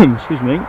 Excuse me.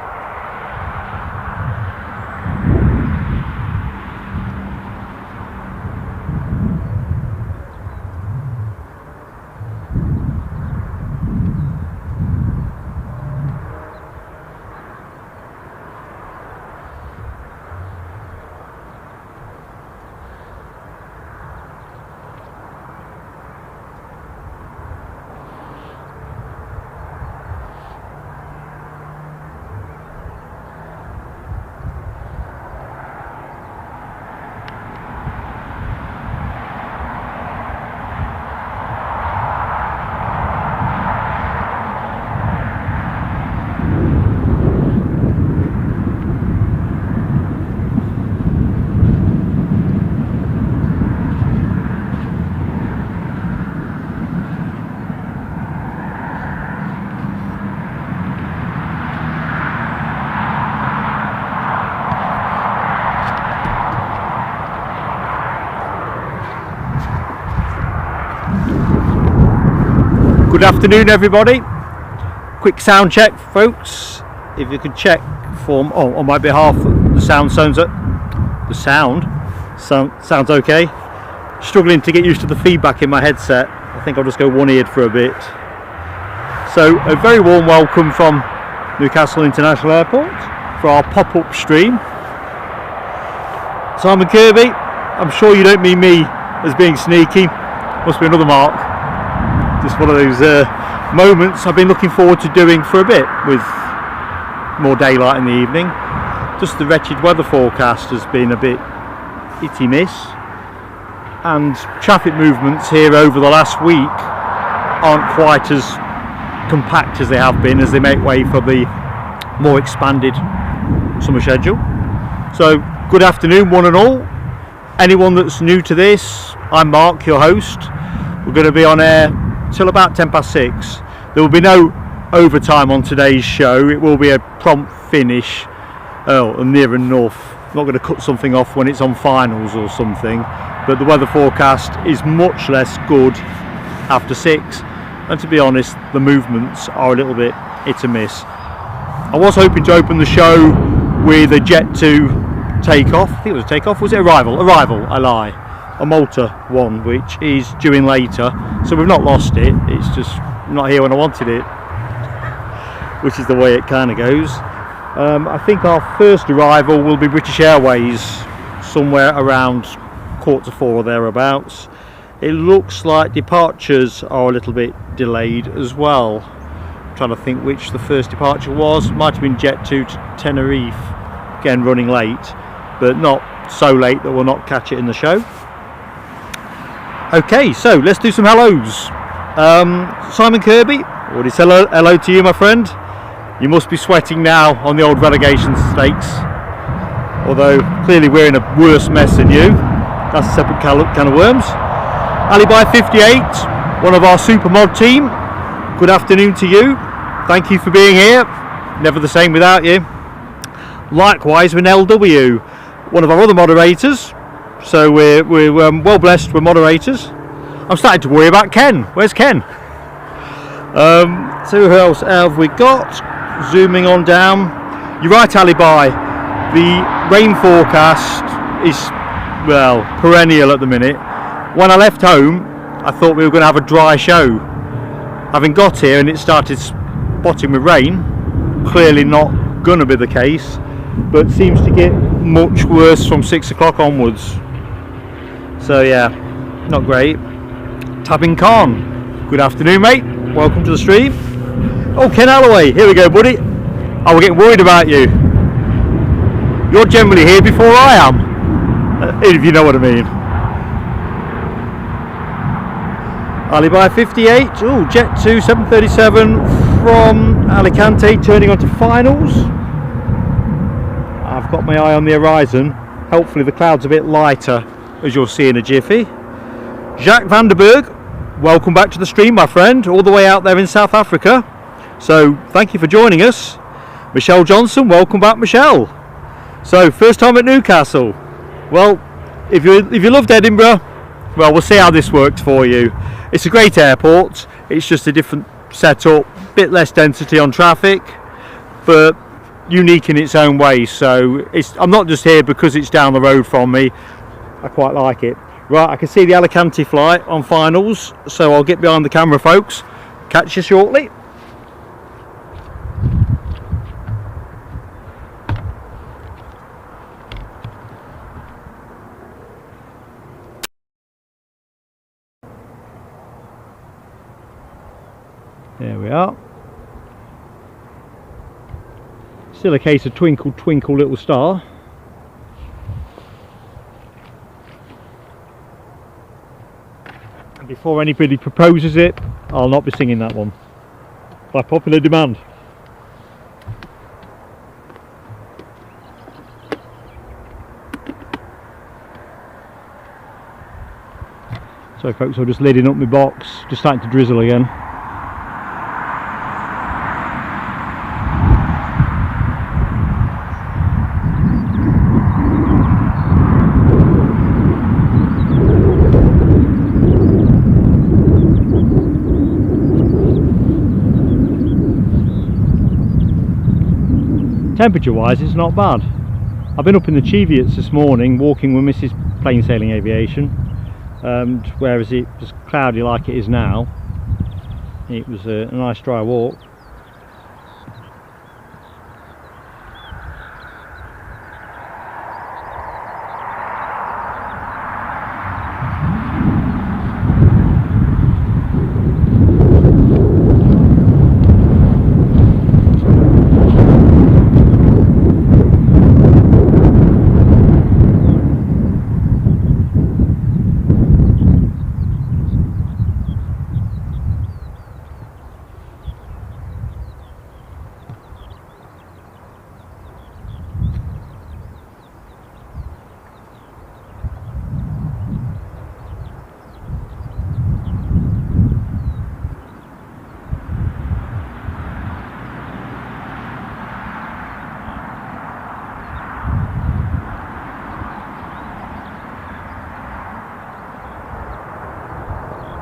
Good afternoon, everybody. Quick sound check, folks. If you could check on my behalf, the sound sounds okay. Struggling to get used to the feedback in my headset. I think I'll just go one-eared for a bit. So, a very warm welcome from Newcastle International Airport for our pop-up stream. Simon Kirby, I'm sure you don't mean me as being sneaky. Must be another mark. Just one of those moments I've been looking forward to doing for a bit, with more daylight in the evening. Just the wretched weather forecast has been a bit hit miss, and traffic movements here over the last week aren't quite as compact as they have been, as they make way for the more expanded summer schedule. So good afternoon, one and all. Anyone that's new to this, I'm Mark, your host. We're going to be on air till about 6:10. There will be no overtime on today's show. It will be a prompt finish. Near enough. I'm not going to cut something off when it's on finals or something, but the weather forecast is much less good after 6, and to be honest, the movements are a little bit hit and miss. I was hoping to open the show with a Jet2 takeoff. I think it was a takeoff. Was it arrival? Arrival, I lie. A Malta one, which is due in later, so we've not lost it. It's just not here when I wanted it, which is the way it kind of goes. I think our first arrival will be British Airways, somewhere around 3:45 or thereabouts. It looks like departures are a little bit delayed as well. I'm trying to think which the first departure was. Might have been Jet2 Tenerife, again running late, but not so late that we'll not catch it in the show. Okay, so let's do some hellos. Simon Kirby, already said hello to you, my friend. You must be sweating now on the old relegation stakes, although clearly we're in a worse mess than you. That's a separate can of worms. Alibi 58, one of our super mod team. Good afternoon to you. Thank you for being here. Never the same without you. Likewise with LW, one of our other moderators. So we're well blessed with moderators. I'm starting to worry about Ken. Where's Ken? So who else have we got? Zooming on down. You're right, Alibi. The rain forecast is, well, perennial at the minute. When I left home, I thought we were going to have a dry show. Having got here and it started spotting with rain, clearly not going to be the case, but seems to get much worse from 6 o'clock onwards. So yeah, not great. Tabin Khan, good afternoon, mate. Welcome to the stream. Oh, Ken Alloway, here we go, buddy. I was getting worried about you. You're generally here before I am, if you know what I mean. Alibi 58. Oh, Jet2 737 from Alicante turning onto finals. I've got my eye on the horizon. Hopefully the cloud's a bit lighter, as you'll see in a jiffy. Jacques Vanderberg, welcome back to the stream, my friend, all the way out there in South Africa. So thank you for joining us. Michelle Johnson, welcome back, Michelle. So first time at Newcastle. Well, if you loved Edinburgh, well, we'll see how this works for you. It's a great airport. It's just a different setup, bit less density on traffic, but unique in its own way. So I'm not just here because it's down the road from me. I quite like it. Right, I can see the Alicante flight on finals, so I'll get behind the camera, folks. Catch you shortly. There we are. Still a case of twinkle twinkle little star. And before anybody proposes it, I'll not be singing that one by popular demand. So folks, I'm just lidding up my box, just starting to drizzle again. Temperature wise it's not bad. I've been up in the Cheviots this morning walking with Mrs. Plain Sailing Aviation, and whereas it was cloudy like it is now, it was a nice dry walk.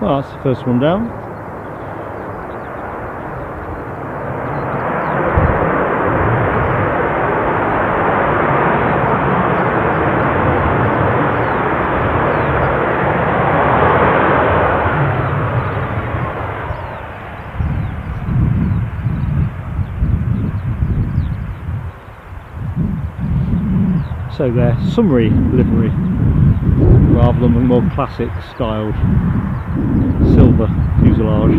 Well, that's the first one down. So their summary livery, rather than the more classic styled silver fuselage.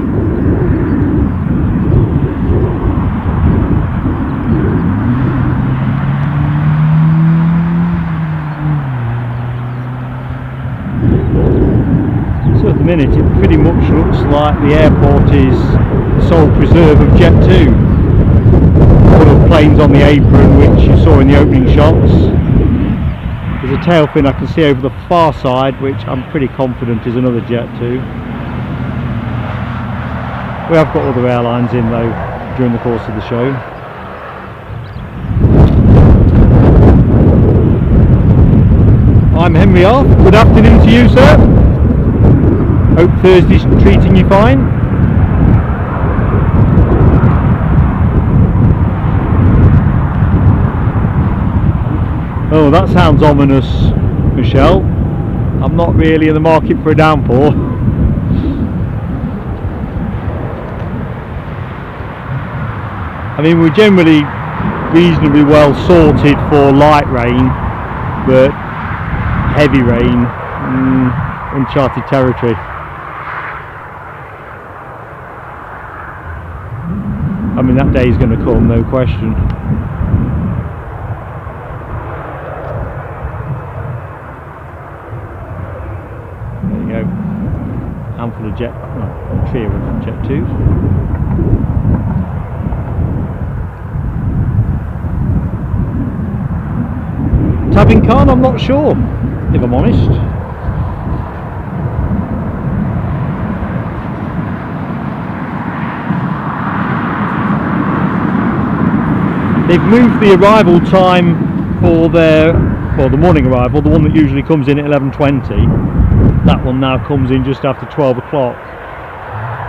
So at the minute it pretty much looks like the airport is the sole preserve of Jet2. All the planes on the apron which you saw in the opening shots. There's a tail fin I can see over the far side, which I'm pretty confident is another Jet2. We have got other airlines in though during the course of the show. I'm Henry R. Good afternoon to you, sir. Hope Thursday's treating you fine. Oh, that sounds ominous, Michelle. I'm not really in the market for a downpour. I mean, we're generally reasonably well sorted for light rain, but heavy rain, uncharted territory. I mean, that day's going to come, no question. Handful of a trio of Jet2s. Tabbing Khan, I'm not sure, if I'm honest. They've moved the arrival time for their, well, the morning arrival, the one that usually comes in at 11:20. That one now comes in just after 12 o'clock.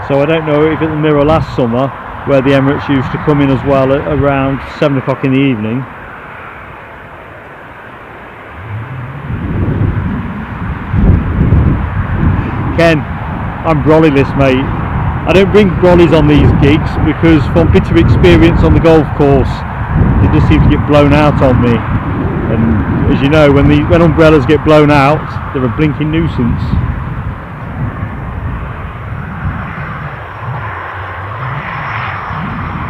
So I don't know if it'll mirror last summer where the Emirates used to come in as well at around 7 o'clock in the evening. Ken, I'm brolly-less, mate. I don't bring brollies on these gigs because from bitter experience on the golf course, they just seem to get blown out on me. And as you know, when umbrellas get blown out, they're a blinking nuisance.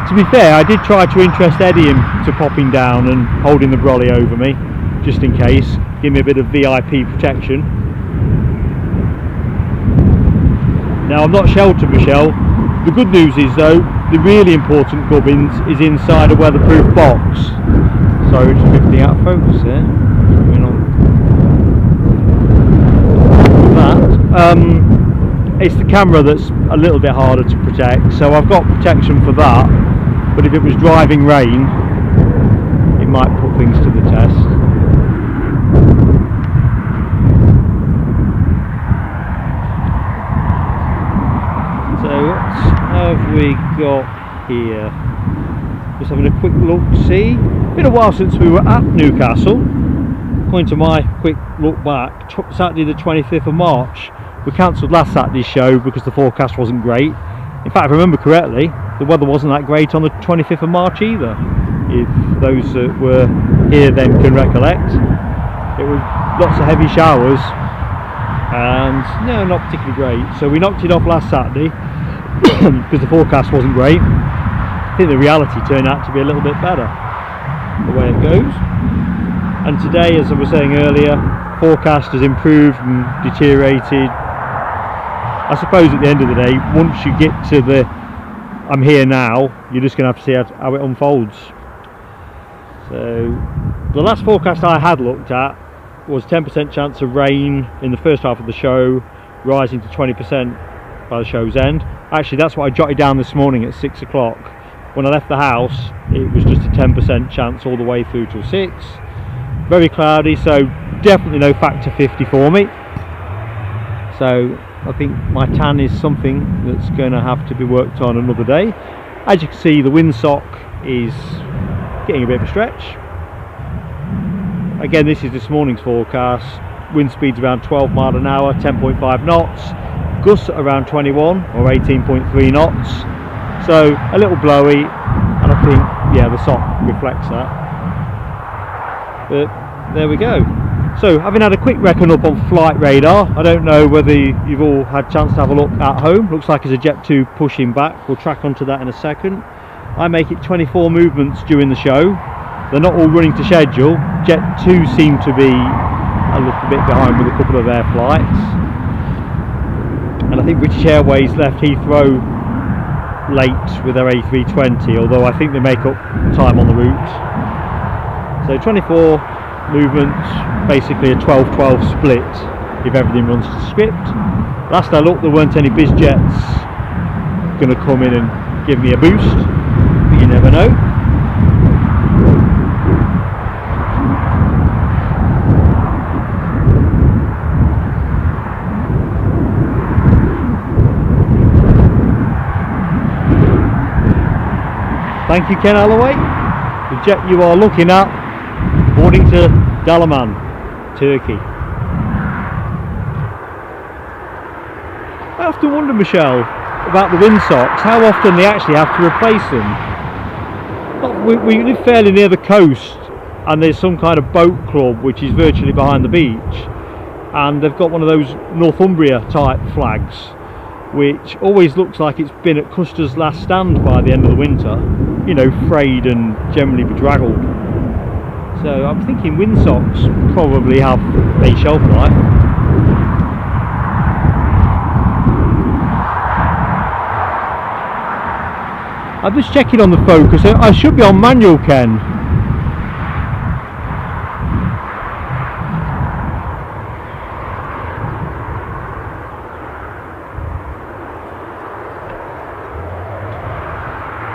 To be fair, I did try to interest Eddie into popping down and holding the brolly over me, just in case, give me a bit of VIP protection. Now, I'm not sheltered, Michelle. The good news is, though, the really important gubbins is inside a weatherproof box. Sorry, just drifting out of focus there. It's the camera that's a little bit harder to protect, so I've got protection for that. But if it was driving rain, it might put things to the test. So what have we got here? Just having a quick look, see. Been a while since we were at Newcastle. According to my quick look back, Saturday the 25th of March. We cancelled last Saturday's show because the forecast wasn't great. In fact, if I remember correctly, the weather wasn't that great on the 25th of March either. If those that were here then can recollect. It was lots of heavy showers and no, not particularly great. So we knocked it off last Saturday because the forecast wasn't great. I think the reality turned out to be a little bit better, the way it goes. And today, as I was saying earlier, forecast has improved and deteriorated. I suppose at the end of the day, once you get to the I'm here now, you're just going to have to see how it unfolds. So the last forecast I had looked at was 10% chance of rain in the first half of the show, rising to 20% by the show's end. Actually, that's what I jotted down this morning at 6 o'clock. When I left the house, it was just a 10% chance all the way through till 6. Very cloudy, so definitely no factor 50 for me. So I think my tan is something that's going to have to be worked on another day. As you can see, the windsock is getting a bit of a stretch. Again, this is this morning's forecast. Wind speeds around 12 mile an hour, 10.5 knots. Gusts at around 21 or 18.3 knots. So a little blowy, and I think, yeah, the sock reflects that. But there we go. So, having had a quick reckon up on flight radar, I don't know whether you've all had a chance to have a look at home. Looks like it's a Jet2 pushing back. We'll track onto that in a second. I make it 24 movements during the show. They're not all running to schedule. Jet2 seem to be a little bit behind with a couple of their flights. And I think British Airways left Heathrow late with their A320, although I think they make up time on the route. So 24 movements, basically a 12-12 split if everything runs to script. Last I looked, there weren't any biz jets going to come in and give me a boost, but you never know. Thank you, Ken Alloway. The jet you are looking at boarding to Dalaman, Turkey. I often wonder, Michelle, about the windsocks, how often they actually have to replace them. We live fairly near the coast, and there's some kind of boat club which is virtually behind the beach, and they've got one of those Northumbria type flags, which always looks like it's been at Custer's last stand by the end of the winter, you know, frayed and generally bedraggled. So I'm thinking windsocks probably have a shelf life. I'm just checking on the focus. I should be on manual, Ken.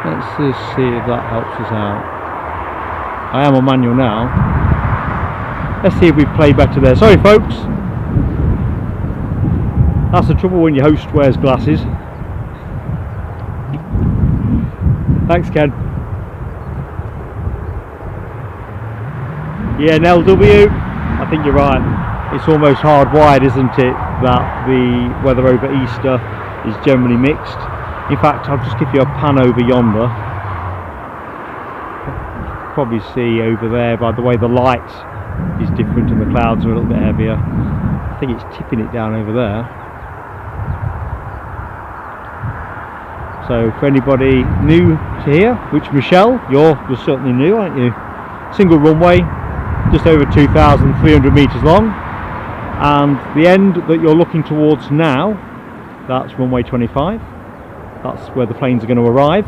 Let's just see if that helps us out. I am on manual now. Let's see if we play better there. Sorry folks. That's the trouble when your host wears glasses. Thanks, Ken. Yeah, in LW, I think you're right. It's almost hardwired, isn't it, that the weather over Easter is generally mixed. In fact, I'll just give you a pan over yonder. Probably see over there by the way the light is different and the clouds are a little bit heavier. I think it's tipping it down over there. So for anybody new to here, which Michelle, you're certainly new, aren't you? Single runway, just over 2,300 metres long, and the end that you're looking towards now, that's runway 25. That's where the planes are going to arrive.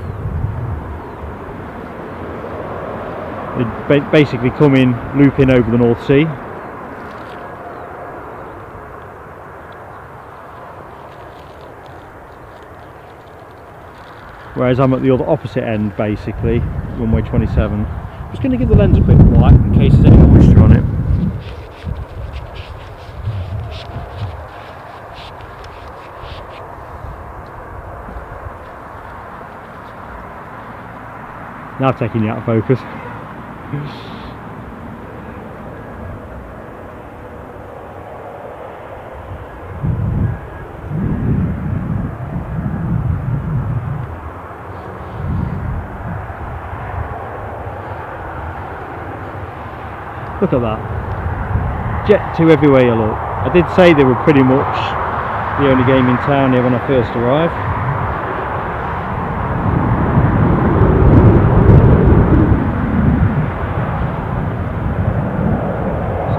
They basically come in, loop in over the North Sea. Whereas I'm at the other opposite end, basically, runway 27. I'm just going to give the lens a quick wipe in case there's any moisture on it. Now taking you out of focus. Look at that. Jet2 everywhere you look. I did say they were pretty much the only game in town here when I first arrived.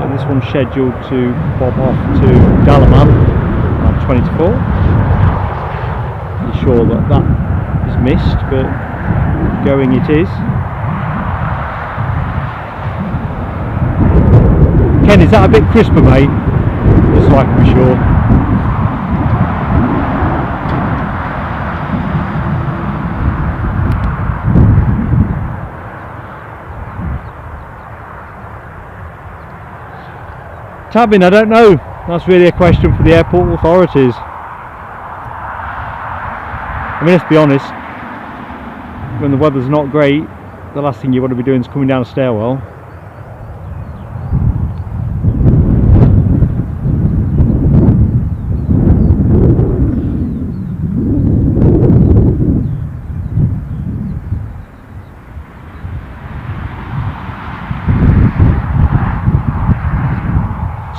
So this one's scheduled to bob off to Dalaman at 20 to 4. I'm sure that that is missed, but going it is. Ken, is that a bit crisper, mate? Just so I can be sure. Tabbing, I don't know. That's really a question for the airport authorities. I mean, let's be honest. When the weather's not great, the last thing you want to be doing is coming down a stairwell.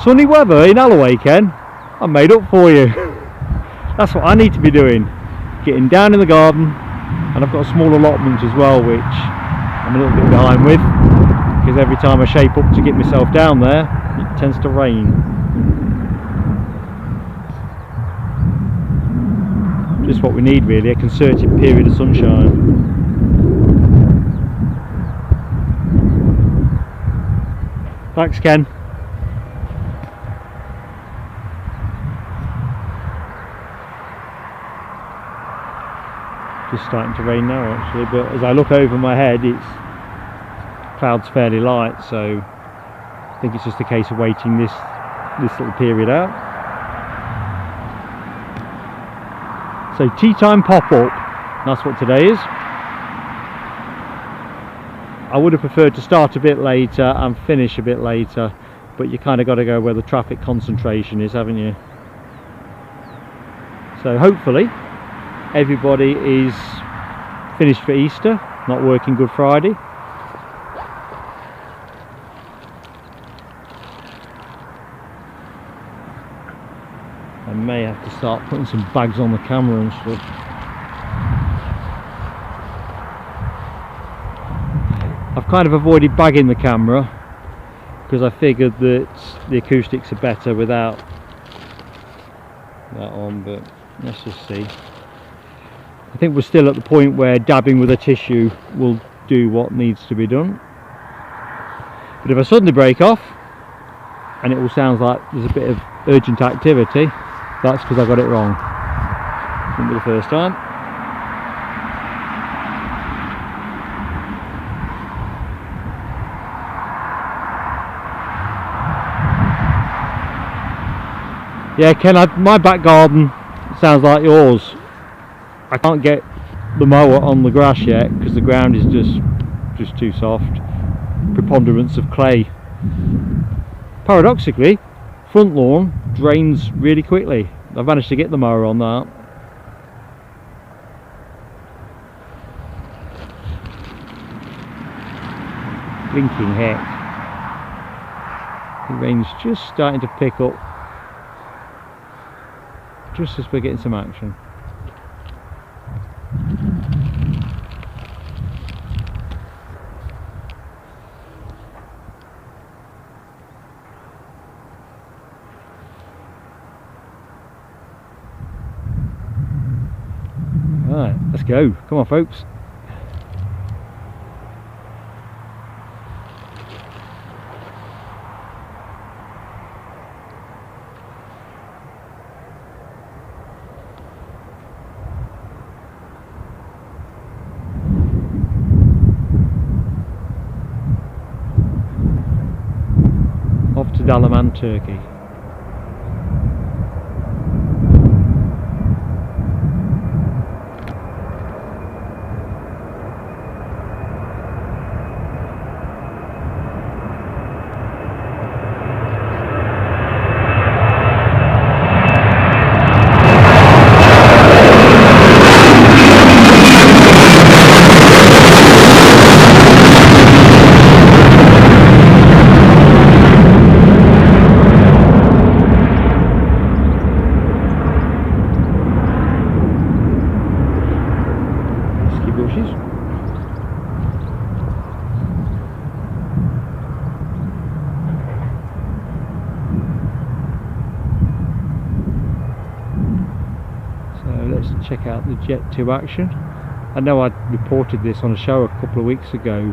Sunny weather in Alloway, Ken. I made up for you. That's what I need to be doing. Getting down in the garden, and I've got a small allotment as well, which I'm a little bit behind with, because every time I shape up to get myself down there, it tends to rain. Just what we need really, a concerted period of sunshine. Thanks, Ken. Just starting to rain now actually, but as I look over my head, it's clouds fairly light, so I think it's just a case of waiting this little period out. So tea time pop-up, that's what today is. I would have preferred to start a bit later and finish a bit later, but you kind of got to go where the traffic concentration is, haven't you? So hopefully everybody is finished for Easter, not working Good Friday. I may have to start putting some bags on the camera and stuff. I've kind of avoided bagging the camera because I figured that the acoustics are better without that on, but let's just see. I think we're still at the point where dabbing with a tissue will do what needs to be done. But if I suddenly break off and it all sounds like there's a bit of urgent activity, that's because I got it wrong. Wouldn't be the first time. Yeah, Ken, my back garden sounds like yours. I can't get the mower on the grass yet because the ground is just too soft. Preponderance of clay. Paradoxically, front lawn drains really quickly. I've managed to get the mower on that. Blinking heck. The rain's just starting to pick up just as we're getting some action. Right, let's go. Come on, folks. Off to Dalaman, Turkey. Check out the Jet2 action. I know I reported this on a show a couple of weeks ago.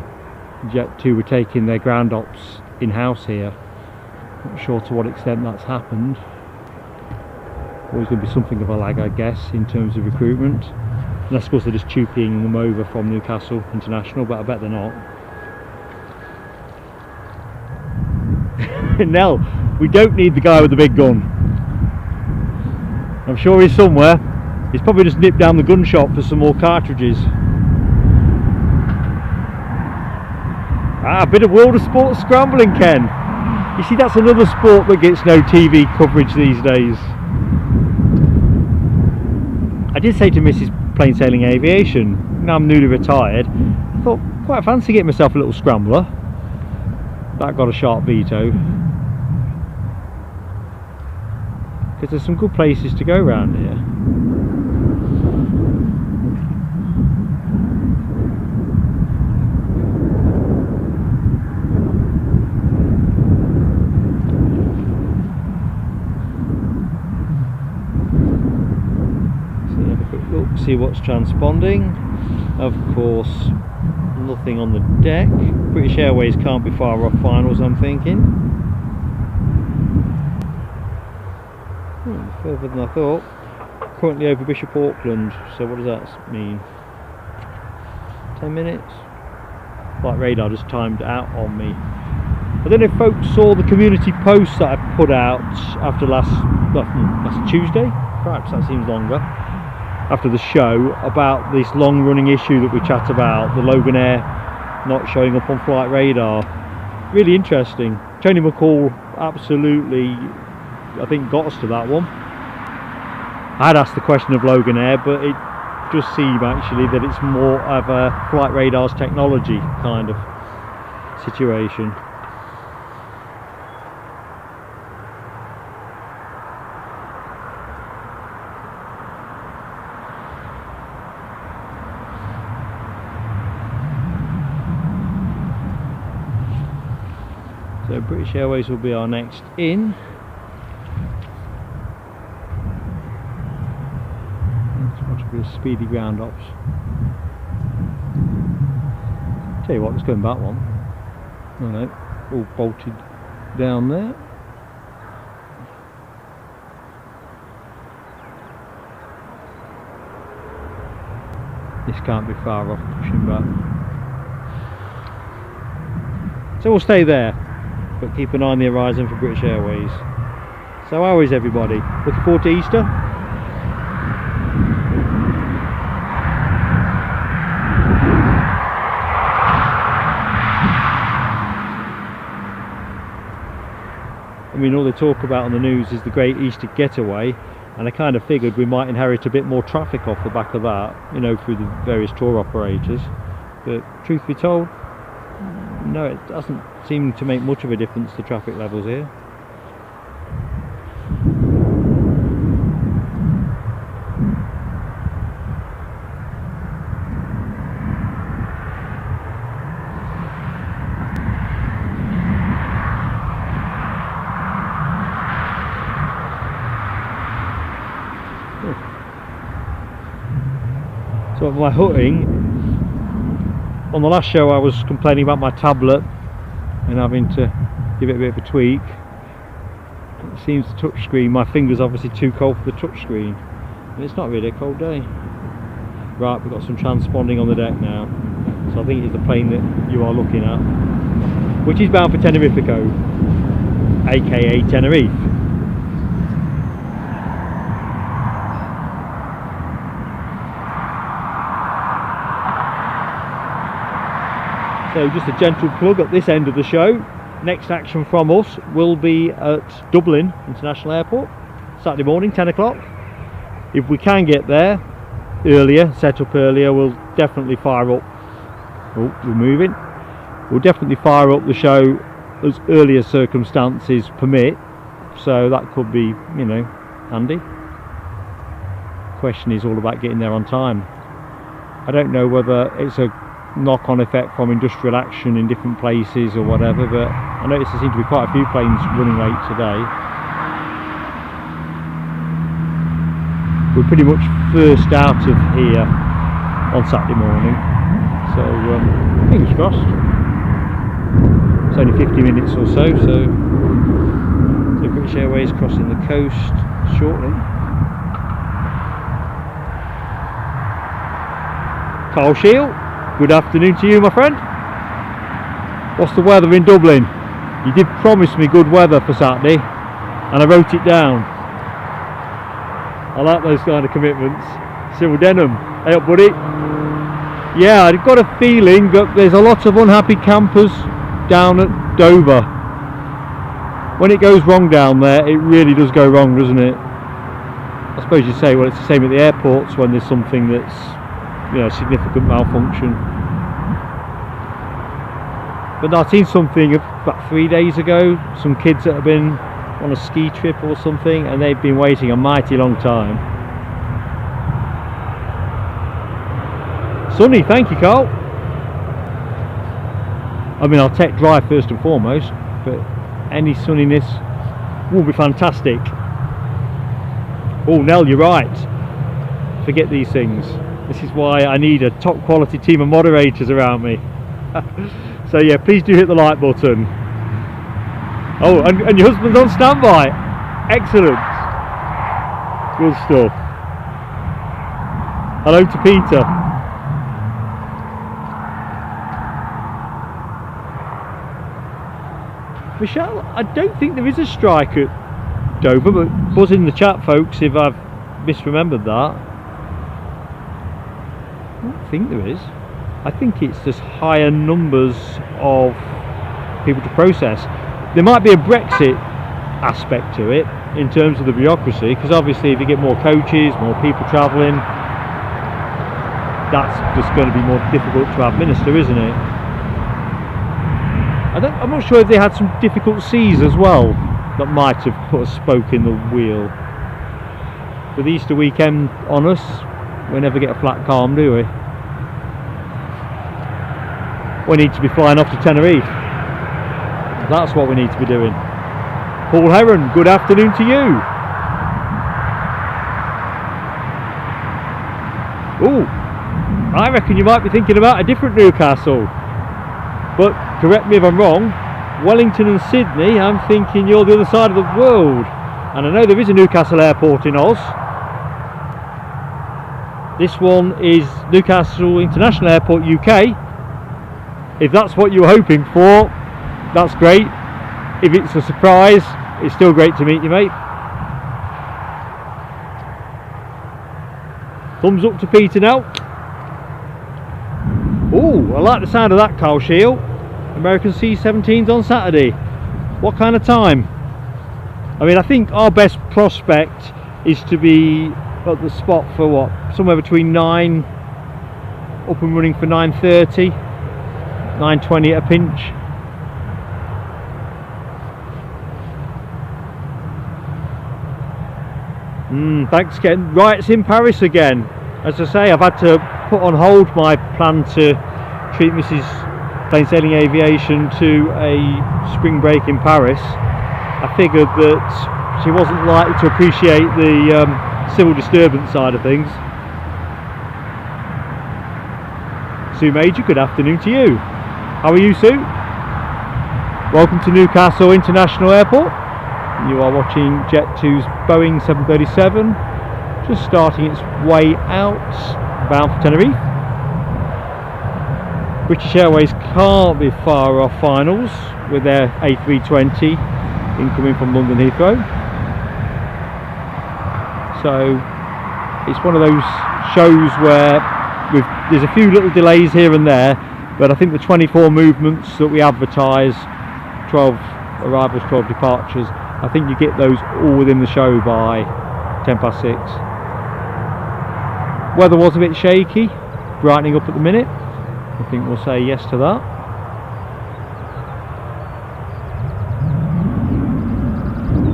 Jet2 were taking their ground ops in-house here. Not sure to what extent that's happened. Always going to be something of a lag, I guess, in terms of recruitment. And I suppose they're just chooping them over from Newcastle International, but I bet they're not. No, we don't need the guy with the big gun. I'm sure he's somewhere. He's probably just nipped down the gun shop for some more cartridges. Ah, a bit of World of Sport scrambling, Ken. You see, that's another sport that gets no TV coverage these days. I did say to Mrs. Plain Sailing Aviation, now I'm newly retired, I thought, quite fancy getting myself a little scrambler. That got a sharp veto. Because there's some good places to go around here. See what's transponding. Of course, nothing on the deck. British Airways can't be far off finals, I'm thinking. Further than I thought. Currently over Bishop Auckland, so what does that mean? 10 minutes? Flight radar just timed out on me. I don't know if folks saw the community post that I put out after last Tuesday? Perhaps that seems longer. After the show, about this long running issue that we chat about, the Loganair not showing up on flight radar. Really interesting. Tony McCall absolutely, I think, got us to that one. I had asked the question of Loganair, but it does seem actually that it's more of a flight radar's technology kind of situation. So British Airways will be our next in. Let's watch a bit of speedy ground ops. Tell you what, let's go in that one. No, all bolted down there. This can't be far off, pushing back. So we'll stay there, but keep an eye on the horizon for British Airways. So how is everybody? Looking forward to Easter? mean, all they talk about on the news is the Great Easter Getaway, and I kind of figured we might inherit a bit more traffic off the back of that, you know, through the various tour operators. But truth be told, no, it doesn't seem to make much of a difference to traffic levels here. So my hooting, on the last show I was complaining about my tablet and having to give it a bit of a tweak. It seems the touchscreen, my finger's obviously too cold for the touchscreen, and it's not really a cold day. Right, we've got some transponding on the deck now, so I think it's the plane that you are looking at, which is bound for Tenerife, aka Tenerife. So just a gentle plug at this end of the show. Next action from us will be at Dublin International Airport, Saturday morning, 10 o'clock. If we can get there earlier, set up earlier, we'll definitely fire up. Oh, we're moving. We'll definitely fire up the show as early as circumstances permit. So that could be, you know, handy. Question is all about getting there on time. I don't know whether it's a knock-on effect from industrial action in different places or whatever, but I noticed there seem to be quite a few planes running late today. We're pretty much first out of here on Saturday morning, so fingers crossed. It's only 50 minutes or so, so British Airways crossing the coast shortly. Carl Shield, good afternoon to you, my friend. What's the weather in Dublin? You did promise me good weather for Saturday, and I wrote it down. I like those kind of commitments. Cyril Denham, hey up buddy. Yeah, I've got a feeling that there's a lot of unhappy campers down at Dover. When it goes wrong down there, it really does go wrong, doesn't it? I suppose you say, well, it's the same at the airports when there's something that's, you know, significant malfunction. But I've seen something about 3 days ago, some kids that have been on a ski trip or something, and they've been waiting a mighty long time. Sunny, thank you, Carl. I mean, I'll take dry first and foremost, but any sunniness will be fantastic. Oh, Nell, you're right. Forget these things. This is why I need a top quality team of moderators around me. So yeah, please do hit the like button. Oh, and your husband's on standby. Excellent. Good stuff. Hello to Peter. Michelle, I don't think there is a strike at Dover, but buzz in the chat, folks, if I've misremembered that. I don't think there is. I think it's just higher numbers of people to process. There might be a Brexit aspect to it in terms of the bureaucracy, because obviously if you get more coaches, more people travelling, that's just going to be more difficult to administer, isn't it? I'm not sure if they had some difficult seas as well that might have put a spoke in the wheel. With Easter weekend on us, we never get a flat calm, do we? We need to be flying off to Tenerife. That's what we need to be doing. Paul Heron, good afternoon to you. Oh, I reckon you might be thinking about a different Newcastle. But correct me if I'm wrong, Wellington and Sydney, I'm thinking you're the other side of the world. And I know there is a Newcastle Airport in Oz. This one is Newcastle International Airport, UK. If that's what you were hoping for, that's great. If it's a surprise, it's still great to meet you, mate. Thumbs up to Peter now. Oh, I like the sound of that, Carl Shield. American C-17s on Saturday. What kind of time? I mean, I think our best prospect is to be at the spot for what, somewhere between 9 up and running for 9:30, 9:20 at a pinch. Thanks again. Right, it's in Paris again. As I say, I've had to put on hold my plan to treat Mrs. Plain Sailing Aviation to a spring break in Paris. I figured that she wasn't likely to appreciate the civil disturbance side of things. Sue Major, good afternoon to you. How are you, Sue? Welcome to Newcastle International Airport. You are watching Jet2's Boeing 737, just starting its way out, bound for Tenerife. British Airways can't be far off finals with their A320 incoming from London Heathrow. So it's one of those shows where there's a few little delays here and there, but I think the 24 movements that we advertise, 12 arrivals, 12 departures, I think you get those all within the show by 6:10. Weather was a bit shaky, brightening up at the minute. I think we'll say yes to that.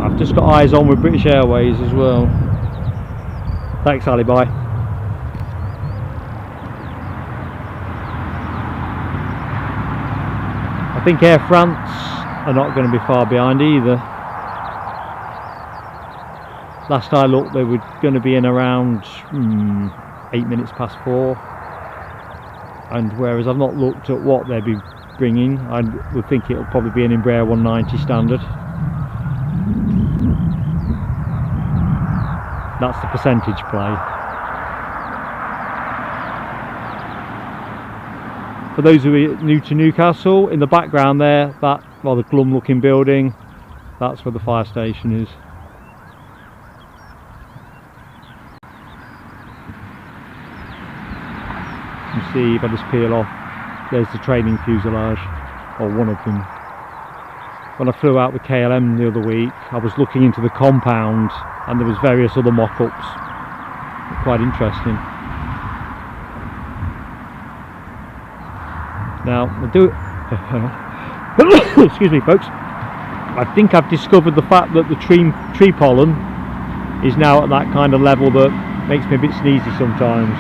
I've just got eyes on with British Airways as well. Thanks, Ali. Bye. I think Air France are not going to be far behind either. Last I looked, they were going to be in around 8 minutes past 4. And whereas I've not looked at what they'll be bringing, I would think it'll probably be an Embraer 190 standard. That's the percentage play. For those who are new to Newcastle, in the background there, that rather glum looking building, that's where the fire station is. You see, if I just peel off, there's the training fuselage, or one of them. When I flew out with KLM the other week, I was looking into the compound and there was various other mock-ups. Quite interesting. Now, I do excuse me folks, I think I've discovered the fact that the tree pollen is now at that kind of level that makes me a bit sneezy sometimes.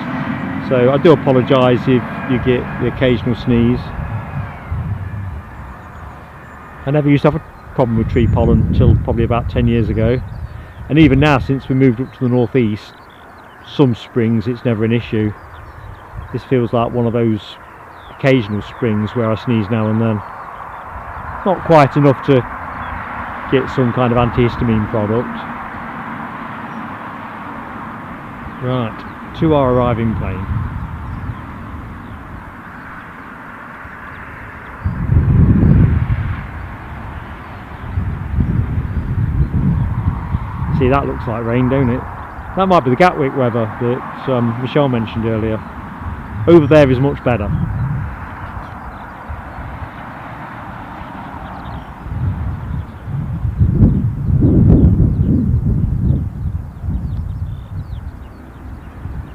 So I do apologise if you get the occasional sneeze. I never used to have a problem with tree pollen until probably about 10 years ago, and even now, since we moved up to the northeast, some springs it's never an issue. This feels like one of those occasional springs where I sneeze now and then. Not quite enough to get some kind of antihistamine product. Right, to our arriving plane. See, that looks like rain, don't it? That might be the Gatwick weather that Michelle mentioned earlier. Over there is much better.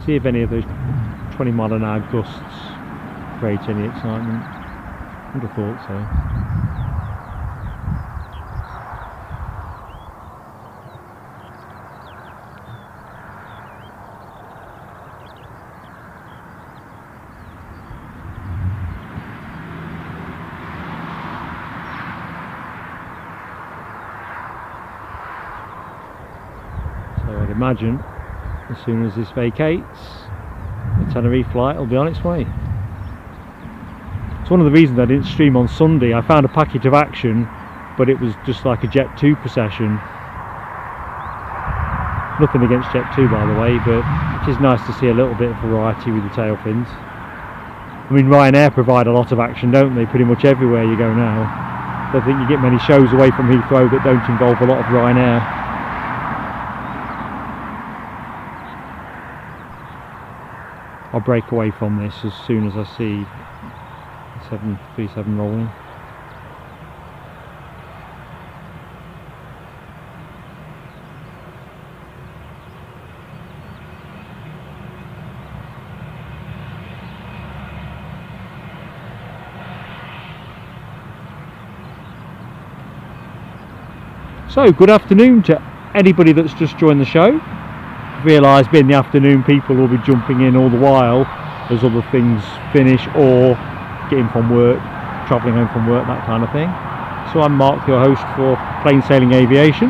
See if any of those 20 mile an hour gusts create any excitement. I would have thought so. So I'd imagine as soon as this vacates, the Tenerife flight will be on its way. It's one of the reasons I didn't stream on Sunday. I found a packet of action, but it was just like a Jet2 procession. Nothing against Jet2, by the way, but it is nice to see a little bit of variety with the tail fins. I mean, Ryanair provide a lot of action, don't they? Pretty much everywhere you go now. I don't think you get many shows away from Heathrow that don't involve a lot of Ryanair. I'll break away from this as soon as I see the 737 rolling. So, good afternoon to anybody that's just joined the show. Realise being the afternoon, people will be jumping in all the while as other things finish or getting from work, travelling home from work, that kind of thing. So I'm Mark, your host for Plain Sailing Aviation.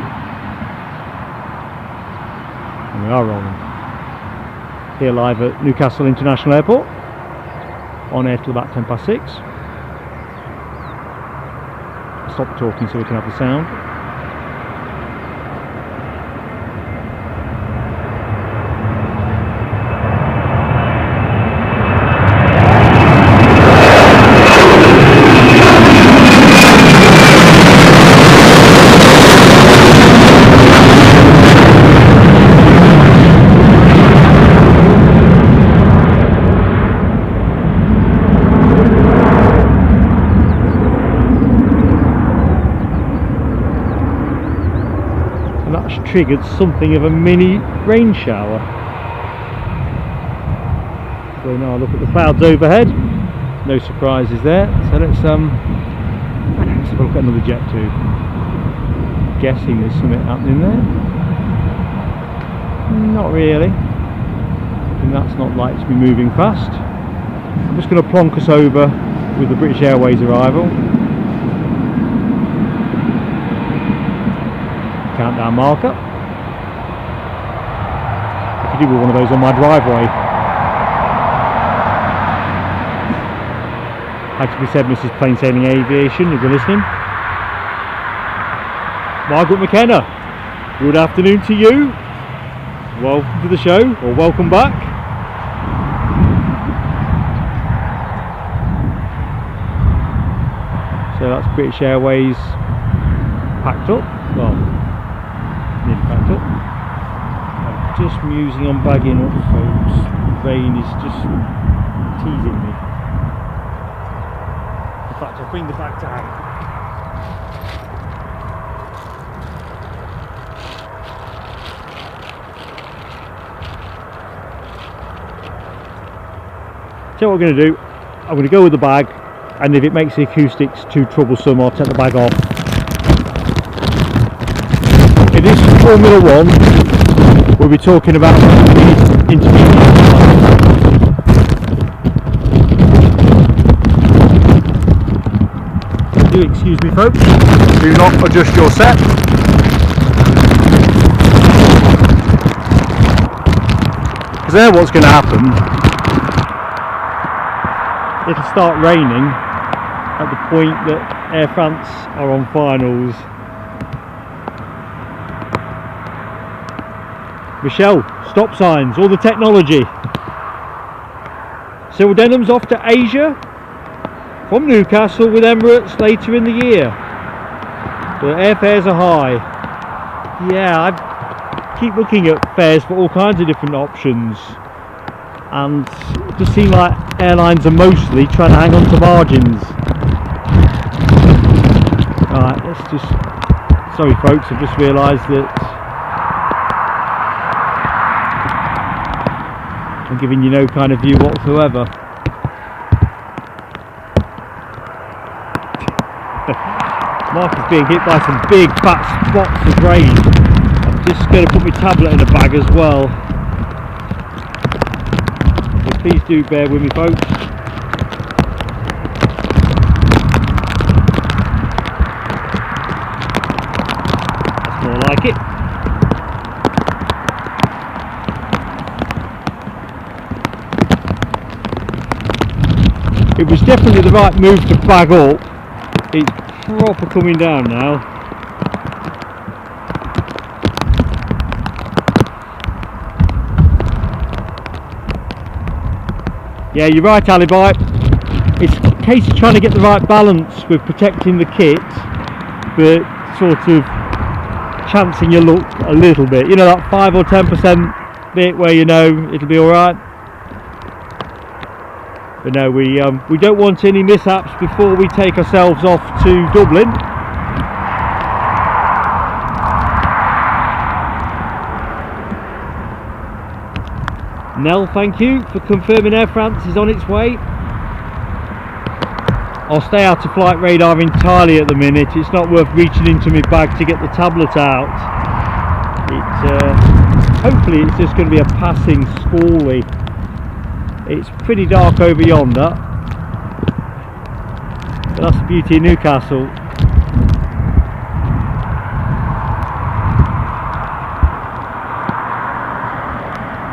And we are rolling. Here live at Newcastle International Airport. On air till about 6:10. Stop talking so we can have the sound. Triggered something of a mini rain shower. So now look at the clouds overhead, no surprises there. So let's have a look at another Jet2. Guessing there's something happening there. Not really, and that's not like to be moving fast. I'm just going to plonk us over with the British Airways arrival. Countdown marker. I could do with one of those on my driveway. Had to be said, Mrs. Plain Sailing Aviation, if you're listening. Margaret McKenna, good afternoon to you. Welcome to the show, or welcome back. So that's British Airways packed up. Well, nearly packed up. I'm just musing on bagging up, folks. Rain is just teasing me. In fact, I'll bring the bag down. So what we're going to do, I'm going to go with the bag, and if it makes the acoustics too troublesome, I'll take the bag off. In this Formula 1, we'll be talking about the intermediate. Do excuse me, folks. Do not adjust your set. Because there, what's going to happen? It'll start raining at the point that Air France are on finals. Michelle, stop signs, all the technology. Cyril Denham's off to Asia from Newcastle with Emirates later in the year. The airfares are high. Yeah, I keep looking at fares for all kinds of different options, and it does seem like airlines are mostly trying to hang on to margins. Alright, let's just... Sorry folks, I've just realised that I'm giving you no kind of view whatsoever. Mark is being hit by some big fat spots of rain. I'm just going to put my tablet in a bag as well. So please do bear with me, folks. That's more like it. It was definitely the right move to bag up. It's proper coming down now. Yeah, you're right, Alibi. It's a case of trying to get the right balance with protecting the kit, but sort of chancing your luck a little bit. You know, that 5 or 10% bit where you know it'll be alright. But no, we don't want any mishaps before we take ourselves off to Dublin. Nell, thank you for confirming Air France is on its way. I'll stay out of flight radar entirely at the minute. It's not worth reaching into my bag to get the tablet out. Hopefully it's just going to be a passing squally. It's pretty dark over yonder, but that's the beauty of Newcastle.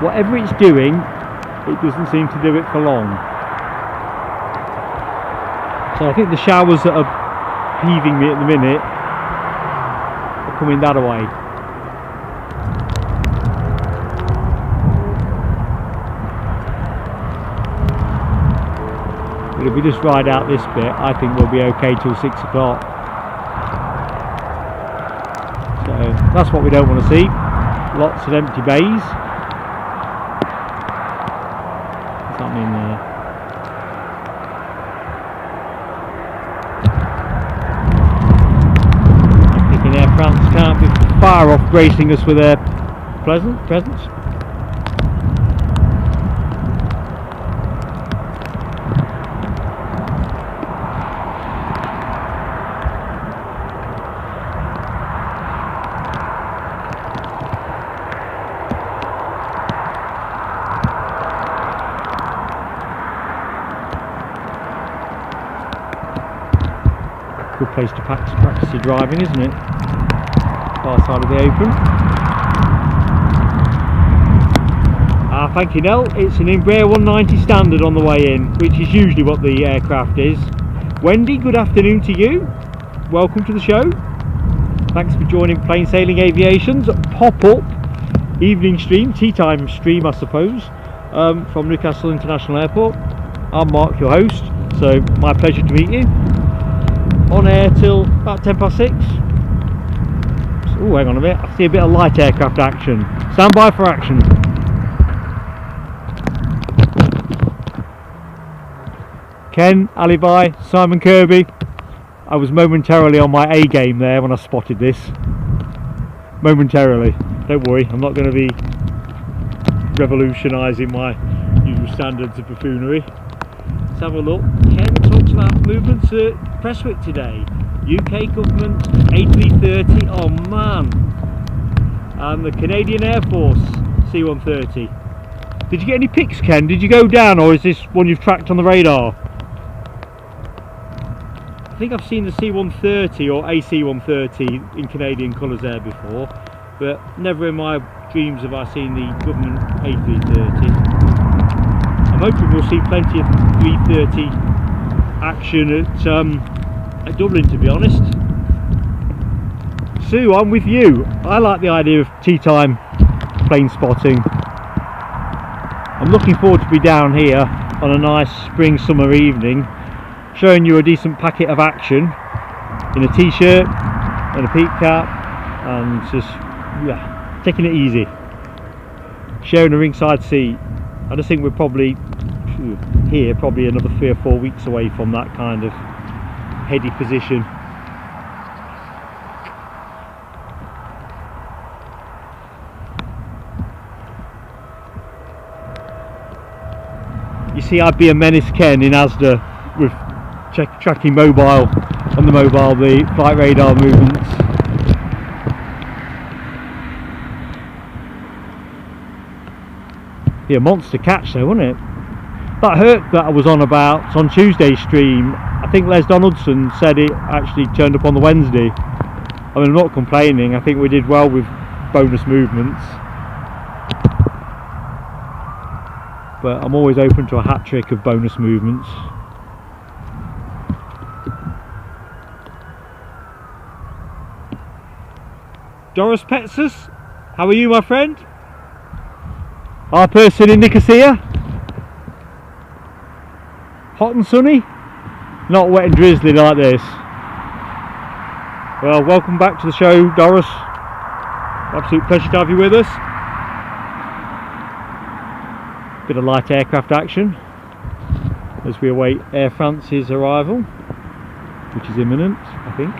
Whatever it's doing, it doesn't seem to do it for long. So I think the showers that are heaving me at the minute are coming that way. But if we just ride out this bit, I think we'll be okay till 6 o'clock. So that's what we don't want to see. Lots of empty bays. What's happening there? Air France can't be far off gracing us with their presence. Good place to practice your driving, isn't it? Far side of the apron. Thank you, Nell. It's an Embraer 190 standard on the way in, which is usually what the aircraft is. Wendy, good afternoon to you. Welcome to the show. Thanks for joining Plain Sailing Aviation's pop-up evening stream, tea time stream I suppose, from Newcastle International Airport. I'm Mark, your host, so my pleasure to meet you. On air till about 6:10. Oh, hang on a minute, I see a bit of light aircraft action. Stand by for action. Ken, Alibi, Simon Kirby. I was momentarily on my A game there when I spotted this. Momentarily. Don't worry, I'm not going to be revolutionising my usual standards of buffoonery. Let's have a look. Ken talks about movements at Prestwick today. UK government A330, oh man. And the Canadian Air Force C-130. Did you get any pics, Ken? Did you go down, or is this one you've tracked on the radar? I think I've seen the C-130 or AC-130 in Canadian colours there before, but never in my dreams have I seen the government A330. I'm hoping we'll see plenty of 330 action at Dublin, to be honest. Sue, I'm with you. I like the idea of tea time plane spotting. I'm looking forward to be down here on a nice spring summer evening, showing you a decent packet of action in a t-shirt and a peak cap, and just taking it easy, sharing a ringside seat. I just think we're probably here another 3 or 4 weeks away from that kind of heady position. You see, I'd be a menace, Ken, in Asda with tracking the flight radar movements. Be a monster catch though, wouldn't it? That hurt that I was on about on Tuesday's stream. I think Les Donaldson said it actually turned up on the Wednesday. I mean, I'm not complaining. I think we did well with bonus movements, but I'm always open to a hat trick of bonus movements. Doris Petsus, how are you, my friend? Our person in Nicosia? Hot and sunny? Not wet and drizzly like this. Well, welcome back to the show, Doris. Absolute pleasure to have you with us. Bit of light aircraft action as we await Air France's arrival, which is imminent, I think.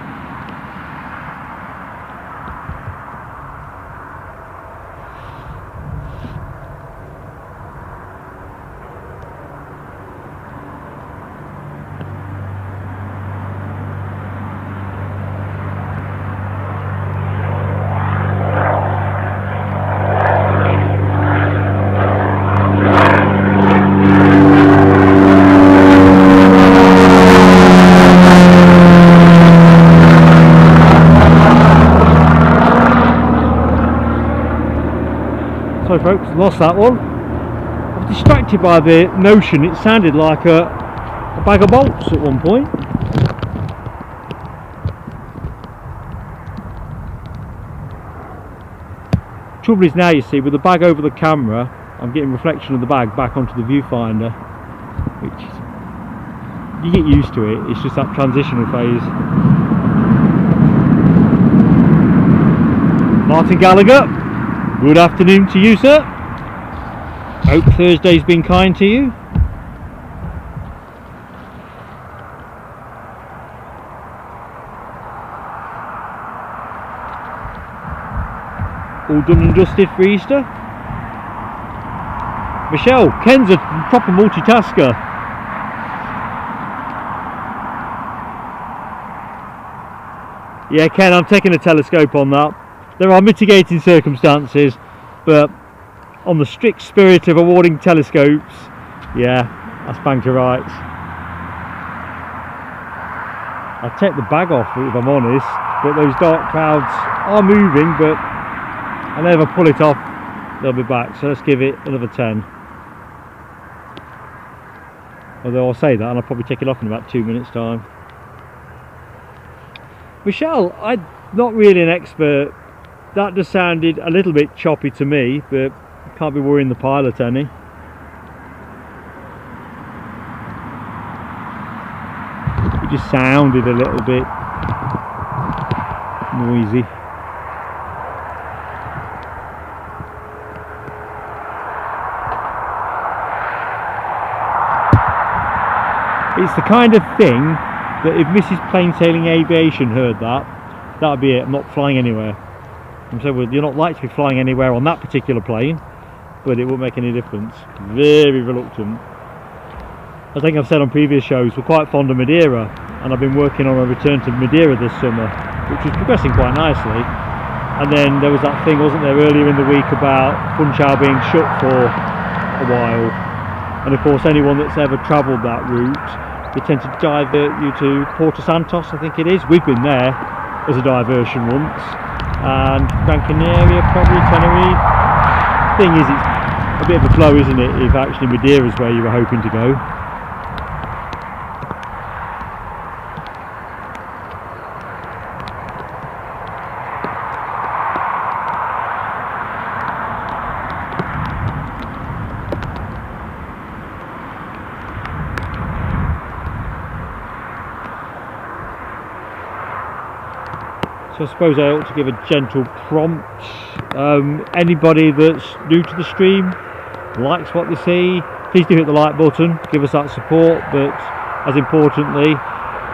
Sorry folks, lost that one. I was distracted by the notion it sounded like a bag of bolts at one point. Trouble is now, you see, with the bag over the camera, I'm getting reflection of the bag back onto the viewfinder, which you get used to it. It's just that transitional phase. Martin Gallagher, good afternoon to you, sir. Hope Thursday's been kind to you. All done and dusted for Easter. Michelle, Ken's a proper multitasker. Yeah, Ken, I'm taking a telescope on that. There are mitigating circumstances, but on the strict spirit of awarding telescopes, yeah, that's bang to rights. I'll take the bag off if I'm honest, but those dark clouds are moving, but I never pull it off, they'll be back, so let's give it another 10. Although I'll say that and I'll probably take it off in about 2 minutes time. Michelle, I'm not really an expert. That just sounded a little bit choppy to me, but can't be worrying the pilot any. It just sounded a little bit noisy. It's the kind of thing that if Mrs. Plainsailing Aviation heard that, that'd be it. I'm not flying anywhere. I'm saying, well, you're not likely to be flying anywhere on that particular plane, but it won't make any difference. Very reluctant. I think I've said on previous shows, we're quite fond of Madeira, and I've been working on a return to Madeira this summer, which was progressing quite nicely. And then there was that thing, wasn't there, earlier in the week about Funchal being shut for a while. And of course, anyone that's ever travelled that route, they tend to divert you to Porto Santos, I think it is. We've been there as a diversion once, and Gran Canaria, probably Tenerife. Thing is, it's a bit of a blow, isn't it, if actually Madeira is where you were hoping to go. So I suppose I ought to give a gentle prompt. Anybody that's new to the stream, likes what they see, please do hit the like button, give us that support, but as importantly,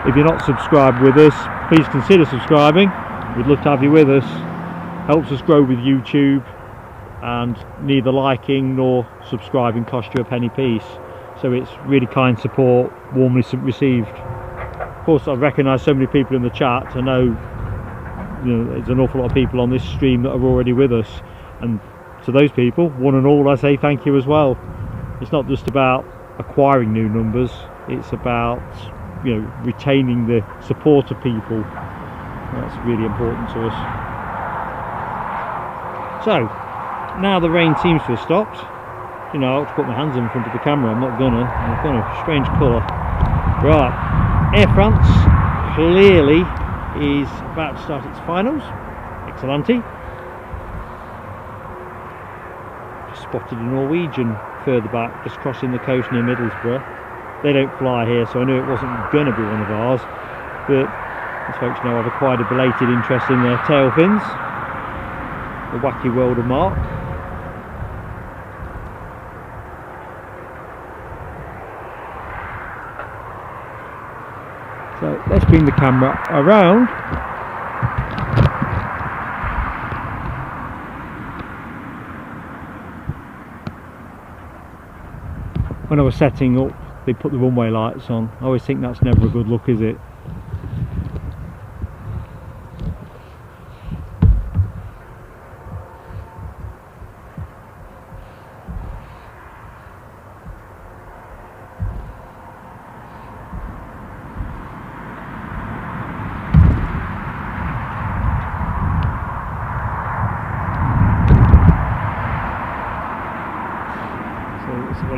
if you're not subscribed with us, please consider subscribing. We'd love to have you with us. Helps us grow with YouTube, and neither liking nor subscribing cost you a penny piece. So it's really kind support, warmly received. Of course, I recognise so many people in the chat. I know, there's an awful lot of people on this stream that are already with us, and to those people, one and all, I say thank you as well. It's not just about acquiring new numbers, it's about retaining the support of people. That's really important to us. So now the rain seems to have stopped. I ought to put my hands in front of the camera. I'm not gonna. Strange colour. Right, Air France clearly is about to start its finals. Excellente. Just spotted a Norwegian further back, just crossing the coast near Middlesbrough. They don't fly here, so I knew it wasn't going to be one of ours, but as folks know, I've acquired a belated interest in their tail fins, the wacky world of Mark. So let's bring the camera around. When I was setting up, they put the runway lights on. I always think that's never a good look, is it?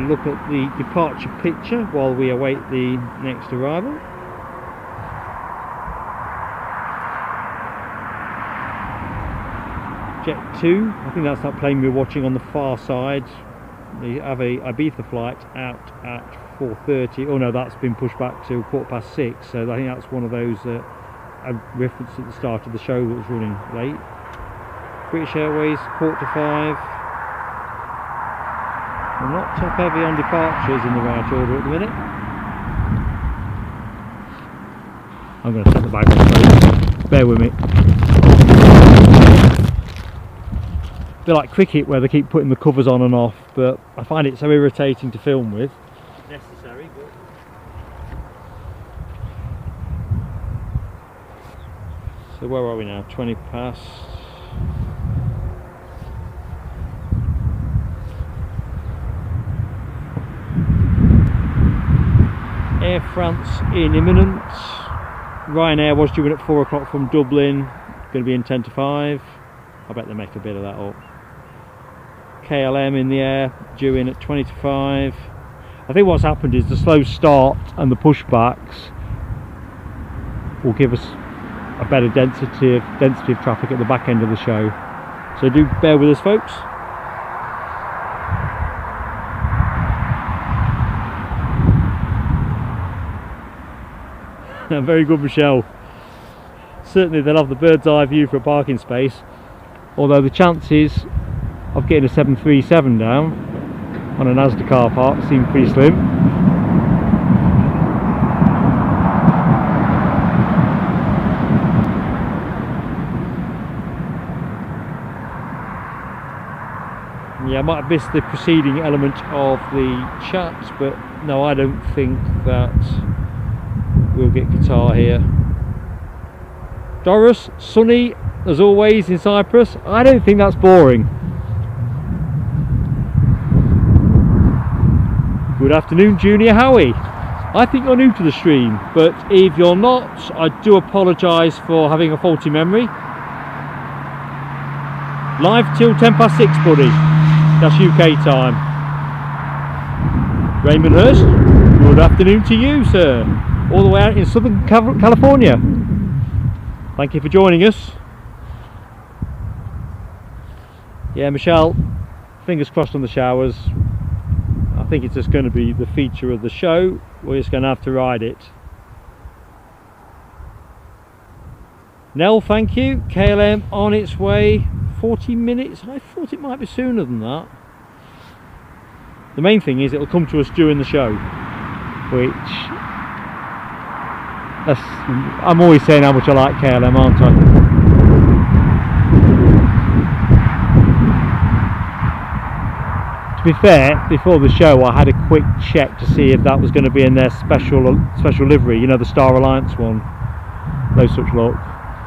look at the departure picture while we await the next arrival. Jet2, I think that's that plane we're watching on the far side. They have a Ibiza flight out at 4:30. Oh no, that's been pushed back to 6:15, so I think that's one of those that I referenced at the start of the show that was running late. British Airways, 4:45. We're not top heavy on departures in the right order at the minute. I'm going to set the bag on, bear with me. A bit like cricket where they keep putting the covers on and off, but I find it so irritating to film with. Necessary, but... So where are we now? 20 past. Air France in imminent. Ryanair was due in at 4 o'clock from Dublin, going to be in 10 to 5. I bet they make a bit of that up. KLM in the air, due in at 20 to 5. I think what's happened is the slow start and the pushbacks will give us a better density of traffic at the back end of the show. So do bear with us, folks. Very good, Michelle. Certainly they'll have the bird's eye view for a parking space, although the chances of getting a 737 down on an Asda car park seem pretty slim. Yeah, I might have missed the preceding element of the chat, but no, I don't think that we'll get Qatar here. Doris, sunny as always in Cyprus. I don't think that's boring. Good afternoon, Junior Howie. I think you're new to the stream, but if you're not, I do apologise for having a faulty memory. Live till 10 past 6, buddy. That's UK time. Raymond Hurst, good afternoon to you, sir. All the way out in Southern California. Thank you for joining us. Yeah, Michelle, fingers crossed on the showers. I think it's just going to be the feature of the show. We're just going to have to ride it. Nell, thank you. KLM on its way. 40 minutes. I thought it might be sooner than that. The main thing is it'll come to us during the show, which I'm always saying how much I like KLM, aren't I? To be fair, before the show I had a quick check to see if that was going to be in their special livery, you know, the Star Alliance one. No such luck.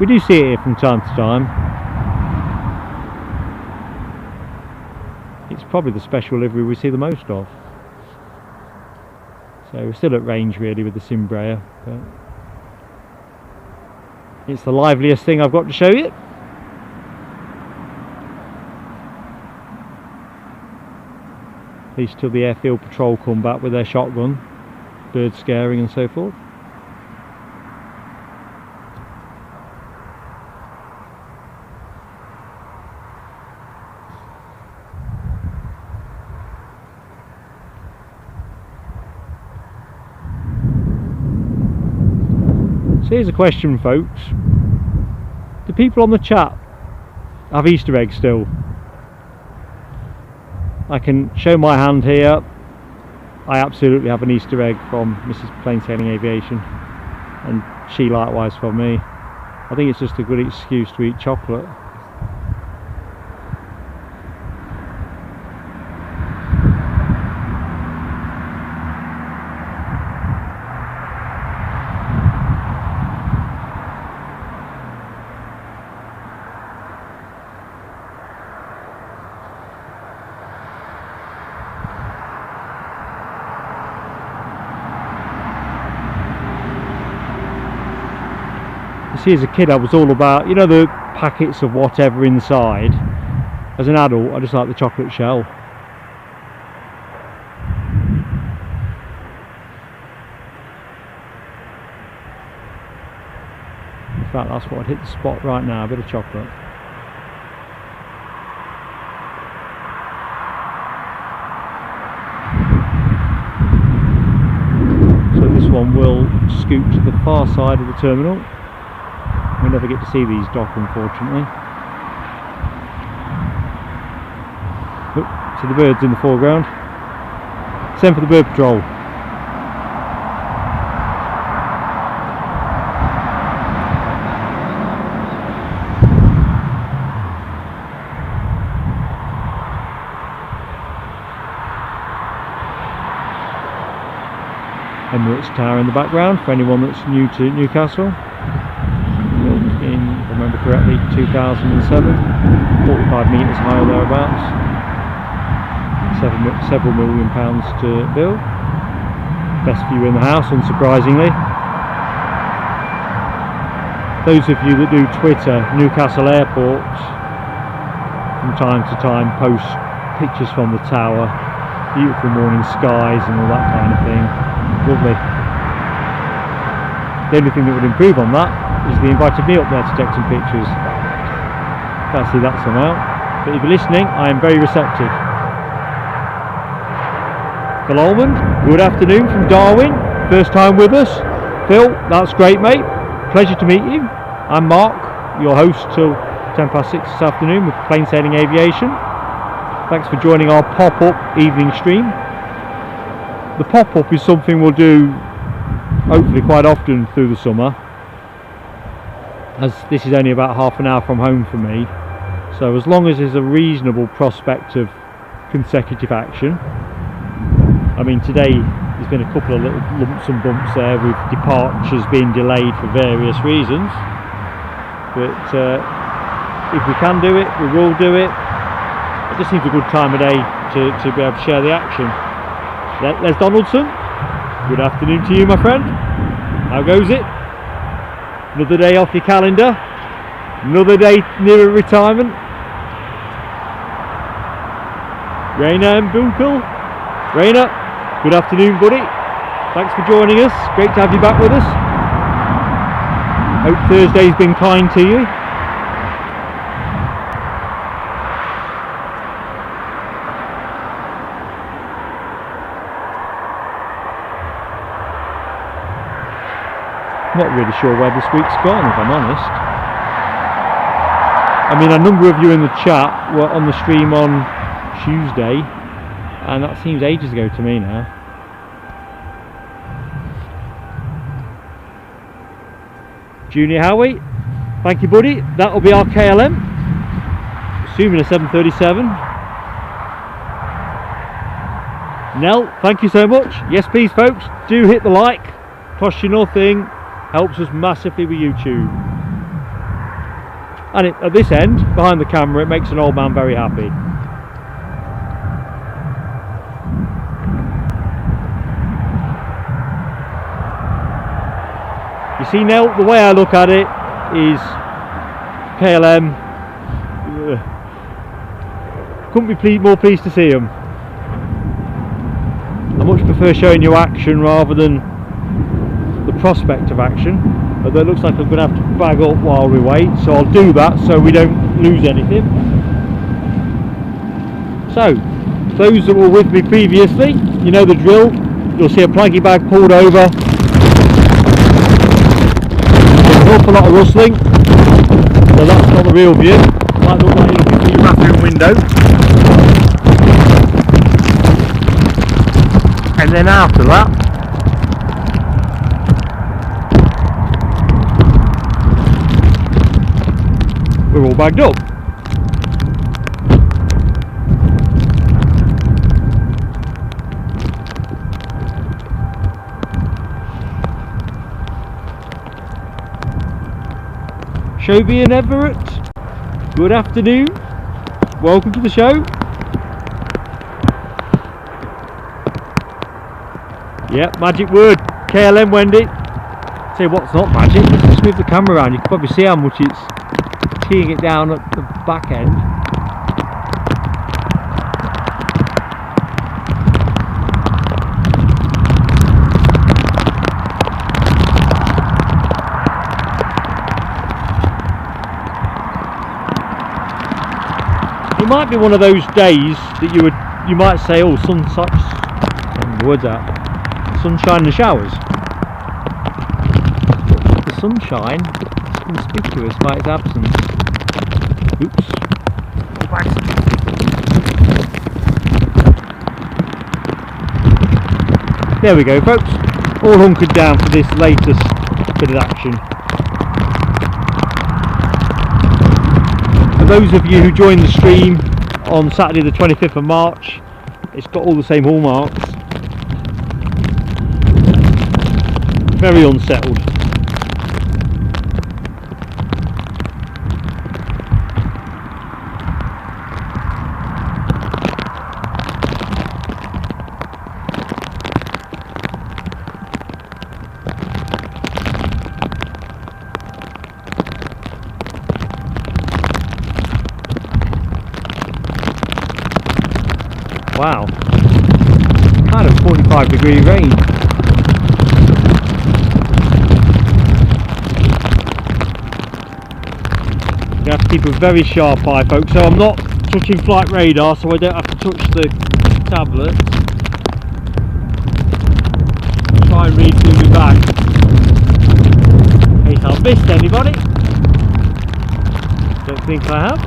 We do see it here from time to time. It's probably the special livery we see the most of. So we're still at range really with the Simbraer, but it's the liveliest thing I've got to show you. At least till the airfield patrol come back with their shotgun, bird scaring and so forth. So here's a question, folks. Do people on the chat have Easter eggs still? I can show my hand here. I absolutely have an Easter egg from Mrs. Plain Sailing Aviation, and she likewise from me. I think it's just a good excuse to eat chocolate. See, as a kid I was all about, you know, the packets of whatever inside. As an adult I just like the chocolate shell. In fact, that's what I'd hit the spot right now, a bit of chocolate. So this one will scoot to the far side of the terminal. We never get to see these dock, unfortunately. Look, see the birds in the foreground. Same for the bird patrol. Emirates Tower in the background for anyone that's new to Newcastle. Built in, if I remember correctly, 2007, 45 metres high or thereabouts. Several £1 million to build. Best view in the house, unsurprisingly. Those of you that do Twitter, Newcastle Airport from time to time post pictures from the tower, beautiful morning skies and all that kind of thing. Lovely. The only thing that would improve on that is they invited me up there to take some pictures. Can't see that somehow. But if you're listening, I am very receptive. Phil Almond, good afternoon from Darwin. First time with us. Phil, that's great, mate. Pleasure to meet you. I'm Mark, your host till 6:10 this afternoon with Plain Sailing Aviation. Thanks for joining our pop-up evening stream. The pop-up is something we'll do hopefully quite often through the summer, as this is only about half an hour from home for me, so as long as there's a reasonable prospect of consecutive action. I mean, today there's been a couple of little lumps and bumps there with departures being delayed for various reasons, but if we can do it, we will do it. It just seems a good time of day to be able to share the action. Les Donaldson, good afternoon to you, my friend. How goes it? Another day off your calendar, another day near retirement. Rainer and Bunkel. Rainer, good afternoon, buddy. Thanks for joining us. Great to have you back with us. Hope Thursday's been kind to you. Not really sure where this week's gone, if I'm honest. I mean, a number of you in the chat were on the stream on Tuesday, and that seems ages ago to me now. Junior Howie, thank you, buddy. That'll be our KLM, assuming a 737. Nell, thank you so much. Yes, please, folks, do hit the like. Costs you nothing. Helps us massively with YouTube, and at this end behind the camera it makes an old man very happy. You see, Nell, the way I look at it is KLM, couldn't be more pleased to see them. I much prefer showing you action rather than the prospect of action, although it looks like I'm going to have to bag up while we wait, so I'll do that so we don't lose anything. So, those that were with me previously, you know the drill. You'll see a plaggy bag pulled over. There's an awful lot of rustling, so that's not the real view. It might look like you're looking through your bathroom window. And then after that, we're all bagged up. Shobi and Everett, good afternoon. Welcome to the show. Yeah, magic word, KLM Wendy. Say what's not magic, let's move the camera around. You can probably see how much it's teeing it down at the back end. might be one of those days that you might say, oh, sunshine, the words out, sunshine and showers. The sunshine is conspicuous by its absence. Oops. There we go, folks. All hunkered down for this latest bit of action. For those of you who joined the stream on Saturday the 25th of March, it's got all the same hallmarks. Very unsettled. Wow, kind of 45-degree range. You have to keep a very sharp eye, folks. So I'm not touching flight radar, so I don't have to touch the tablet. Try and read through the back in case I've missed anybody. Don't think I have.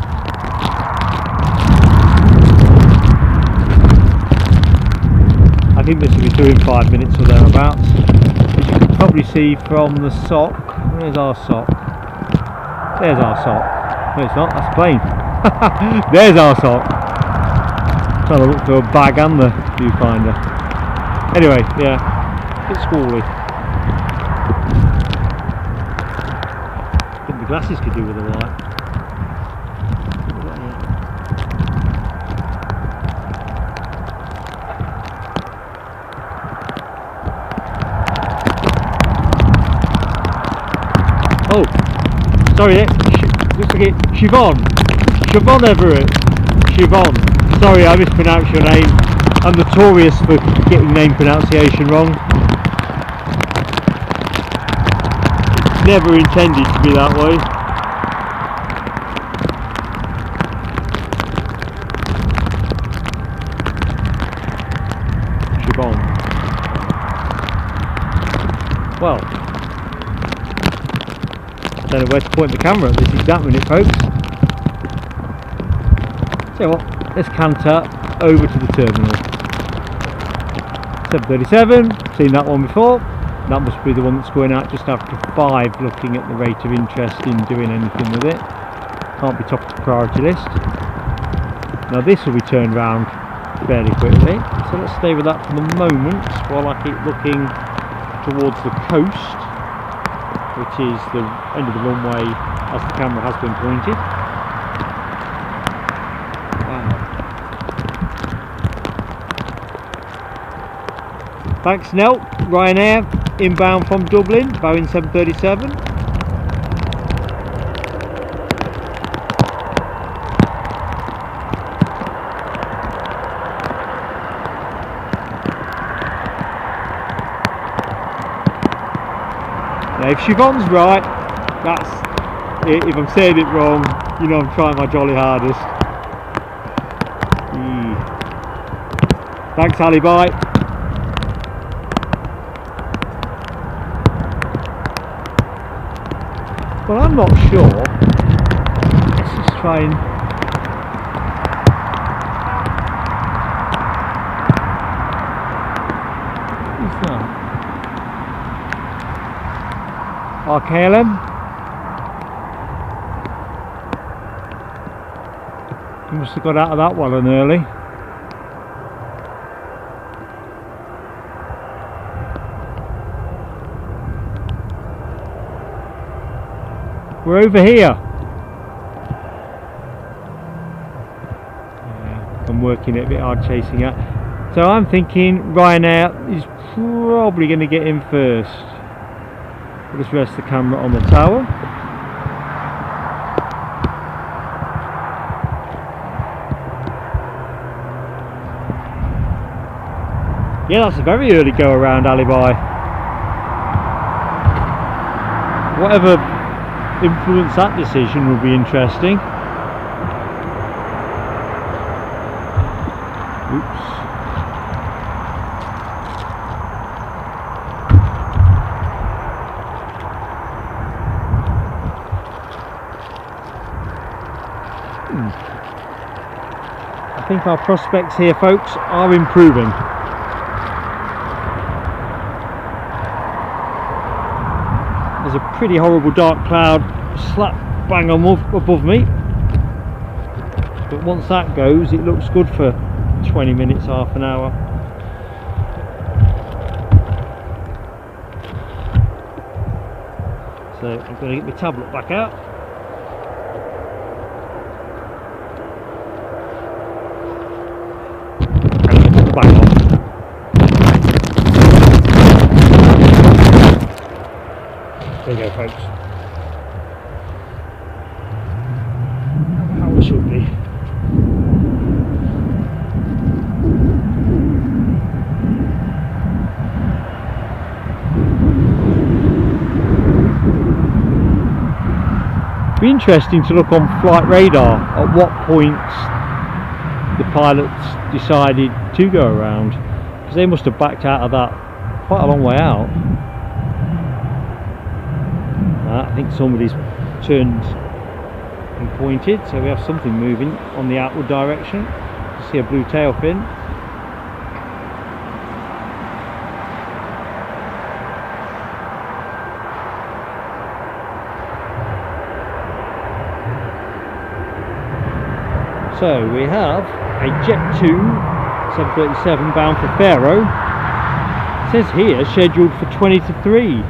I think this will be through in 5 minutes or thereabouts. As you can probably see from the sock. Where's our sock? There's our sock. No, it's not, that's a plane. There's our sock. I'm trying to look for a bag and the viewfinder. Anyway, yeah, a bit squally. I think the glasses could do with a light. Oh, sorry, looks like it. Siobhan Everett. Siobhan. Sorry, I mispronounced your name. I'm notorious for getting name pronunciation wrong. It's never intended to be that way. Siobhan. Well, I don't know where to point the camera at this exact minute, folks. So what, let's canter over to the terminal. 737, seen that one before. That must be the one that's going out just after 5, looking at the rate of interest in doing anything with it. Can't be top of the priority list. Now this will be turned round fairly quickly, so let's stay with that for the moment while I keep looking towards the coast, which is the end of the runway as the camera has been pointed. Wow. Thanks Nell, Ryanair, inbound from Dublin, Boeing 737. Now if Siobhan's right, that's it. If I'm saying it wrong, you know I'm trying my jolly hardest. Thanks Ali, bye. Well, I'm not sure. Let's just try and... What's that? RKLM? You must have got out of that well and early. We're over here. Yeah, I'm working it a bit hard chasing it. So I'm thinking Ryanair is probably going to get in first. I'll just rest the camera on the tower. Yeah, that's a very early go around alibi. Whatever influenced that decision will be interesting. Oops. I think our prospects here, folks, are improving. There's a pretty horrible dark cloud slap bang on above me, but once that goes, it looks good for 20 minutes, half an hour. So I'm going to get my tablet back out. Back off. There you go, folks. How it should be. Be interesting to look on flight radar at what points the pilots decided to go around, because they must have backed out of that quite a long way out. I think somebody's turned and pointed, so we have something moving on the outward direction. You see a blue tail fin. So we have a Jet2 737 bound for Faro. It says here scheduled for 20 to 3.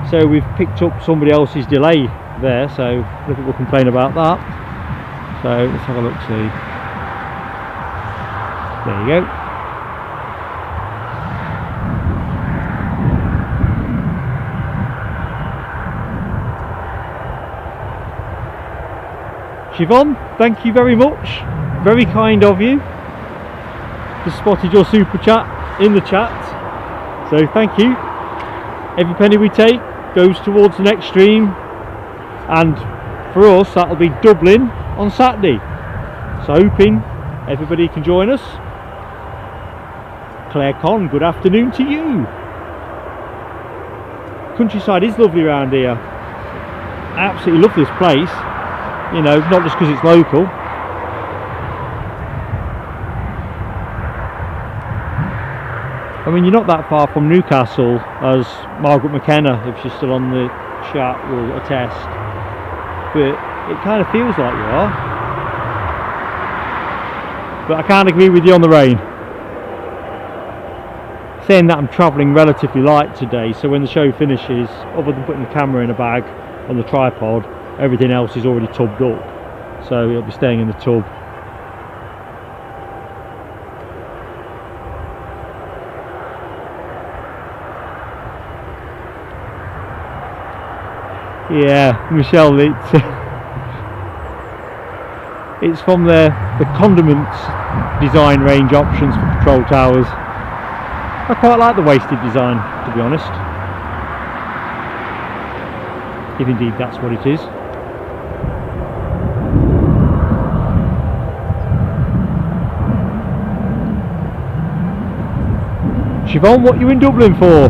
So we've picked up somebody else's delay there, so nothing will complain about that. So let's have a look, see. There you go. Siobhan, thank you very much. Very kind of you. Just spotted your super chat in the chat. So thank you. Every penny we take goes towards the next stream. And for us, that'll be Dublin on Saturday. So hoping everybody can join us. Claire Con, good afternoon to you. Countryside is lovely around here. I absolutely love this place. You know, not just because it's local. I mean, you're not that far from Newcastle, as Margaret McKenna, if she's still on the chat, will attest. But it kind of feels like you are. But I can't agree with you on the rain. Saying that, I'm travelling relatively light today, so when the show finishes, other than putting the camera in a bag on the tripod, everything else is already tubbed up, so it'll be staying in the tub. Yeah, Michelle, it's from the condiments design range options for control towers. I quite like the wasted design, to be honest, if indeed that's what it is. Siobhan, what are you in Dublin for?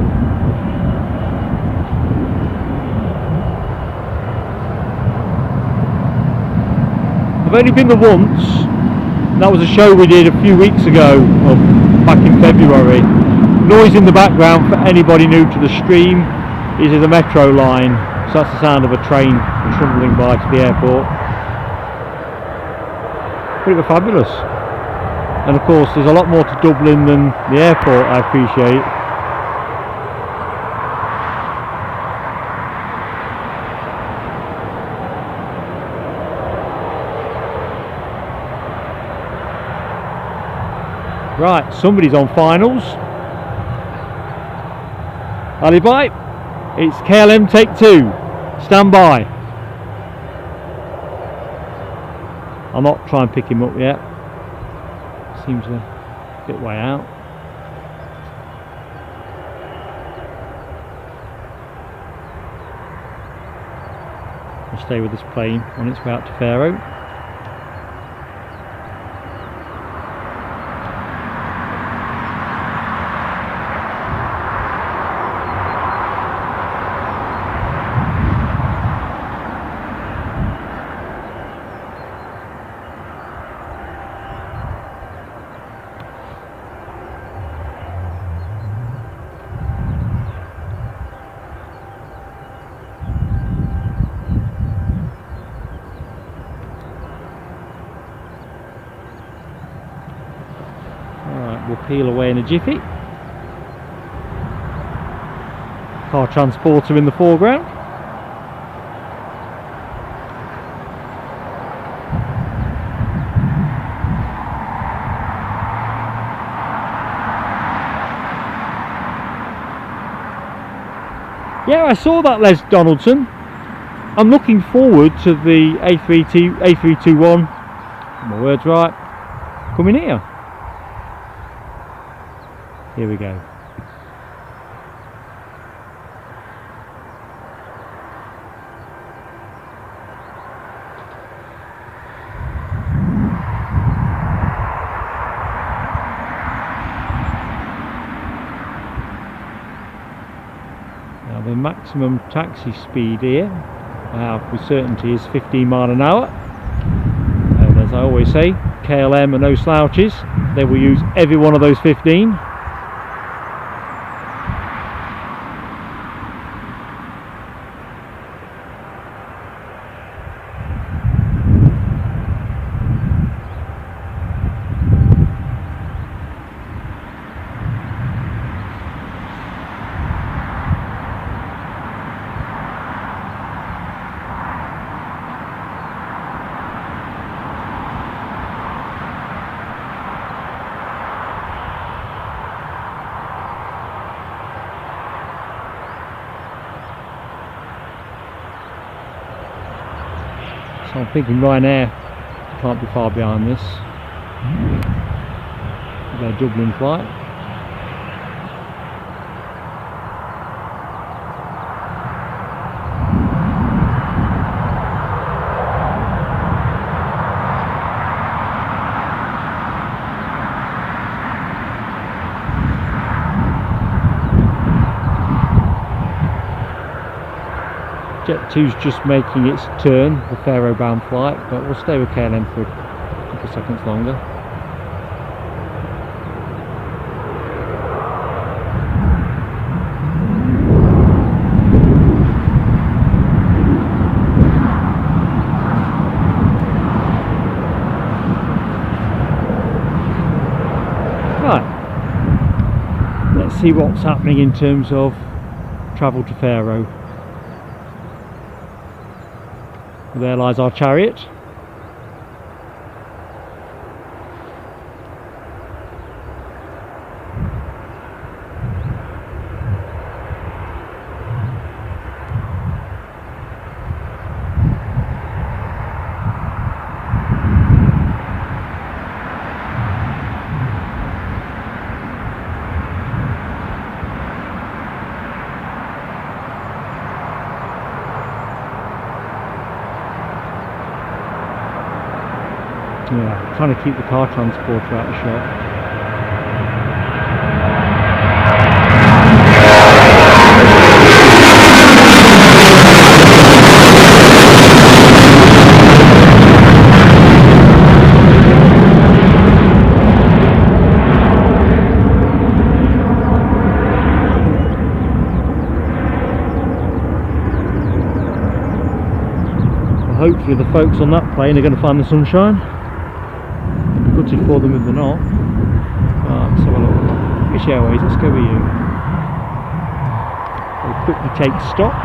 I've only been there once. That was a show we did a few weeks ago, well, back in February. Noise in the background, for anybody new to the stream, is the metro line. So that's the sound of a train trundling by to the airport. Pretty fabulous. And of course there's a lot more to Dublin than the airport, I appreciate. Right, somebody's on finals. Alibi, it's KLM take 2. Stand by. I'll not try and pick him up yet. Seems a bit way out. I'll stay with this plane on its way out to Faro. peel away in a jiffy. Car transporter in the foreground. Yeah, I saw that, Les Donaldson. I'm looking forward to the A321, my words right, coming here. Here we go. Now the maximum taxi speed here I have with certainty is 15 miles an hour, and as I always say, KLM are no slouches. They will use every one of those 15. So I'm thinking Ryanair can't be far behind this. Their Dublin flight. Jet2's just making its turn, the Faro bound flight, but we'll stay with KLM for a couple of seconds longer. Right, let's see what's happening in terms of travel to Faro. There lies our chariot. Yeah, trying to keep the car transporter out of shot. Well, hopefully the folks on that plane are going to find the sunshine. Gutted for them if they're not. Let's have a look. British Airways, let's go with you. We'll quickly take stock.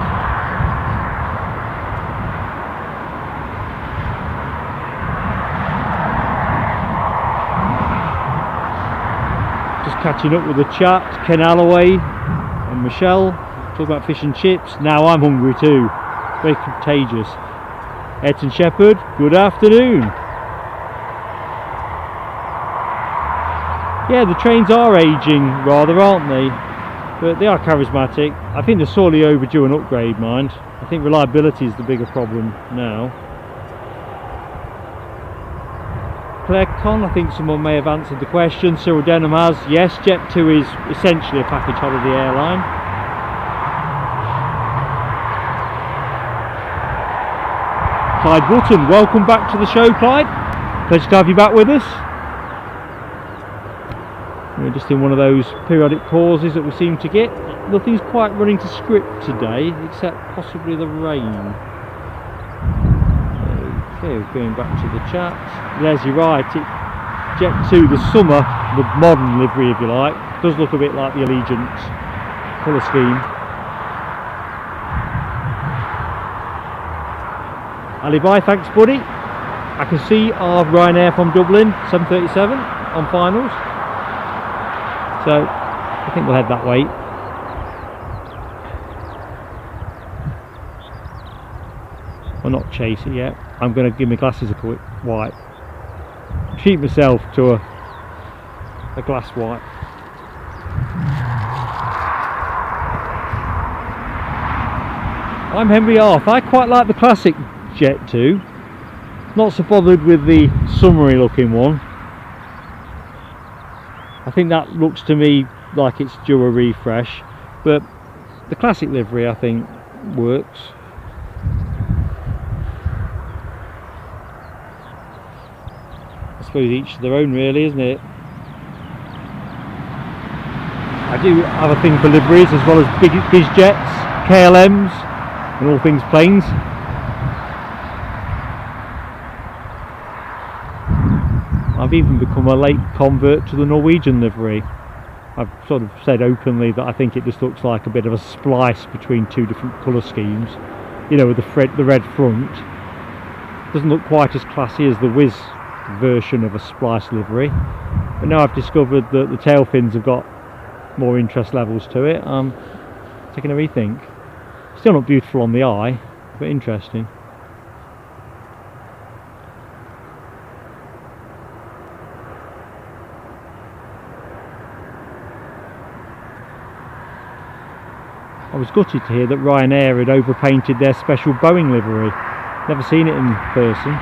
Just catching up with the chat. Ken Alloway and Michelle talk about fish and chips. Now I'm hungry too. Very contagious. Ayrton Shepherd, good afternoon. Yeah, the trains are ageing rather, aren't they? But they are charismatic. I think they're sorely overdue an upgrade, mind. I think reliability is the bigger problem now. Claire Con, I think someone may have answered the question. Cyril Denham has. Yes, Jet2 is essentially a package holiday airline. Clyde Button, welcome back to the show, Clyde. Pleasure to have you back with us. We're just in one of those periodic pauses that we seem to get. Nothing's quite running to script today, except possibly the rain. Okay, we're going back to the chat. Les, you're right. Jet2, the summer the modern livery, if you like. It does look a bit like the Allegiant colour scheme. Ali, bye, thanks buddy. I can see our Ryanair from Dublin 737 on finals, so I think we'll head that way. I'll not chase it yet. I'm going to give my glasses a quick wipe. Treat myself to a glass wipe. I'm Henry Arth. I quite like the classic Jet2. Not so bothered with the summery looking one. I think that looks to me like it's due a refresh, but the classic livery I think works. I suppose each to their own really, isn't it? I do have a thing for liveries as well as big biz jets, KLMs and all things planes. I've even become a late convert to the Norwegian livery. I've sort of said openly that I think it just looks like a bit of a splice between two different colour schemes. You know, with the red front. Doesn't look quite as classy as the Wizz version of a splice livery. But now I've discovered that the tail fins have got more interest levels to it. I'm taking a rethink. Still not beautiful on the eye, but interesting. I was gutted to hear that Ryanair had overpainted their special Boeing livery. Never seen it in person.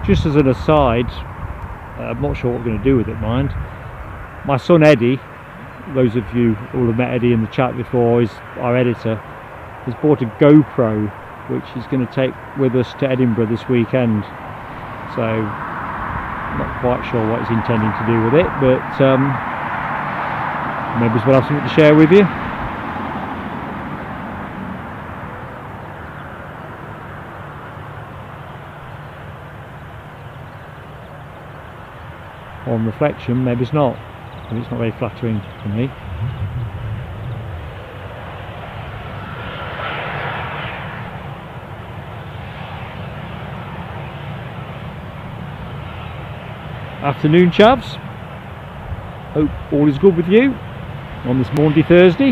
Just as an aside, I'm not sure what we're going to do with it, mind. My son Eddie, those of you who will have met Eddie in the chat before, is our editor, has bought a GoPro which he's going to take with us to Edinburgh this weekend. So, I'm not quite sure what he's intending to do with it, but maybe we'll have something to share with you. On reflection, maybe it's not, and it's not very flattering to me. Afternoon, chavs. Hope all is good with you on this Maundy Thursday.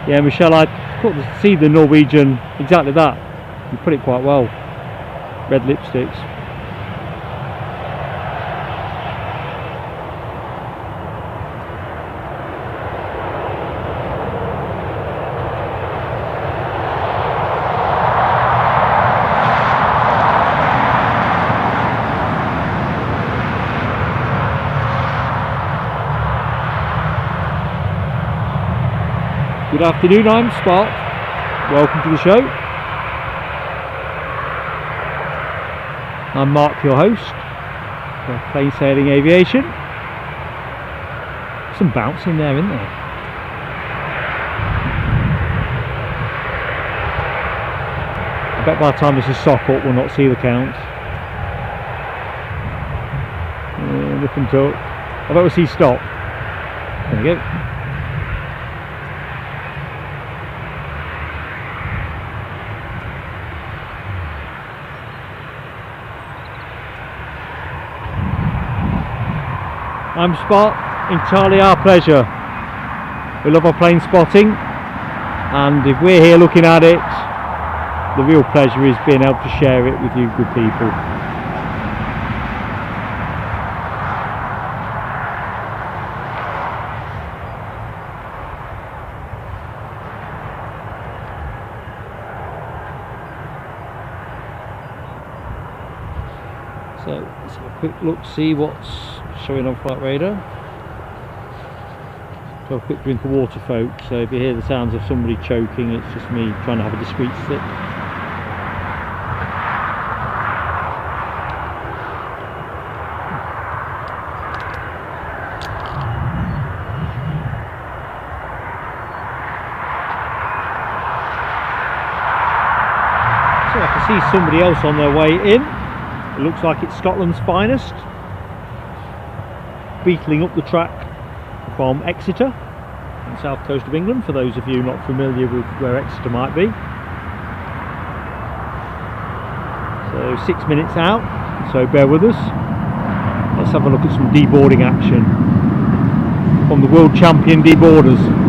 Yeah, Michelle, I thought to see the Norwegian exactly that. You put it quite well. Red lipsticks. Good afternoon, I'm Spark. Welcome to the show. I'm Mark, your host for Plain Sailing Aviation. Some bounce in there, isn't there? I bet by the time this is sock up, we'll not see the count. Nip and tuck. I bet we'll see stop. There we go. I'm Spot, entirely our pleasure. We love our plane spotting, and if we're here looking at it, the real pleasure is being able to share it with you good people. Let's have a quick look, see what's showing on flight radar. So a quick drink of water, folks. So if you hear the sounds of somebody choking, it's just me trying to have a discreet sip. So I can see somebody else on their way in. It looks like it's Scotland's finest, beetling up the track from Exeter on the south coast of England, for those of you not familiar with where Exeter might be. So 6 minutes out, so bear with us. Let's have a look at some deboarding action from the world champion deboarders.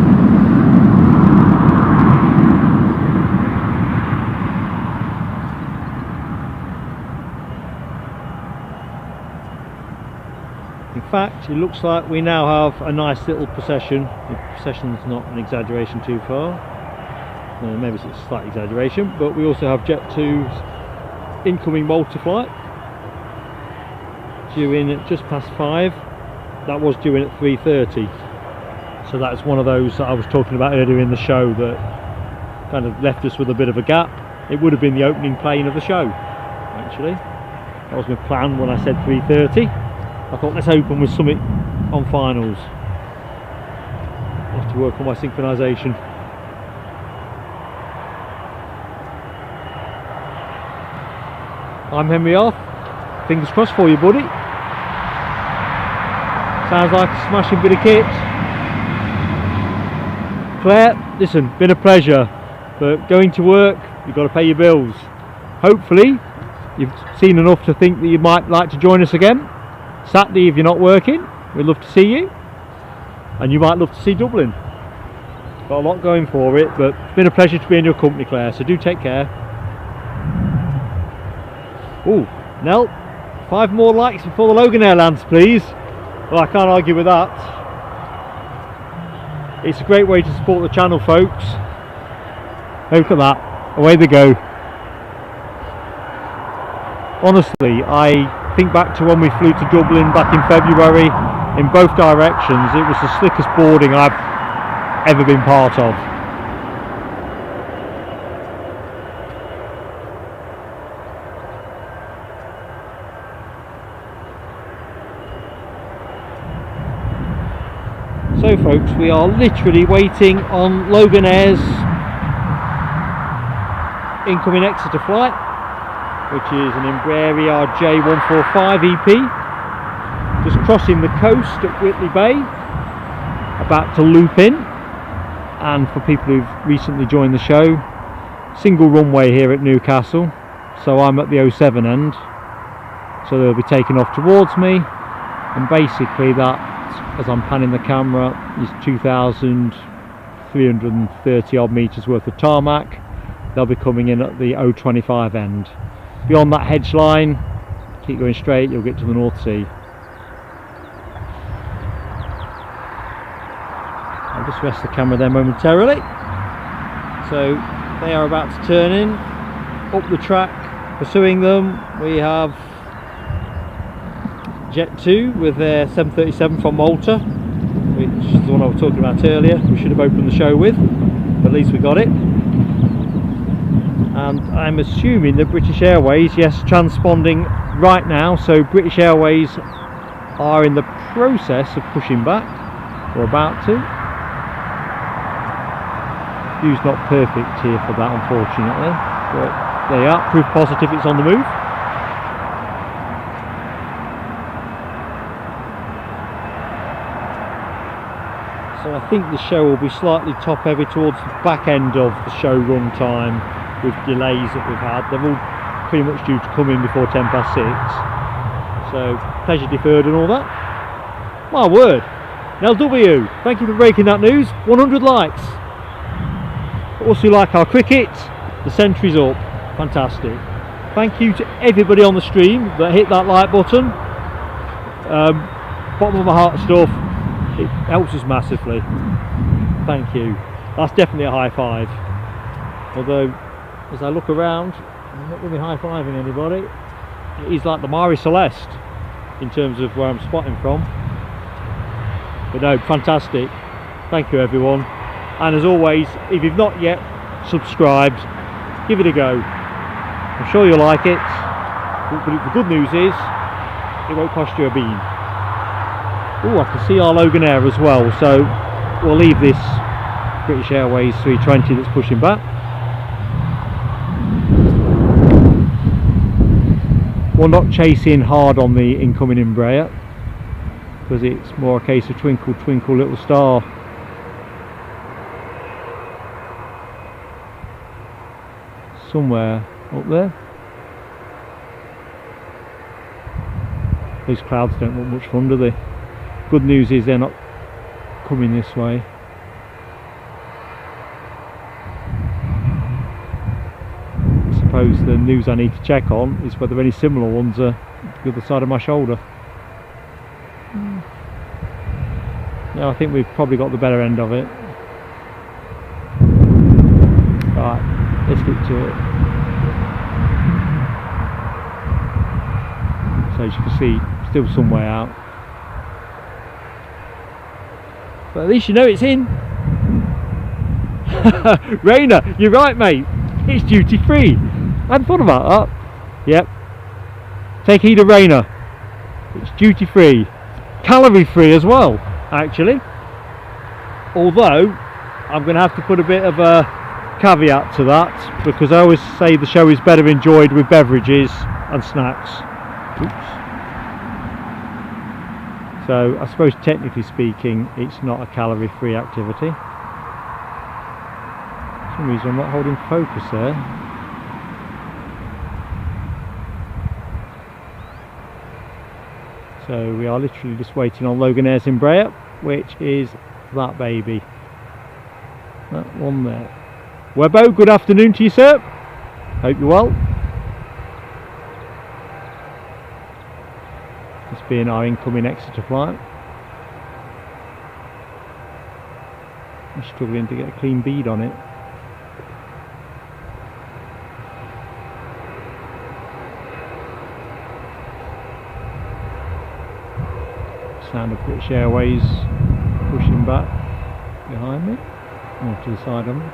In fact, it looks like we now have a nice little procession. The procession's not an exaggeration too far. Maybe it's a slight exaggeration, but we also have Jet2's incoming Malta flight, due in at just past 5. That was due in at 3:30. So that's one of those that I was talking about earlier in the show that kind of left us with a bit of a gap. It would have been the opening plane of the show, actually. That was my plan when I said 3:30. I thought, let's open with something on finals. I'll have to work on my synchronisation. I'm Henry Arth. Fingers crossed for you, buddy. Sounds like a smashing bit of kit. Claire, listen, been a pleasure. But going to work, you've got to pay your bills. Hopefully, you've seen enough to think that you might like to join us again. Saturday, if you're not working, we'd love to see you, and you might love to see Dublin. Got a lot going for it, but it's been a pleasure to be in your company, Claire, so do take care. Oh, Nell, 5 more likes before the Loganair lands, please. Well, I can't argue with that. It's a great way to support the channel, folks. Look at that, away they go. Honestly, I think back to when we flew to Dublin back in February. In both directions, it was the slickest boarding I've ever been part of. So folks, we are literally waiting on Loganair's incoming Exeter flight, which is an Embraer J145 EP, just crossing the coast at Whitley Bay, about to loop in. And for people who've recently joined the show, single runway here at Newcastle, so I'm at the 07 end, so they'll be taking off towards me, and basically that, as I'm panning the camera, is 2,330 odd metres worth of tarmac. They'll be coming in at the 025 end. Beyond that hedge line, keep going straight, you'll get to the North Sea. I'll just rest the camera there momentarily. So they are about to turn in, up the track, pursuing them. We have Jet2 with their 737 from Malta, which is the one I was talking about earlier. We should have opened the show with, but at least we got it. And I'm assuming that British Airways, yes, transponding right now, so British Airways are in the process of pushing back, or about to. View's not perfect here for that, unfortunately, but there you are, proof positive it's on the move. So I think the show will be slightly top heavy towards the back end of the show run time, with delays that we've had. They're all pretty much due to come in before 6:10. So pleasure deferred and all that. My word. Now W, thank you for breaking that news. 100 likes. Also like our cricket, the century's up. Fantastic. Thank you to everybody on the stream that hit that like button. Bottom of my heart stuff. It helps us massively. Thank you. That's definitely a high five. Although, as I look around, I'm not really high-fiving anybody. It is like the Mare Celeste. in terms of where I'm spotting from. But no, fantastic. Thank you everyone. And as always, if you've not yet subscribed, give it a go. I'm sure you'll like it. But the good news is, it won't cost you a bean. Oh, I can see our Loganair as well, so we'll leave this British Airways 320 that's pushing back. We're not chasing hard on the incoming Embraer, because it's more a case of twinkle twinkle little star. Somewhere up there. Those clouds don't look much fun, do they? Good news is they're not coming this way. I suppose the news I need to check on is whether any similar ones are the other side of my shoulder. Yeah, I think we've probably got the better end of it. Right, let's get to it. So as you can see, still some way out. But at least you know it's in. Ryanair, you're right mate, it's duty free. I hadn't thought about that. Yep. Take heed of Ryanair. It's duty free. Calorie free as well, actually. Although, I'm going to have to put a bit of a caveat to that, because I always say the show is better enjoyed with beverages and snacks. Oops. So I suppose technically speaking it's not a calorie free activity. For some reason I'm not holding focus there. So we are literally just waiting on Loganair's Embraer, which is that baby. That one there. Webbo, good afternoon to you sir. Hope you're well. This being our incoming Exeter flight. I'm struggling to get a clean bead on it. Sound of British Airways pushing back behind me, or to the side of me.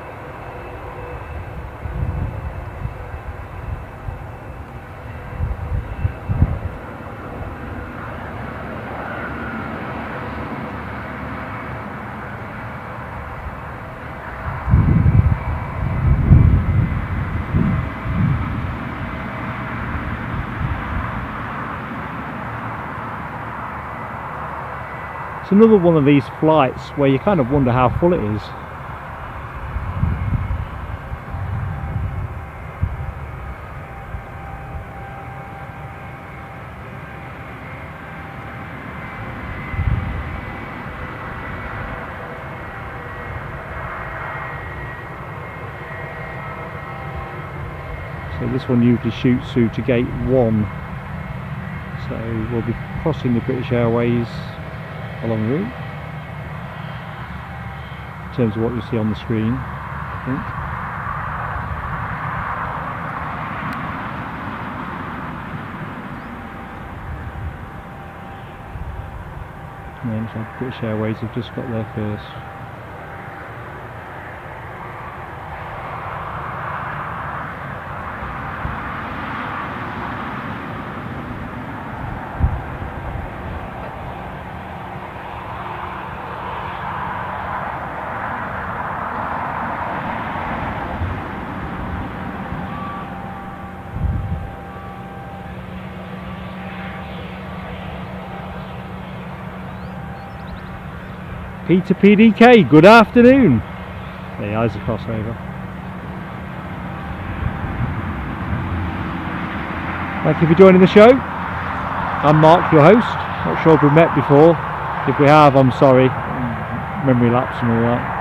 It's another one of these flights where you kind of wonder how full it is. So this one usually shoots through to gate 1. So we'll be crossing the British Airways along route in terms of what you see on the screen, I think. And then it's like British Airways have just got there first. Peter PDK, good afternoon. There he is, a crossover. Thank you for joining the show. I'm Mark, your host. Not sure if we've met before. If we have, I'm sorry. Memory lapse and all that.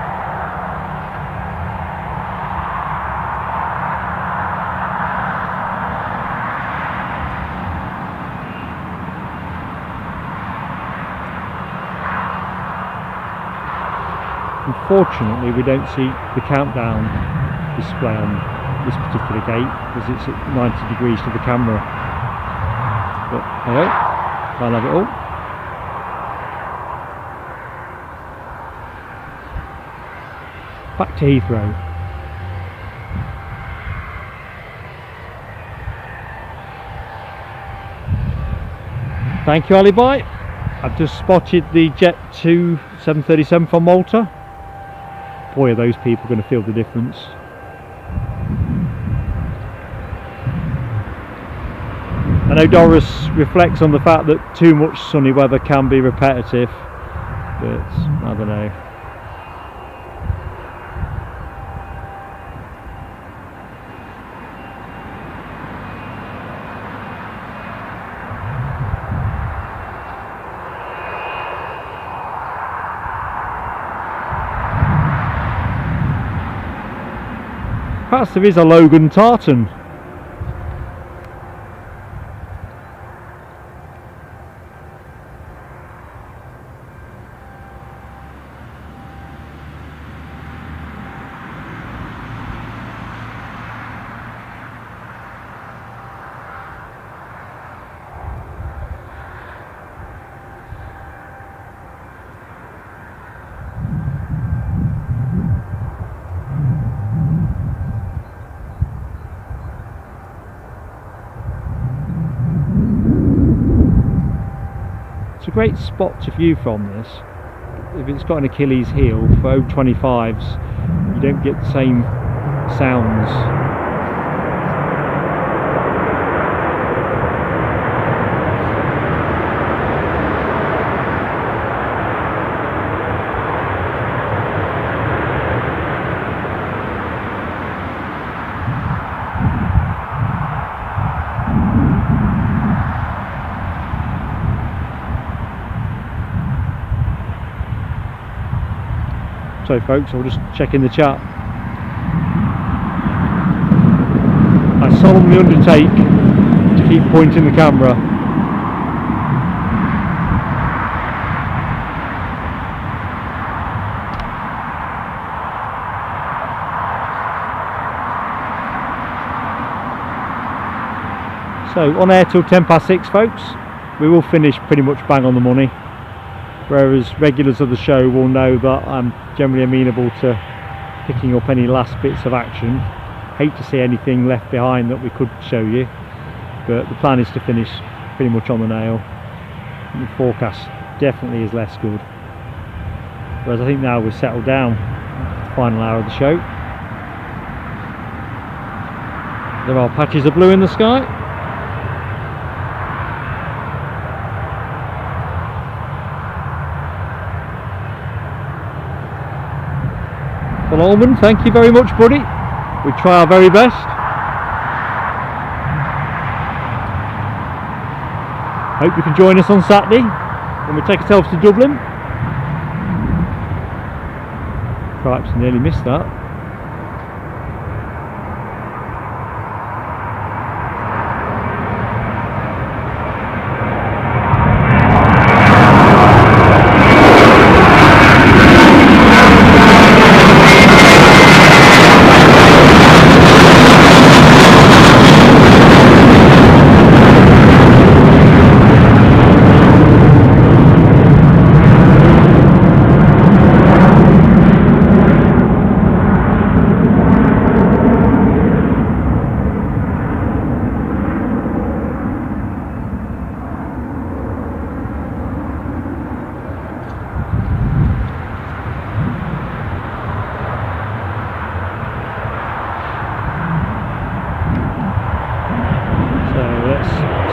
Unfortunately, we don't see the countdown display on this particular gate because it's at 90 degrees to the camera. But hey, Can't have it all. Back to Heathrow. Thank you, Alibi. I've just spotted the Jet2 737 from Malta. Boy, are those people going to feel the difference. I know Doris reflects on the fact that too much sunny weather can be repetitive, but I don't know. Perhaps there is a Logan tartan. It's a great spot to view from this. If it's got an Achilles heel for 025s, you don't get the same sounds. So folks, I'll just check in the chat. I solemnly undertake to keep pointing the camera. So on air till 6:10 folks. We will finish pretty much bang on the money. Whereas regulars of the show will know that I'm generally amenable to picking up any last bits of action. Hate to see anything left behind that we could show you, but the plan is to finish pretty much on the nail. The forecast definitely is less good, whereas I think now we're settled down. Final hour of the show. There are patches of blue in the sky. Well, Allman, thank you very much, buddy. We try our very best. Hope you can join us on Saturday when we take ourselves to Dublin. Perhaps nearly missed that.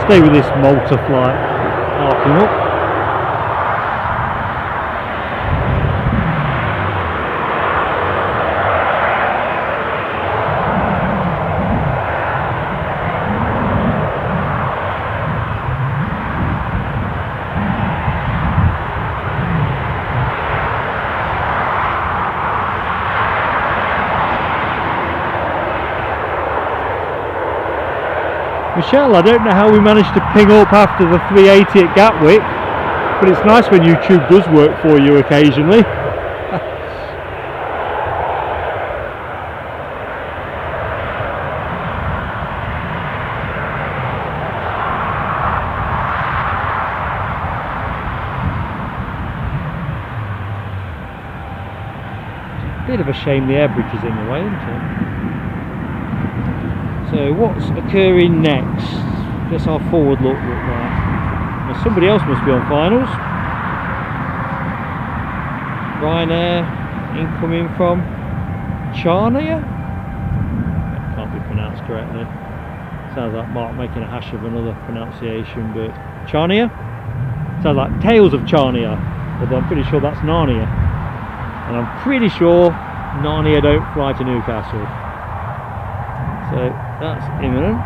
Stay with this Malta flight arcing up. Michelle, I don't know how we managed to ping up after the 380 at Gatwick, but it's nice when YouTube does work for you occasionally. Bit of a shame the air bridge is in the way, isn't it? So what's occurring next? Just our forward look like. Now somebody else must be on finals. Ryanair incoming from Charnia? That can't be pronounced correctly. Sounds like Mark making a hash of another pronunciation, but Charnia? Sounds like Tales of Charnia, although I'm pretty sure that's Narnia. And I'm pretty sure Narnia don't fly to Newcastle. So that's imminent.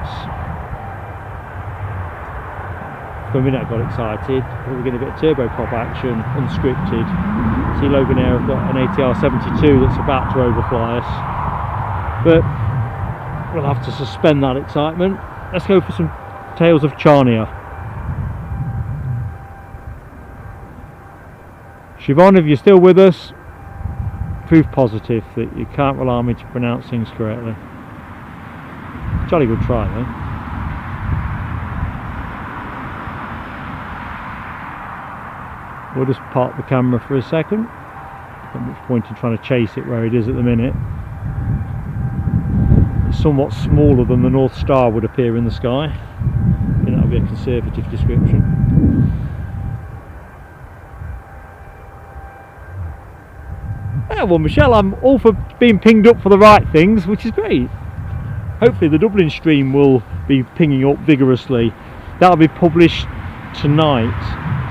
For a minute I got excited. We're getting a bit of turboprop action, unscripted. See, Loganair have got an ATR 72 that's about to overfly us. But we'll have to suspend that excitement. Let's go for some Tales of Charnia. Siobhan, if you're still with us, proof positive that you can't rely on me to pronounce things correctly. Jolly good try though. We'll just park the camera for a second. At which point in trying to chase it where it is at the minute. It's somewhat smaller than the North Star would appear in the sky. I think that would be a conservative description. Yeah, well Michelle, I'm all for being pinged up for the right things, which is great. Hopefully the Dublin stream will be pinging up vigorously. That'll be published tonight.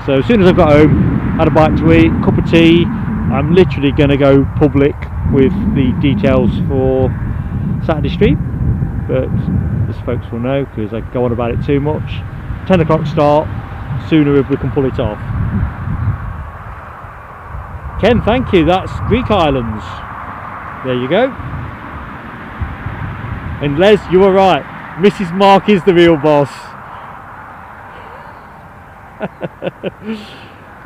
So as soon as I've got home, had a bite to eat, cup of tea, I'm literally going to go public with the details for Saturday stream. But as folks will know, because I go on about it too much, 10 o'clock start, sooner if we can pull it off. Ken, thank you, that's Greek Islands. There you go. And Les, you were right, Mrs. Mark is the real boss.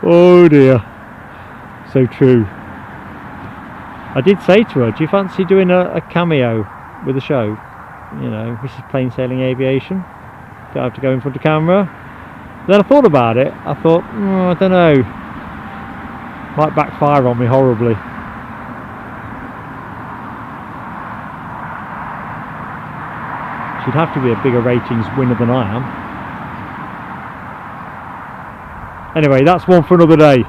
Oh dear, so true. I did say to her, do you fancy doing a cameo with the show? You know, Mrs. Plain Sailing Aviation, don't have to go in front of camera. Then I thought about it, I thought, I don't know, might backfire on me horribly. She'd have to be a bigger ratings winner than I am. Anyway, that's one for another day.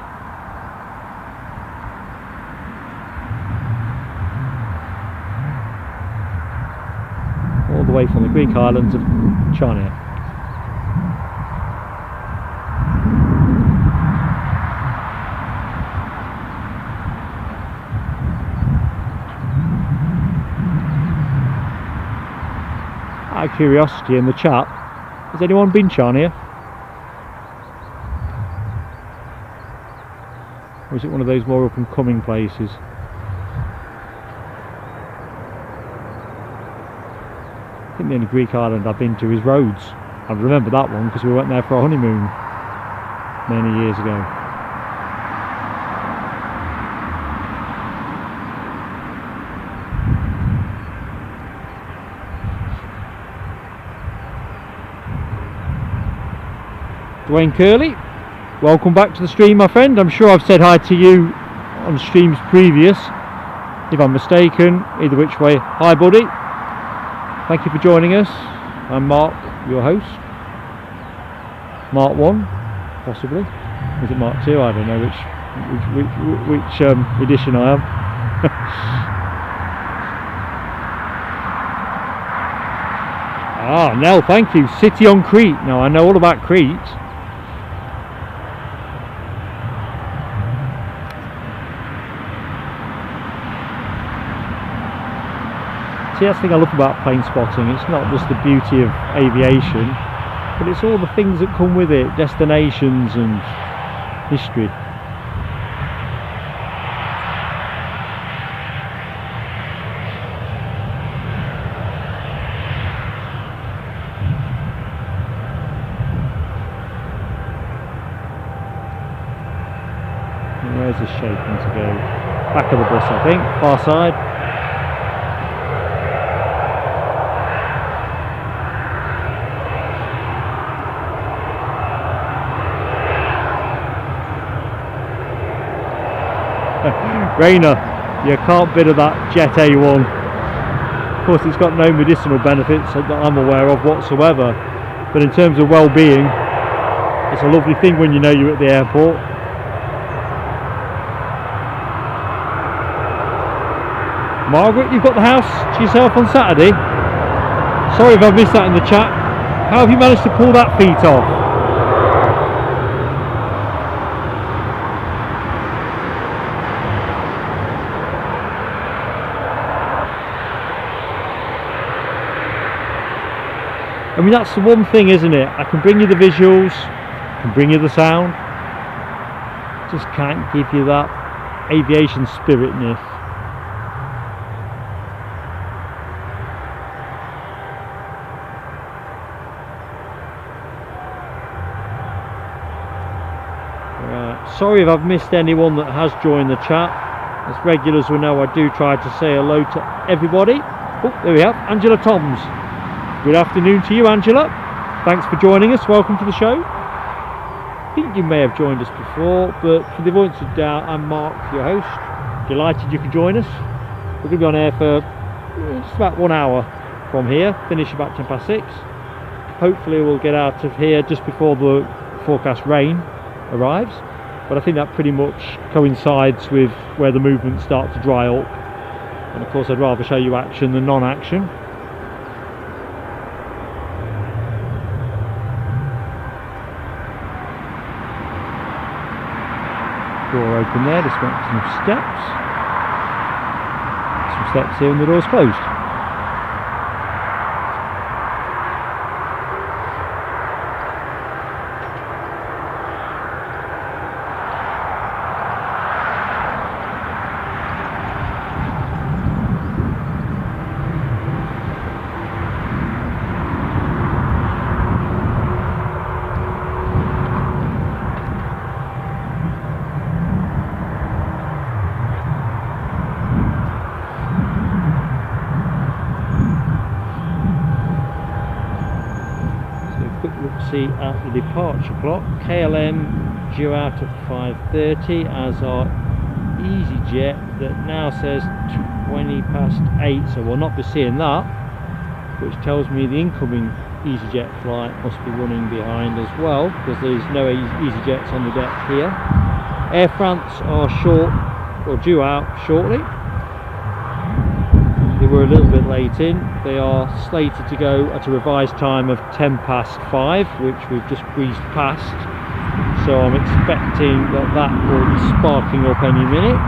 All the way from the Greek islands of Charnia. Out of curiosity in the chat, has anyone been Charnia? Or is it one of those more up and coming places? I think the only Greek island I've been to is Rhodes. I remember that one because we went there for our honeymoon many years ago. Dwayne Curley, welcome back to the stream, my friend. I'm sure I've said hi to you on streams previous. If I'm mistaken, either which way, hi buddy. Thank you for joining us. I'm Mark, your host. Mark 1, possibly. Is it Mark 2? I don't know which edition I am. Ah, Nell, thank you. City on Crete. Now I know all about Crete. See, that's the thing I love about plane spotting. It's not just the beauty of aviation, but it's all the things that come with it, destinations and history. And where's this shaping to go? Back of the bus, I think, far side. Rainer, You can't bid of that Jet A1. Of course, it's got no medicinal benefits that I'm aware of whatsoever, but in terms of well-being, it's a lovely thing when you know you're at the airport. Margaret, you've got the house to yourself on Saturday. Sorry if I've missed that in the chat. How have you managed to pull that feat off? I mean, that's the one thing, isn't it? I can bring you the visuals, I can bring you the sound, just can't give you that aviation spiritness. Right. Sorry if I've missed anyone that has joined the chat. As regulars will know, I do try to say hello to everybody. Oh, there we have Angela Toms. Good afternoon to you, Angela. Thanks for joining us. Welcome to the show. I think you may have joined us before, but for the avoidance of doubt, I'm Mark, your host. Delighted you could join us. We're going to be on air for just about 1 hour from here, finish about 6:10. Hopefully we'll get out of here just before the forecast rain arrives, but I think that pretty much coincides with where the movements start to dry up. And of course I'd rather show you action than non-action. Door open there, just went some steps. Some steps here and the door's closed. See at the departure clock, KLM due out at 5:30 as our EasyJet that now says 8:20, so we'll not be seeing that, which tells me the incoming EasyJet flight must be running behind as well, because there's no EasyJets on the deck here. Air France are due out shortly. They were a little bit late in. They are slated to go at a revised time of 5:10, which we've just breezed past, so I'm expecting that will be sparking up any minute.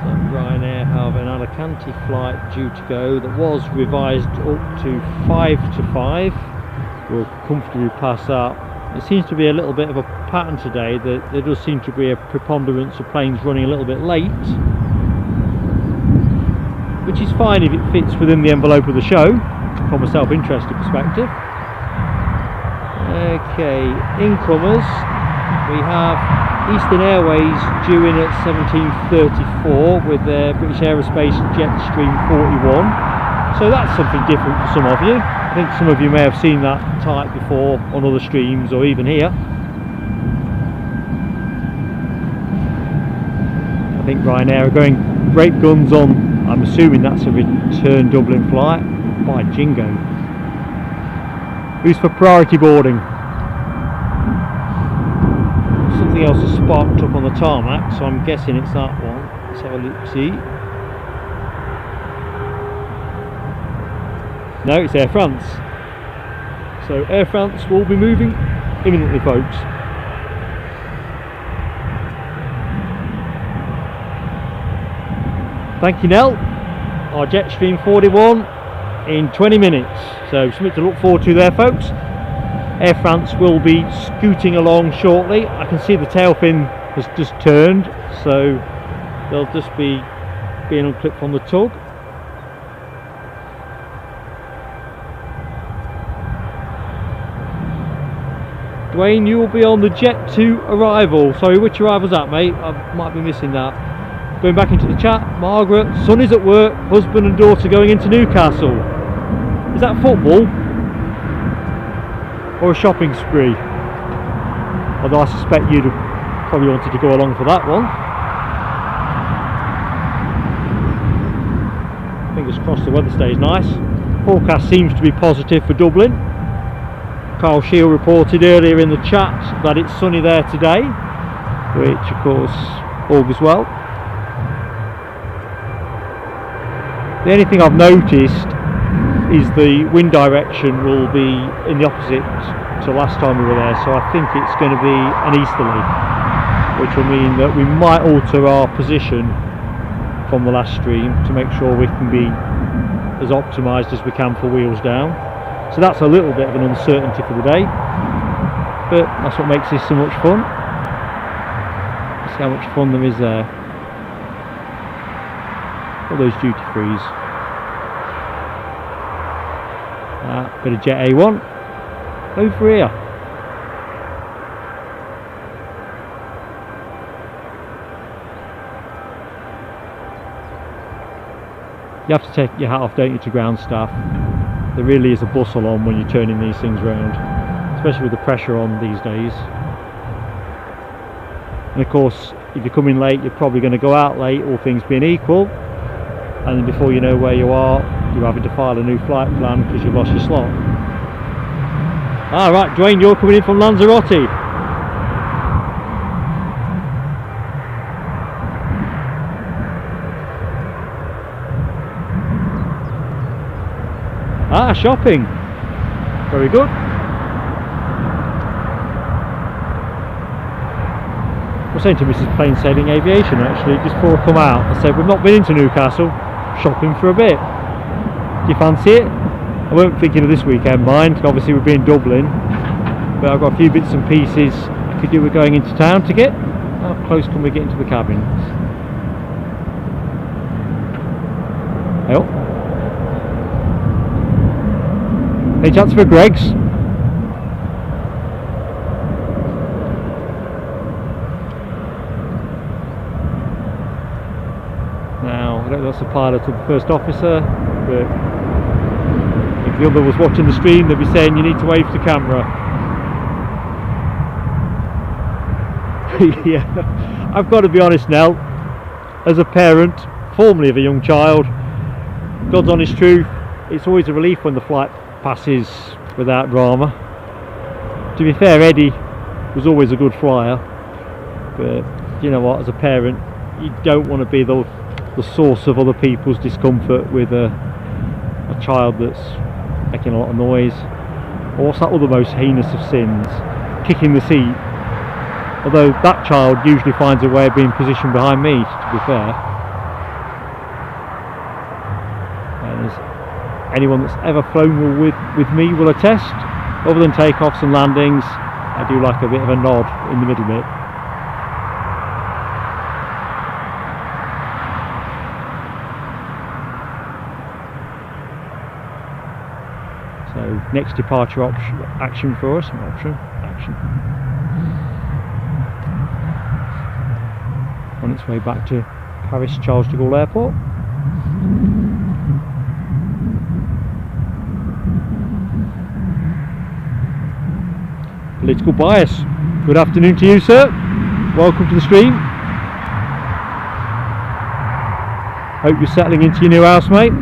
So Ryanair have an Alicante flight due to go that was revised up to 5:05. We'll comfortably pass that. It seems to be a little bit of a pattern today, that there does seem to be a preponderance of planes running a little bit late, which is fine if it fits within the envelope of the show from a self-interested perspective. Okay, incomers, we have Eastern Airways due in at 17:34 with their British Aerospace Jetstream 41, so that's something different for some of you. I think some of you may have seen that type before on other streams or even here. I think Ryanair are going great guns on, I'm assuming that's a return Dublin flight, by jingo. Who's for priority boarding? Something else has sparked up on the tarmac, so I'm guessing it's that one. Let's have a look, see. No, it's Air France. So Air France will be moving imminently, folks. Thank you, Nell. Our Jetstream 41 in 20 minutes. So something to look forward to there, folks. Air France will be scooting along shortly. I can see the tail fin has just turned, so they'll just be being unclipped from the tug. Dwayne, you will be on the Jet2 arrival. Sorry, which arrival's that, mate? I might be missing that. Going back into the chat, Margaret, son is at work, husband and daughter going into Newcastle. Is that football? or a shopping spree? Although I suspect you'd have probably wanted to go along for that one. Fingers crossed the weather stays nice. Forecast seems to be positive for Dublin. Carl Shield reported earlier in the chat that it's sunny there today, which of course augurs well. The only thing I've noticed is the wind direction will be in the opposite to last time we were there, so I think it's going to be an easterly, which will mean that we might alter our position from the last stream to make sure we can be as optimised as we can for wheels down. So that's a little bit of an uncertainty for the day, but that's what makes this so much fun. Let's see how much fun there is there. All those duty frees. Bit of Jet A1 over here. You have to take your hat off, don't you, to ground staff. There really is a bustle on when you're turning these things around, especially with the pressure on these days. And of course, if you're coming late, you're probably going to go out late, all things being equal, and then before you know where you are, you're having to file a new flight plan because you've lost your slot. Right, Dwayne, you're coming in from Lanzarote. Shopping. Very good. I was saying to Mrs. Plain Sailing Aviation actually, just before I come out, I said, we've not been into Newcastle, shopping for a bit. Do you fancy it? I weren't thinking of this weekend, mind. Obviously we've been in Dublin, but I've got a few bits and pieces I could do with going into town to get. How close can we get into the cabins? Oh. Any chance for Greg's? Now, I don't know if that's the pilot or the first officer, but if the other was watching the stream, they'd be saying you need to wave to camera. Yeah, I've got to be honest now, as a parent, formerly of a young child, God's honest truth, it's always a relief when the flight passes without drama. To be fair, Eddie was always a good flyer, but you know what, as a parent you don't want to be the source of other people's discomfort with a child that's making a lot of noise. Or what's that other most heinous of sins? Kicking the seat. Although that child usually finds a way of being positioned behind me, to be fair. Anyone that's ever flown with me will attest, other than takeoffs and landings, I do like a bit of a nod in the middle bit. So next departure action for us, action. On its way back to Paris Charles de Gaulle Airport. Political bias. Good afternoon to you, sir. Welcome to the stream. Hope you're settling into your new house, mate.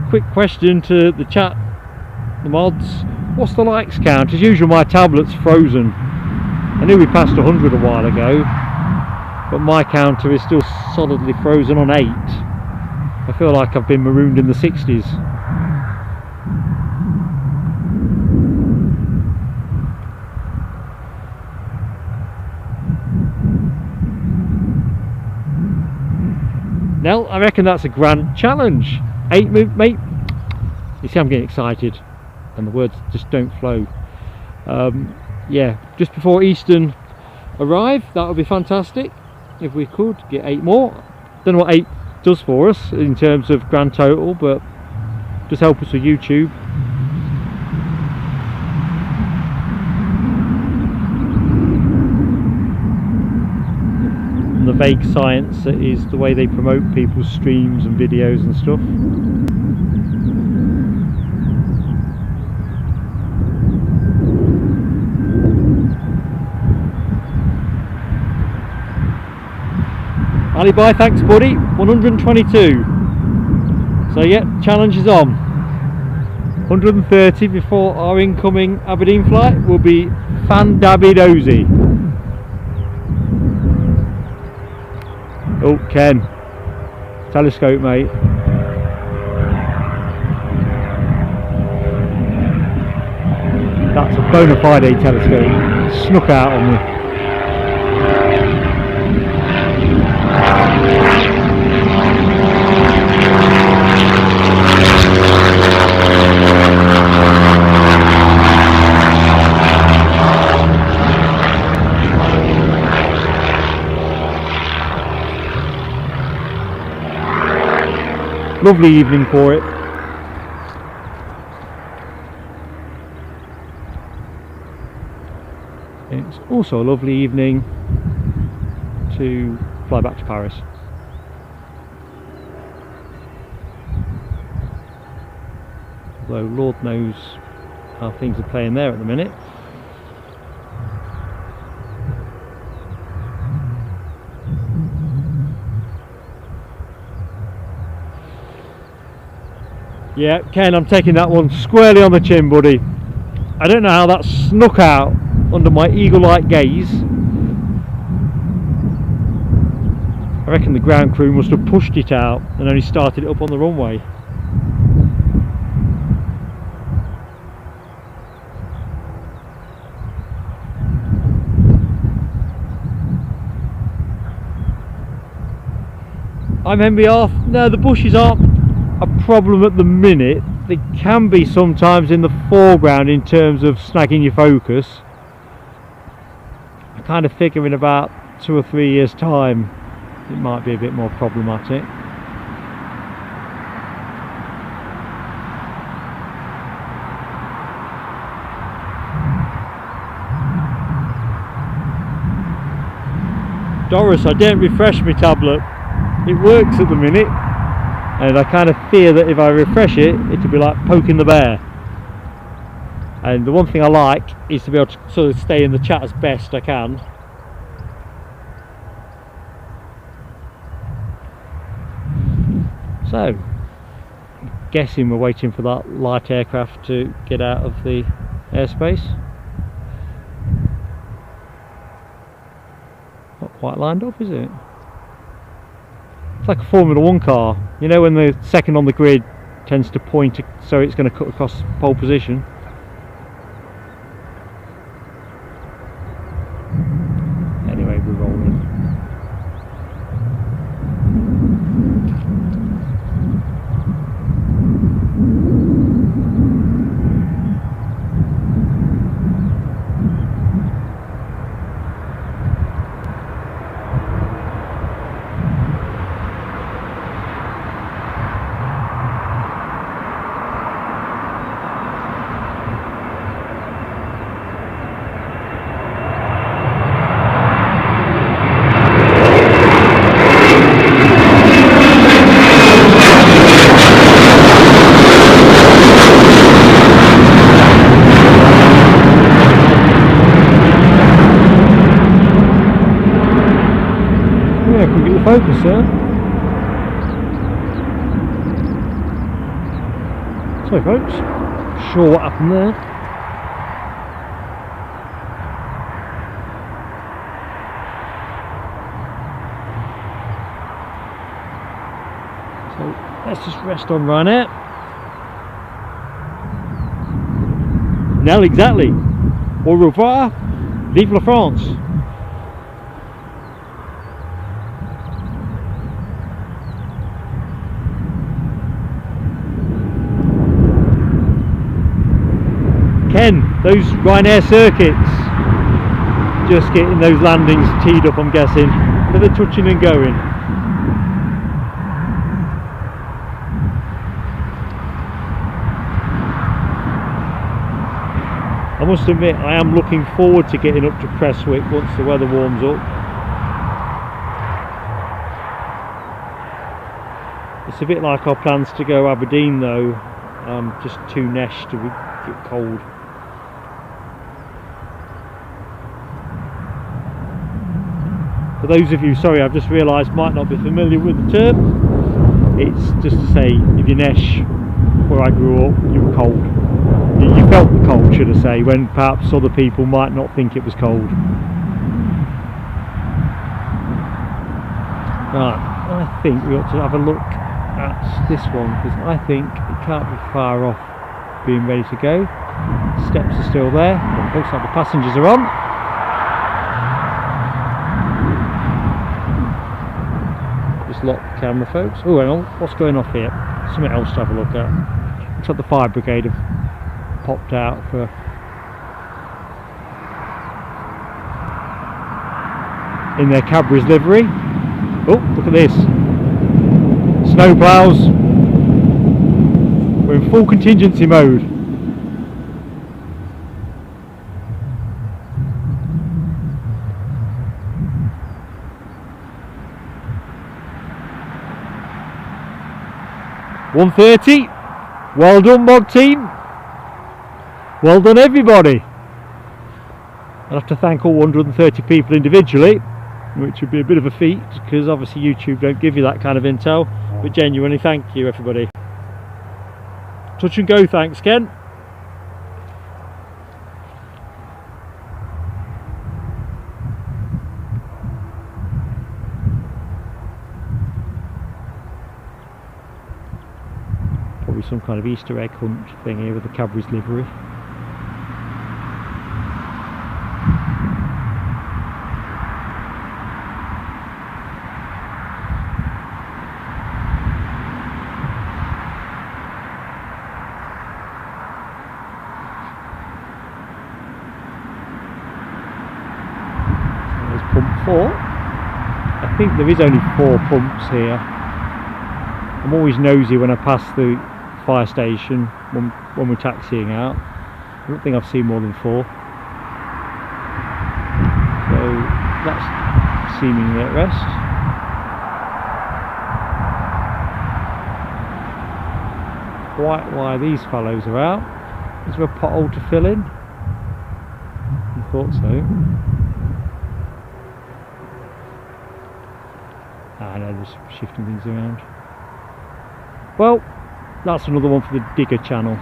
Quick question to the chat, the mods, what's the likes count? As usual, my tablet's frozen. I knew we passed 100 a while ago, but my counter is still solidly frozen on 8. I feel like I've been marooned in the 60s. Nell, I reckon that's a grand challenge. 8 mate, You see, I'm getting excited and the words just don't flow. Yeah, just before Eastern arrive, that would be fantastic if we could get 8 more. Don't know what 8 does for us in terms of grand total, but just help us with YouTube. And the vague science that is the way they promote people's streams and videos and stuff. Ali, bye, thanks buddy. 122. So yeah, challenge is on. 130 before our incoming Aberdeen flight will be fan-dabby-dozy. Oh, Ken. Telescope, mate. That's a bona fide telescope. Snuck out on me. Lovely evening for it. It's also a lovely evening to fly back to Paris. Although Lord knows how things are playing there at the minute. Yeah, Ken, I'm taking that one squarely on the chin, buddy. I don't know how that snuck out under my eagle-like gaze. I reckon the ground crew must have pushed it out and only started it up on the runway. I'm MBR. No, the bushes aren't a problem at the minute. They can be sometimes in the foreground in terms of snagging your focus. I kind of figure in about 2 or 3 years time it might be a bit more problematic. Doris, I didn't refresh my tablet. It works at the minute. And I kind of fear that if I refresh it, it'll be like poking the bear. And the one thing I like is to be able to sort of stay in the chat as best I can. So, I'm guessing we're waiting for that light aircraft to get out of the airspace. Not quite lined up, is it? It's like a Formula 1 car, you know, when the second on the grid tends to point so it's going to cut across pole position. Anyway, we're rolling. Focus, sir. So folks, not sure what happened there. So let's just rest on Ryanair. Now exactly. Au revoir, vive la France. Again, those Ryanair circuits, just getting those landings teed up, I'm guessing, for the touching and going. I must admit, I am looking forward to getting up to Prestwick once the weather warms up. It's a bit like our plans to go Aberdeen though, just too nesh to get cold. For those of you, sorry, I've just realised might not be familiar with the term, it's just to say if you're nesh, where I grew up, you were cold. You felt the cold, should I say, when perhaps other people might not think it was cold. Right, I think we ought to have a look at this one, because I think it can't be far off being ready to go. Steps are still there, it looks like the passengers are on. Just lock the camera, folks. Oh, hang on, what's going off here? Something else to have a look at. Looks like the fire brigade have popped out for in their Cadbury's livery. Oh, look at this. Snow ploughs. We're in full contingency mode. .130. Well done, mod team. Well done, everybody. I'll have to thank all 130 people individually, which would be a bit of a feat because obviously YouTube don't give you that kind of intel, but genuinely thank you, everybody. Touch and go, thanks, Ken. Probably some kind of Easter egg hunt thing here with the Cadbury's livery. Pump 4. I think there is only 4 pumps here. I'm always nosy when I pass the fire station when we're taxiing out. I don't think I've seen more than 4. So that's seemingly at rest. Quite why these fellows are out. Is there a pothole to fill in? I thought so. I know, just shifting things around. Well, that's another one for the digger channel.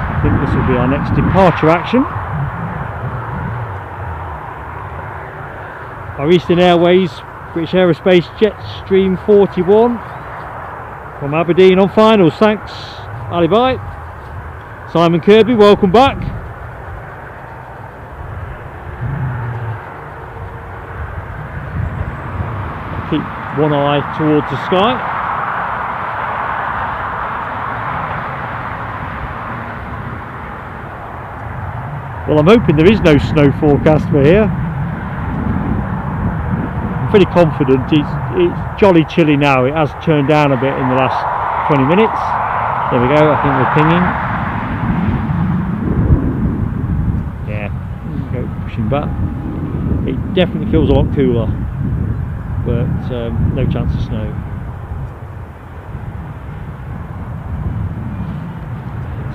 I think this will be our next departure action. Our Eastern Airways British Aerospace Jetstream 41 from Aberdeen on finals. Thanks, Ali Bye. Simon Kirby, welcome back. Keep one eye towards the sky. Well, I'm hoping there is no snow forecast for here. I'm pretty confident. It's jolly chilly now. It has turned down a bit in the last 20 minutes. There we go, I think we're pinging. Pushing back. It definitely feels a lot cooler, but no chance of snow.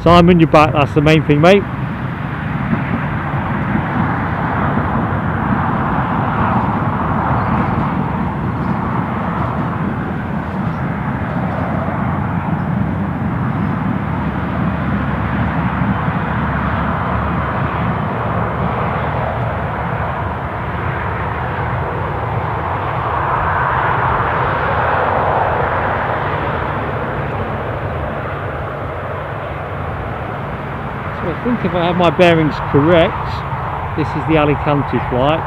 Simon, you're back, that's the main thing, mate. I think if I have my bearings correct, this is the Alicante flight.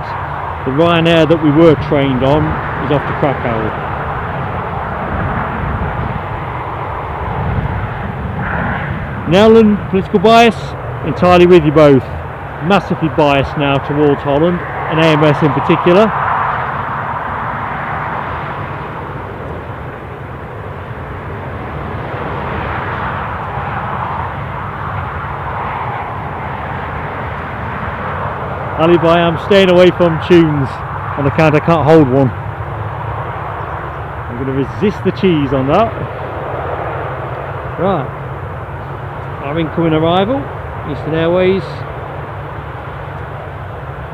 The Ryanair that we were trained on is off to Krakow. Netherlands, political bias, entirely with you both. Massively biased now towards Holland, and AMS in particular. Alibi, I'm staying away from tunes on account I can't hold one. I'm going to resist the cheese on that. Right, our incoming arrival, Eastern Airways,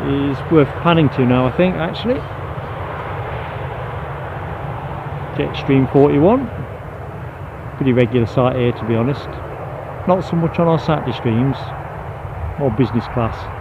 is worth panning to now, I think, actually. Jetstream 41, pretty regular sight here, to be honest. Not so much on our Saturday streams, more business class.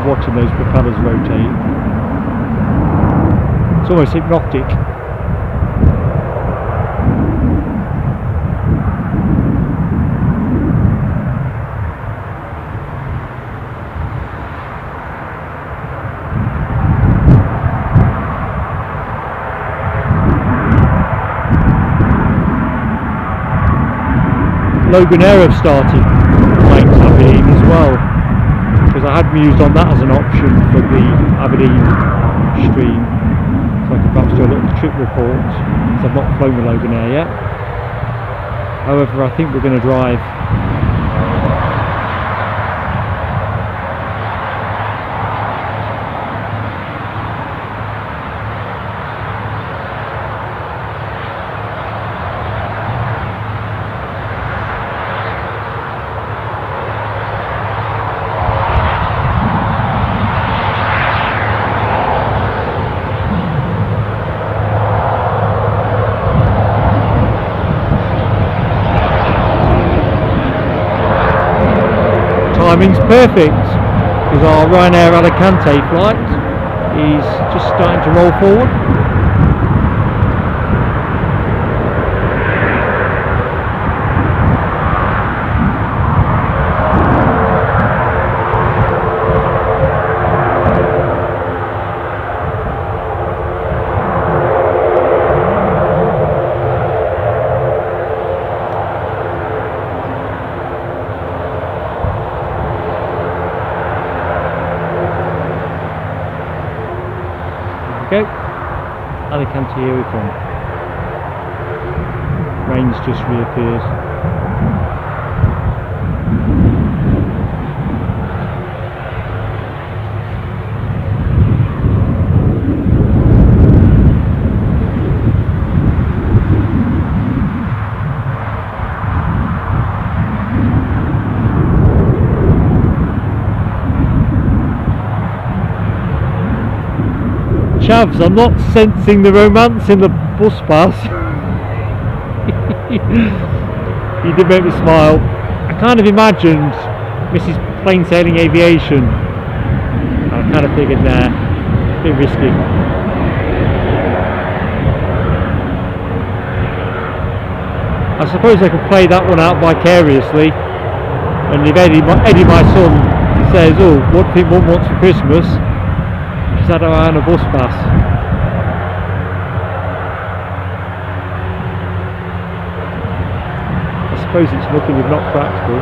Watching those propellers rotate, it's almost hypnotic. Loganair have started flying to Aberdeen as well, because I had mused on that as an option for the Aberdeen stream, so I could perhaps do a little trip report, because I've not flown the Loganair yet. However, I think we're going to drive. Timing's perfect, because our Ryanair Alicante flight is just starting to roll forward. Go. Alicante, here we come. Rain's just reappeared. Chavs, I'm not sensing the romance in the bus pass. You did make me smile. I kind of imagined Mrs. Plain Sailing Aviation. I kind of figured there, a bit risky. I suppose I could play that one out vicariously, and if Eddie, my son, says, "Oh, what do you think Mum wants for Christmas?" She's had her eye on a bus pass. I suppose it's nothing if not practical.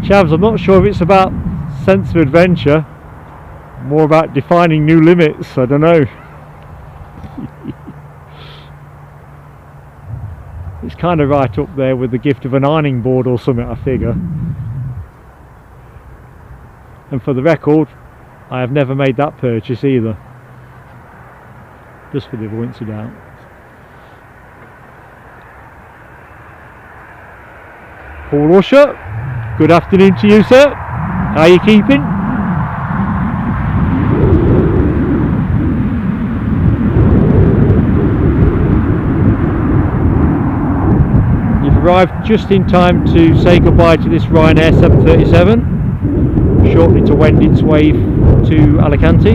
Chavs, I'm not sure if it's about sense of adventure, more about defining new limits, I don't know. It's kind of right up there with the gift of an ironing board or something, I figure. And for the record, I have never made that purchase either. Just for the avoidance of doubt. Paul Rusher, good afternoon to you, sir. How are you keeping? You've arrived just in time to say goodbye to this Ryanair 737, shortly to wend its way to Alicante.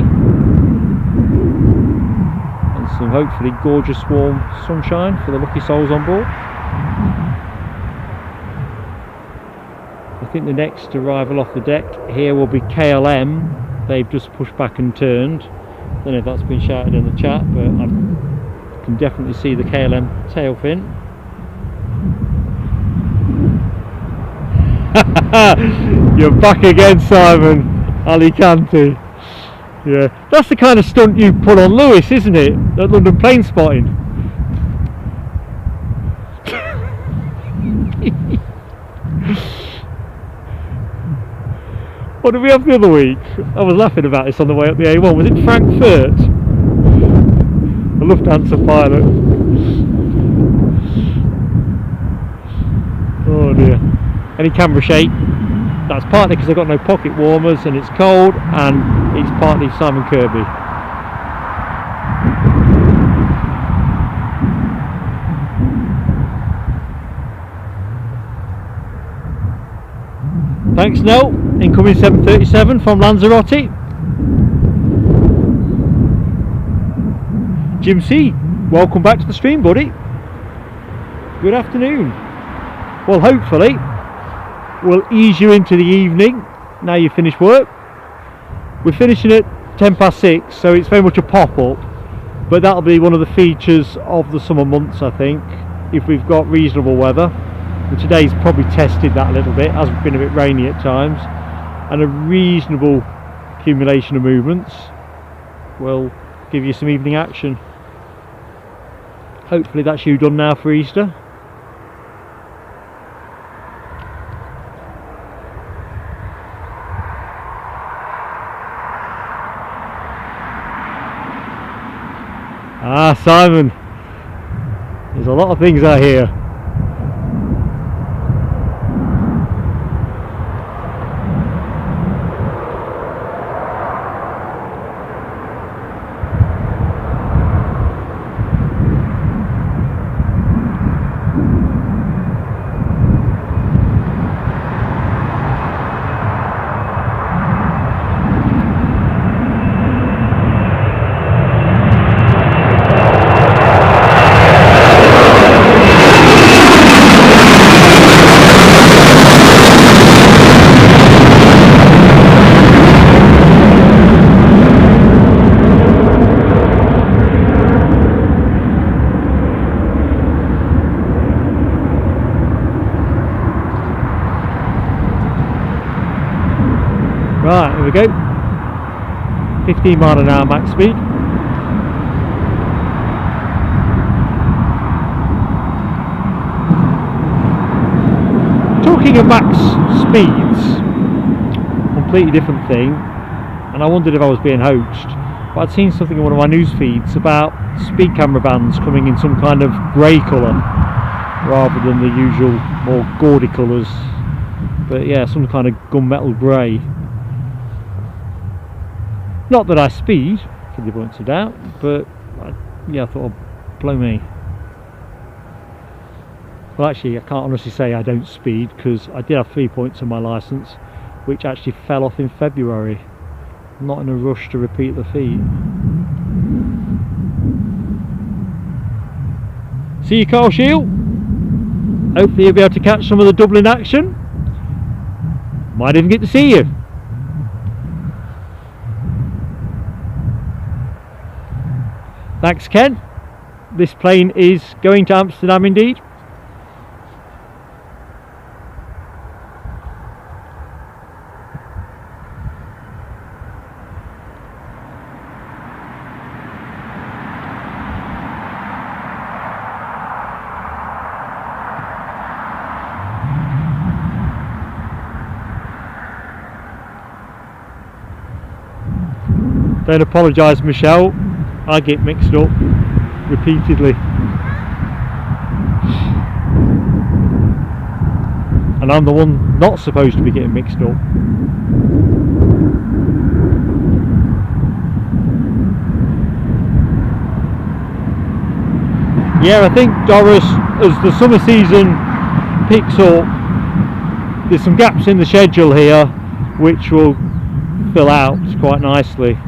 And some hopefully gorgeous warm sunshine for the lucky souls on board. I think the next arrival off the deck here will be KLM. They've just pushed back and turned. Don't know if that's been shouted in the chat, but I can definitely see the KLM tail fin. You're back again, Simon. Alicante. Yeah, that's the kind of stunt you put on Lewis, isn't it? At London Plane Spotting. What did we have the other week? I was laughing about this on the way up the A1. Was it Frankfurt? A Lufthansa pilot. Oh dear. Any camera shake? That's partly because I've got no pocket warmers and it's cold, and it's partly Simon Kirby. Thanks, Nell. Incoming 737 from Lanzarote. Jim C, welcome back to the stream, buddy. Good afternoon. Well, hopefully we'll ease you into the evening now you finish work. We're finishing at 6:10, so it's very much a pop-up, but that'll be one of the features of the summer months, I think, if we've got reasonable weather. And today's probably tested that a little bit, as it's been a bit rainy at times, and a reasonable accumulation of movements will give you some evening action. Hopefully that's you done now for Easter. Ah, Simon, there's a lot of things I hear. Right, here we go. 15 mile an hour max speed. Talking of max speeds, completely different thing, and I wondered if I was being hoaxed, but I'd seen something in one of my news feeds about speed camera bands coming in some kind of grey colour rather than the usual more gaudy colours, but yeah, some kind of gunmetal grey. Not that I speed, for the avoidance of doubt, but yeah, I thought, oh, blow me. Well, actually, I can't honestly say I don't speed, because I did have 3 points on my licence, which actually fell off in February. I'm not in a rush to repeat the feat. See you, Carl Shield. Hopefully you'll be able to catch some of the Dublin action. Might even get to see you. Thanks, Ken. This plane is going to Amsterdam indeed. Don't apologise, Michelle. I get mixed up repeatedly. And I'm the one not supposed to be getting mixed up. Yeah, I think, Doris, as the summer season picks up, there's some gaps in the schedule here which will fill out quite nicely.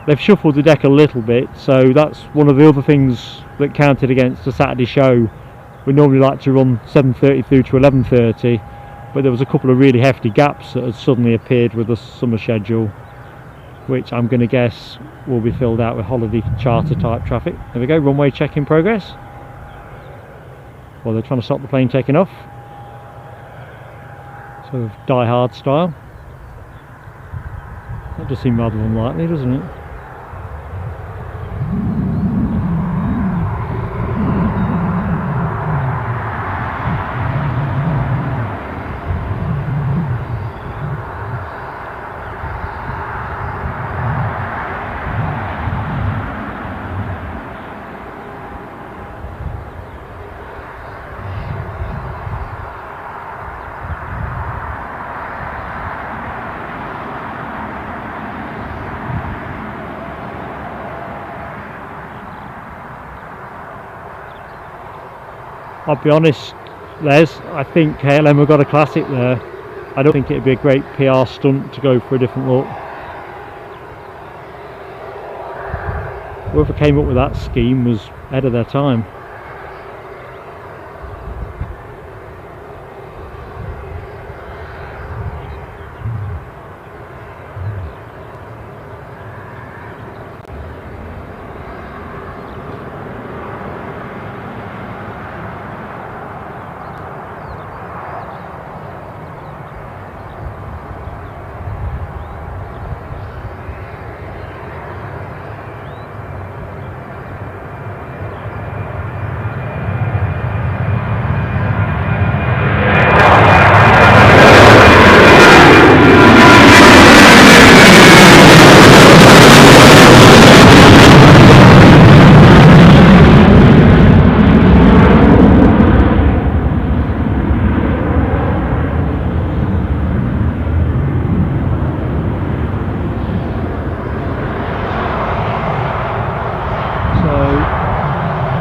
They've shuffled the deck a little bit, so that's one of the other things that counted against the Saturday show. We normally like to run 7:30 through to 11:30, but there was a couple of really hefty gaps that had suddenly appeared with the summer schedule, which I'm going to guess will be filled out with holiday charter type traffic. There we go, runway check in progress. Well, they're trying to stop the plane taking off, sort of Die Hard style. That does seem rather unlikely, doesn't it? I'll be honest, Les, I think KLM have got a classic there. I don't think it'd be a great PR stunt to go for a different look. Whoever came up with that scheme was ahead of their time.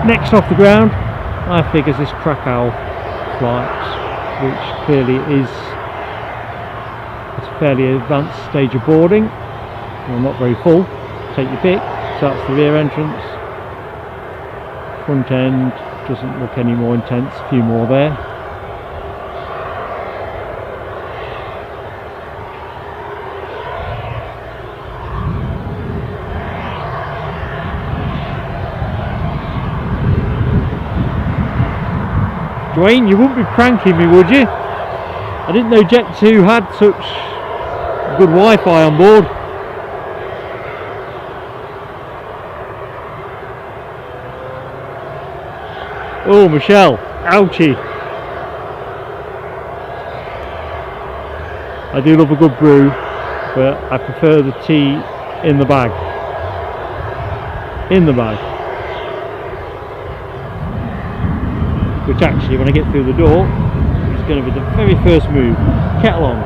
Next off the ground, I figure is this Krakow flight, which clearly is at a fairly advanced stage of boarding. Well, not very full, take your pick. So that's the rear entrance. Front end doesn't look any more intense, a few more there. Dwayne, you wouldn't be pranking me, would you? I didn't know Jet2 had such good Wi-Fi on board. Oh, Michelle, ouchie. I do love a good brew, but I prefer the tea in the bag. In the bag. Which actually, when I get through the door, is going to be the very first move. Kettle on.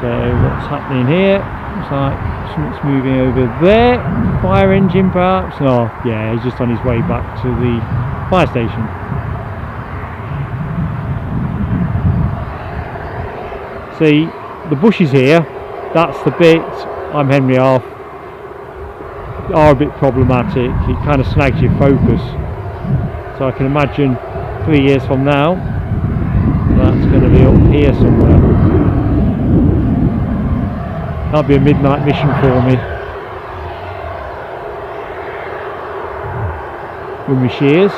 So what's happening here? Looks like something's moving over there. Fire engine perhaps? Oh yeah, he's just on his way back to the fire station. See, the bushes here, that's the bit I'm Henry off. Are a bit problematic. It kind of snags your focus, so I can imagine 3 years from now that's going to be up here somewhere. That'll be a midnight mission for me with my shears.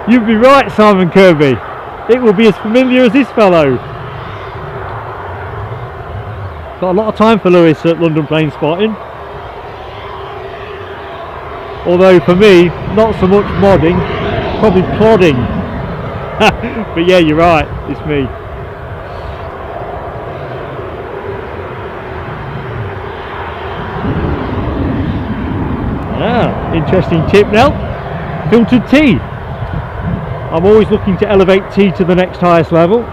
You'd be right, Simon Kirby. it will be as familiar as this fellow. Got a lot of time for Lewis at London Plane Spotting. Although for me, not so much modding, probably plodding. But yeah, you're right, it's me. Ah, interesting tip now. Filtered tea. I'm always looking to elevate tea to the next highest level.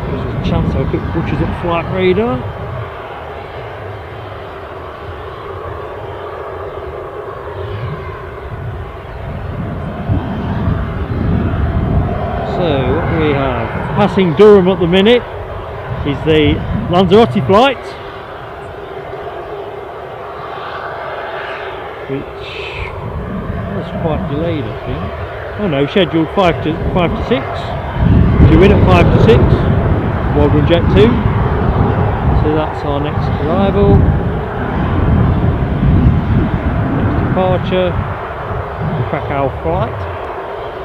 There's a chance I could butchers at flight radar. So what do we have? Passing Durham at the minute is the Lanzarote flight, which was quite delayed, I think. Oh no, scheduled 5 to 6. Due in at 5 to 6. Well done, Jet2. So that's our next arrival. Next departure, Krakow flight,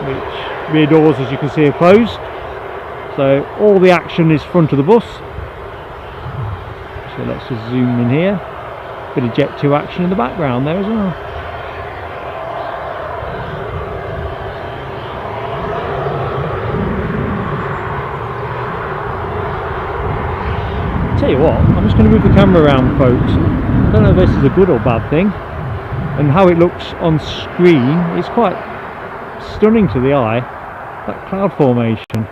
which rear doors, as you can see, are closed. So all the action is front of the bus. So let's just zoom in here. Bit of Jet2 action in the background there as well. Tell you what, I'm just going to move the camera around, folks. I don't know if this is a good or bad thing. And how it looks on screen, it's quite stunning to the eye. That cloud formation.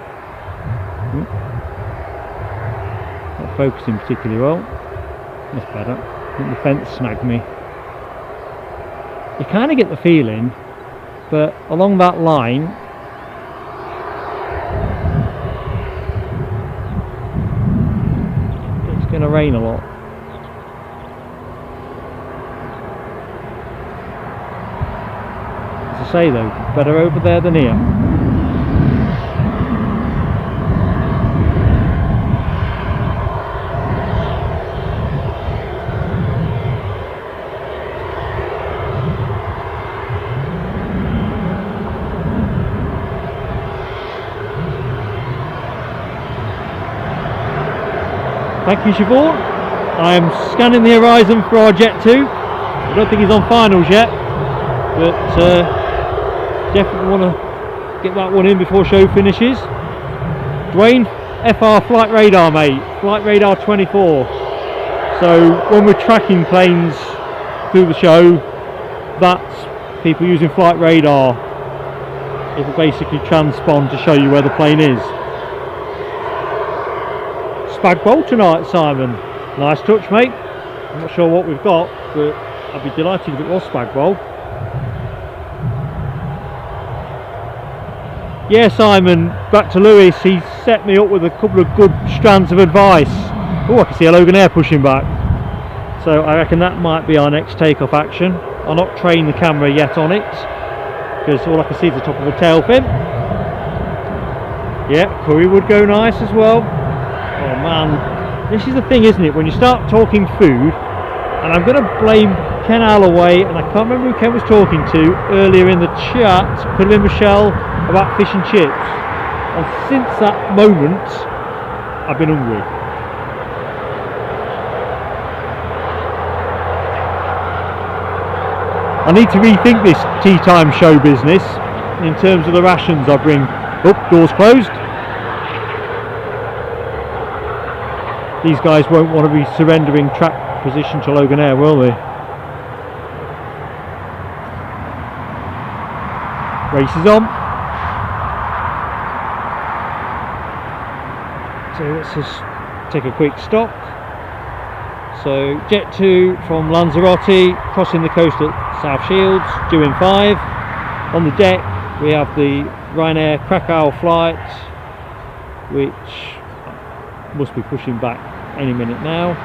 Not focusing particularly well. That's better. I think the fence snagged me. You kind of get the feeling that along that line it's going to rain a lot. As I say though, better over there than here. Thank you, Siobhan. I am scanning the horizon for our Jet2. I don't think he's on finals yet, but definitely want to get that one in before show finishes. Dwayne, FR flight radar, mate. Flight radar 24. So when we're tracking planes through the show, that's people using flight radar. It will basically transpond to show you where the plane is. Spag bowl tonight, Simon. Nice touch, mate. I'm not sure what we've got, but I'd be delighted if it was spag bowl. Yeah, Simon, back to Lewis. He set me up with a couple of good strands of advice. Oh, I can see a Loganair pushing back. So I reckon that might be our next takeoff action. I'll not train the camera yet on it, because all I can see is the top of a tail fin. Yeah, curry would go nice as well. Oh man, this is the thing, isn't it? When you start talking food, and I'm going to blame Ken Alloway, and I can't remember who Ken was talking to earlier in the chat, Put in Michelle, about fish and chips. And since that moment, I've been hungry. I need to rethink this tea time show business in terms of the rations I bring. Oh, doors closed. These guys won't want to be surrendering track position to Loganair, will they? Race is on. So let's just take a quick stop. So Jet2 from Lanzarote, crossing the coast at South Shields, due in 5. On the deck we have the Ryanair Krakow flight, which must be pushing back any minute now.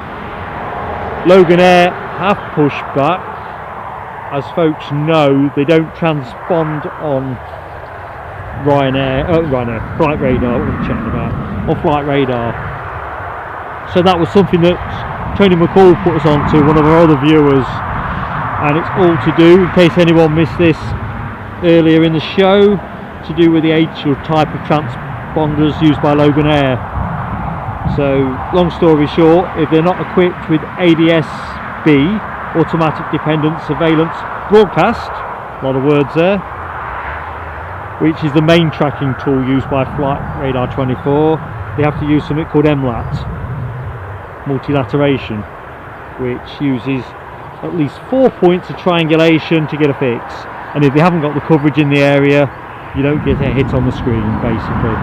Loganair have pushed back. As folks know, they don't transpond on Ryanair flight radar, what are we chatting about? On flight radar. So that was something that Tony McCall put us on to, one of our other viewers, and it's all to do, in case anyone missed this, earlier in the show to do with the age or type of transponders used by Loganair. So long story short, if they're not equipped with ADS-B, automatic dependent surveillance broadcast, a lot of words there, which is the main tracking tool used by Flight Radar 24, they have to use something called MLAT, multilateration, which uses at least 4 points of triangulation to get a fix, and if they haven't got the coverage in the area, you don't get a hit on the screen, basically.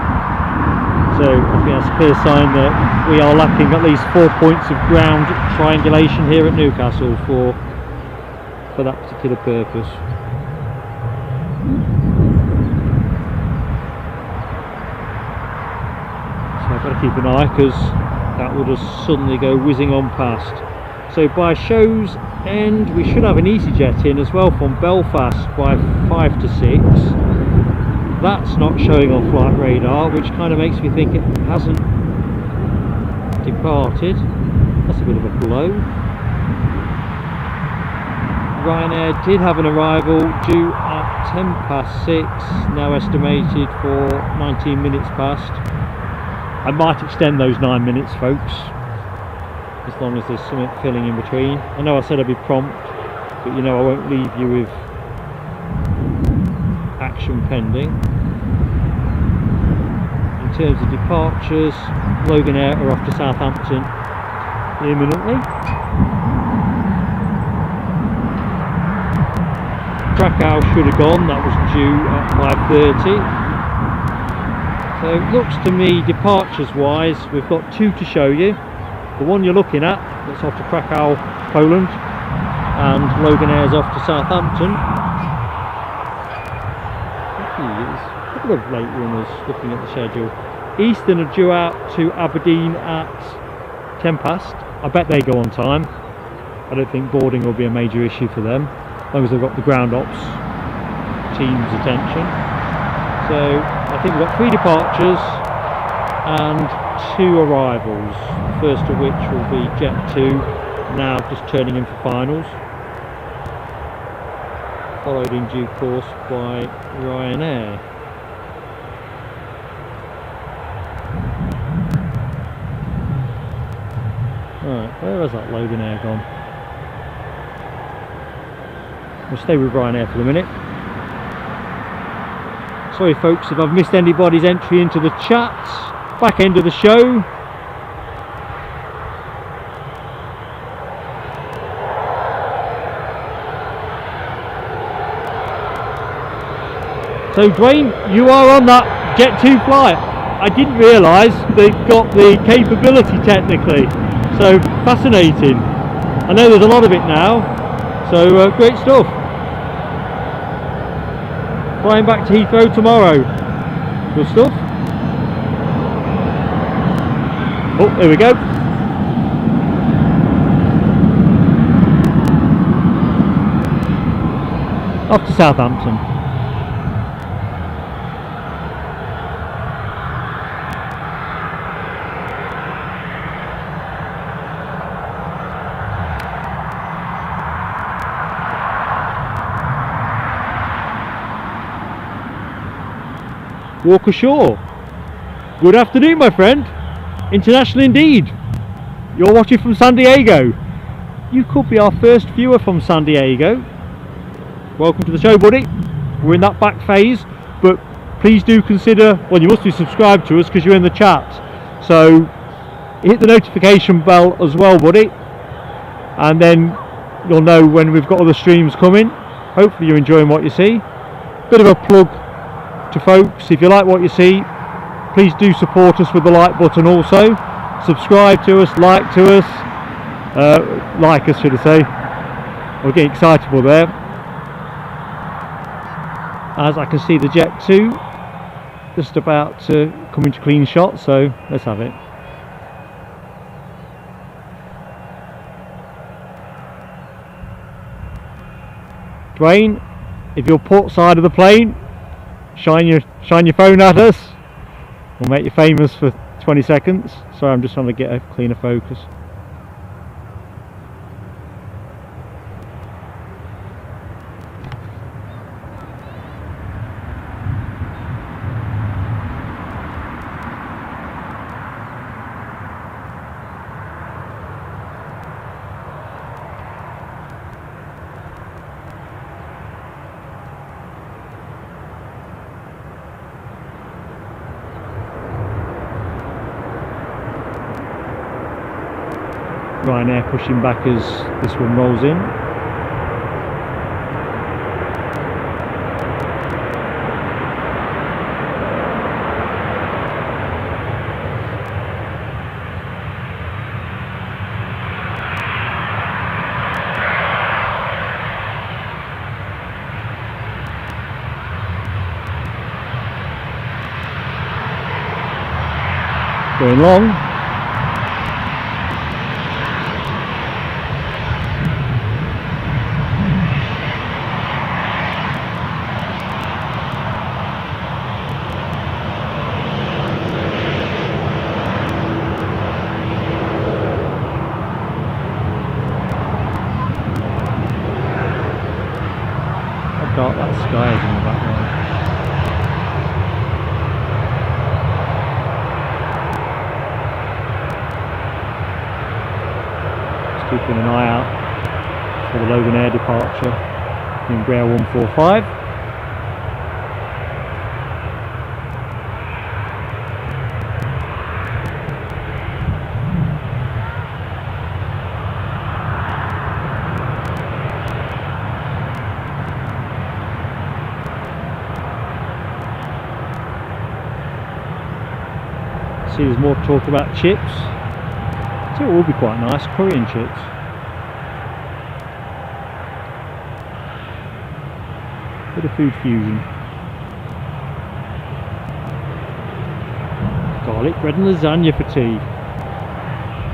So I think that's a clear sign that we are lacking at least 4 points of ground triangulation here at Newcastle for that particular purpose. So I've got to keep an eye, because that will just suddenly go whizzing on past. So by show's end we should have an EasyJet in as well from Belfast by 5 to 6. That's not showing on Flight Radar, which kind of makes me think it hasn't departed. That's a bit of a blow. Ryanair did have an arrival due at 10 past 6, now estimated for 19 minutes past. I might extend those 9 minutes, folks, as long as there's something filling in between. I know I said I'd be prompt, but you know I won't leave you with action pending. In terms of departures, Loganair are off to Southampton imminently. Krakow should have gone, that was due at 5:30. So it looks to me, departures wise, we've got 2 to show you. The one you're looking at, that's off to Krakow, Poland, and Loganair's off to Southampton. A couple of late runners looking at the schedule. Eastern are due out to Aberdeen at 10 past. I bet they go on time. I don't think boarding will be a major issue for them, as long as they've got the ground ops team's attention. So I think we've got 3 departures and 2 arrivals, the first of which will be Jet2, now just turning in for finals, followed in due course by Ryanair. Right, where has that Loganair gone? We'll stay with Ryanair for the minute. Sorry folks if I've missed anybody's entry into the chat. Back end of the show. So Dwayne, you are on that Jet2 flight. I didn't realise they've got the capability technically. So fascinating. I know there's a lot of it now. So great stuff. Flying back to Heathrow tomorrow. Good stuff. Oh, there we go. Off to Southampton. Walk ashore. Good afternoon, my friend. International indeed. You're watching from San Diego. You could be our first viewer from San Diego. Welcome to the show, buddy. We're in that back phase, but please do consider, well, you must be subscribed to us because you're in the chat. So hit the notification bell as well, buddy, and then you'll know when we've got other streams coming. Hopefully you're enjoying what you see. Bit of a plug to folks, if you like what you see, please do support us with the like button also. Subscribe to us, like us should I say. We're getting excitable there. As I can see the Jet2 just about to come into clean shot, so let's have it. Dwayne, if you're port side of the plane, shine your phone at us. We'll make you famous for 20 seconds. Sorry, I'm just trying to get a cleaner focus. Ryanair pushing back as this one rolls in. Going long. How dark that sky is in the background. Keeping an eye out for the Loganair departure in Embraer 145. See, there's more talk about chips. It will be quite nice, Korean chips. Bit of food fusion. Garlic bread and lasagna for tea.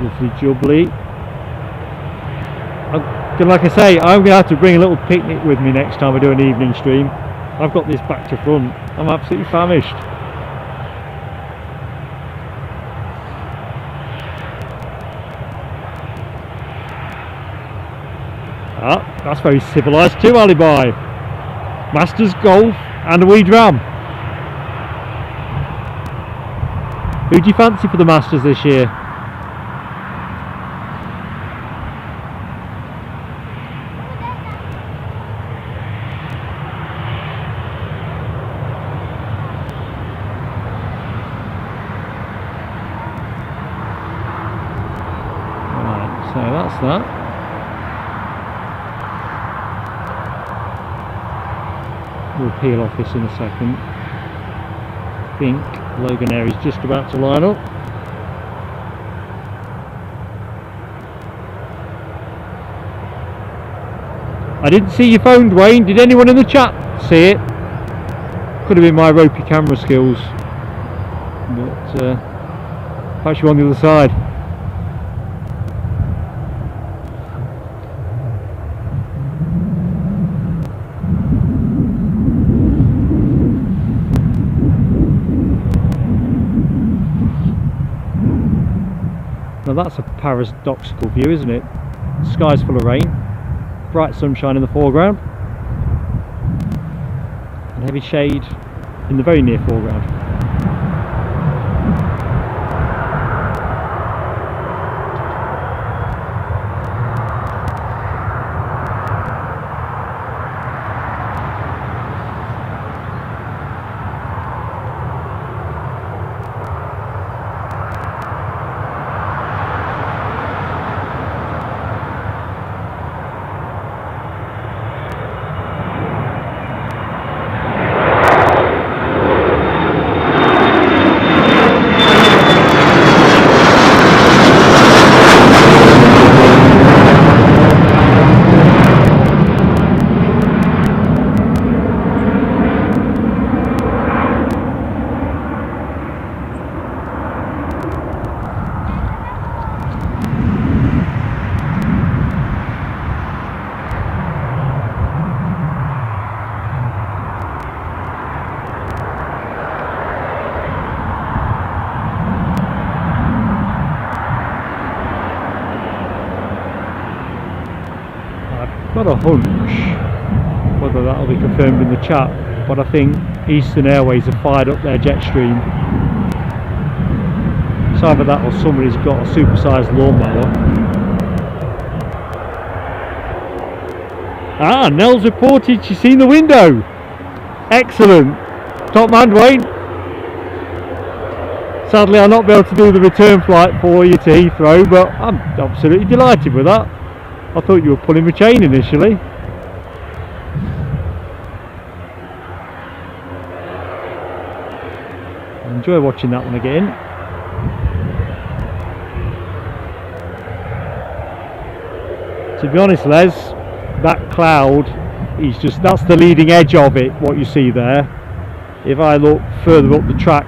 Lovely jubbly. Like I say, I'm going to have to bring a little picnic with me next time I do an evening stream. I've got this back to front. I'm absolutely famished. Ah, that's very civilised too, Alibi. Masters golf and a wee dram. Who do you fancy for the Masters this year? Right, so that's that. We'll peel off this in a second. I think Loganair is just about to line up. I didn't see your phone, Dwayne. Did anyone in the chat see it? Could have been my ropey camera skills. But perhaps you're on the other side. Now that's a paradoxical view, isn't it? The sky's full of rain, bright sunshine in the foreground, and heavy shade in the very near foreground. Got a hunch, whether that'll be confirmed in the chat, but I think Eastern Airways have fired up their jet stream. It's either that or somebody's got a supersized lawnmower. Ah, Nell's reported she's seen the window. Excellent. Top man, Dwayne. Sadly I'll not be able to do the return flight for you to Heathrow, but I'm absolutely delighted with that. I thought you were pulling my chain initially. I enjoy watching that when I get in. To be honest, Les, that cloud is just, that's the leading edge of it, what you see there. If I look further up the track,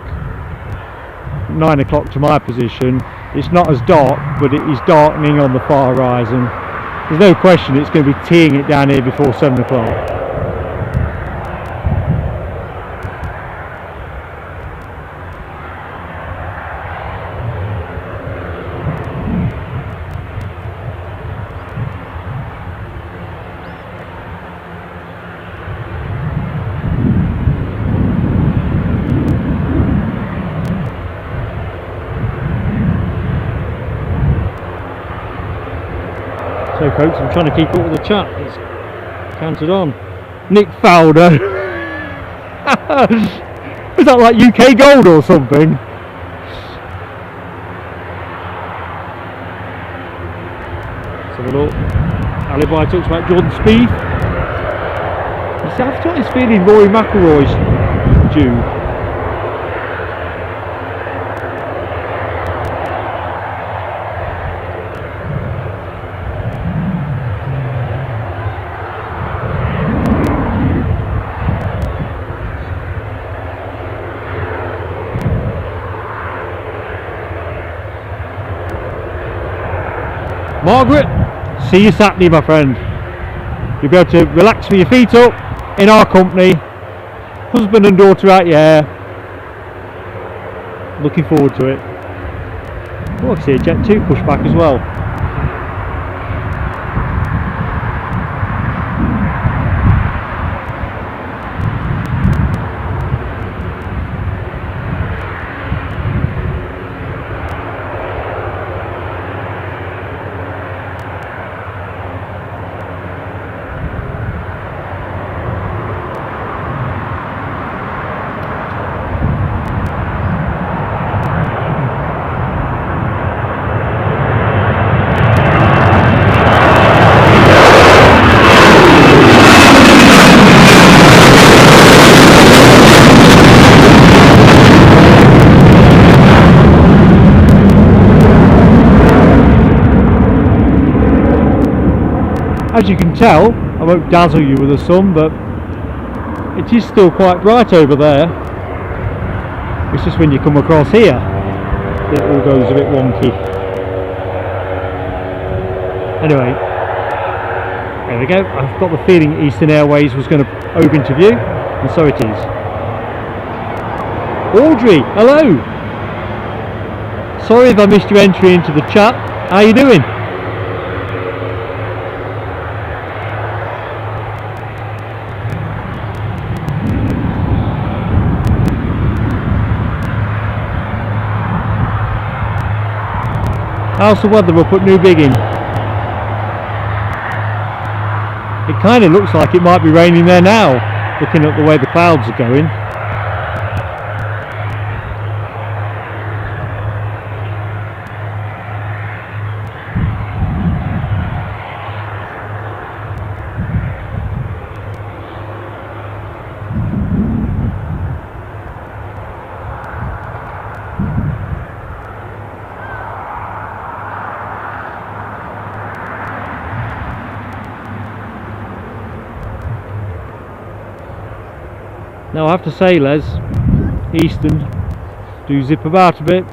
9 o'clock to my position, it's not as dark, but it is darkening on the far horizon. There's no question it's going to be teeing it down here before 7 o'clock. So folks, I'm trying to keep up with the chat. It's counted on. Nick Fowler. Is that like UK gold or something? Let's have a look. Alibi talks about Jordan Spieth. I've got this feeling Rory McIlroy's due. Margaret, see you Saturday, my friend. You'll be able to relax with your feet up in our company, husband and daughter out your hair. Looking forward to it. Oh, I can see a Jet2 pushback as well. As you can tell, I won't dazzle you with the sun, but it is still quite bright over there. It's just when you come across here, it all goes a bit wonky. Anyway, there we go. I've got the feeling Eastern Airways was going to open to view, and so it is. Audrey, hello! Sorry if I missed your entry into the chat. How are you doing? How's the weather up at New Biggin? It kind of looks like it might be raining there now, looking at the way the clouds are going. Now I have to say, Les, Eastern do zip about a bit.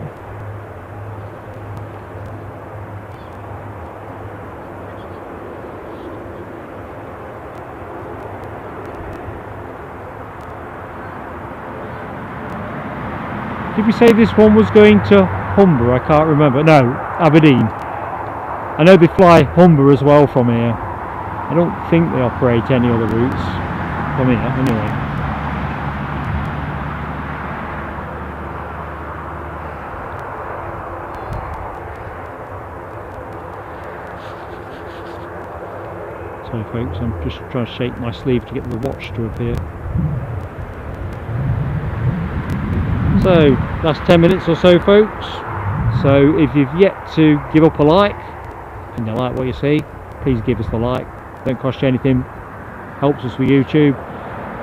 Did we say this one was going to Humber? I can't remember. No, Aberdeen. I know they fly Humber as well from here. I don't think they operate any other routes from here anyway. Sorry folks, I'm just trying to shake my sleeve to get the watch to appear. So that's 10 minutes or so, folks. So if you've yet to give up a like and you like what you see, please give us the like. Don't cost you anything, helps us with YouTube.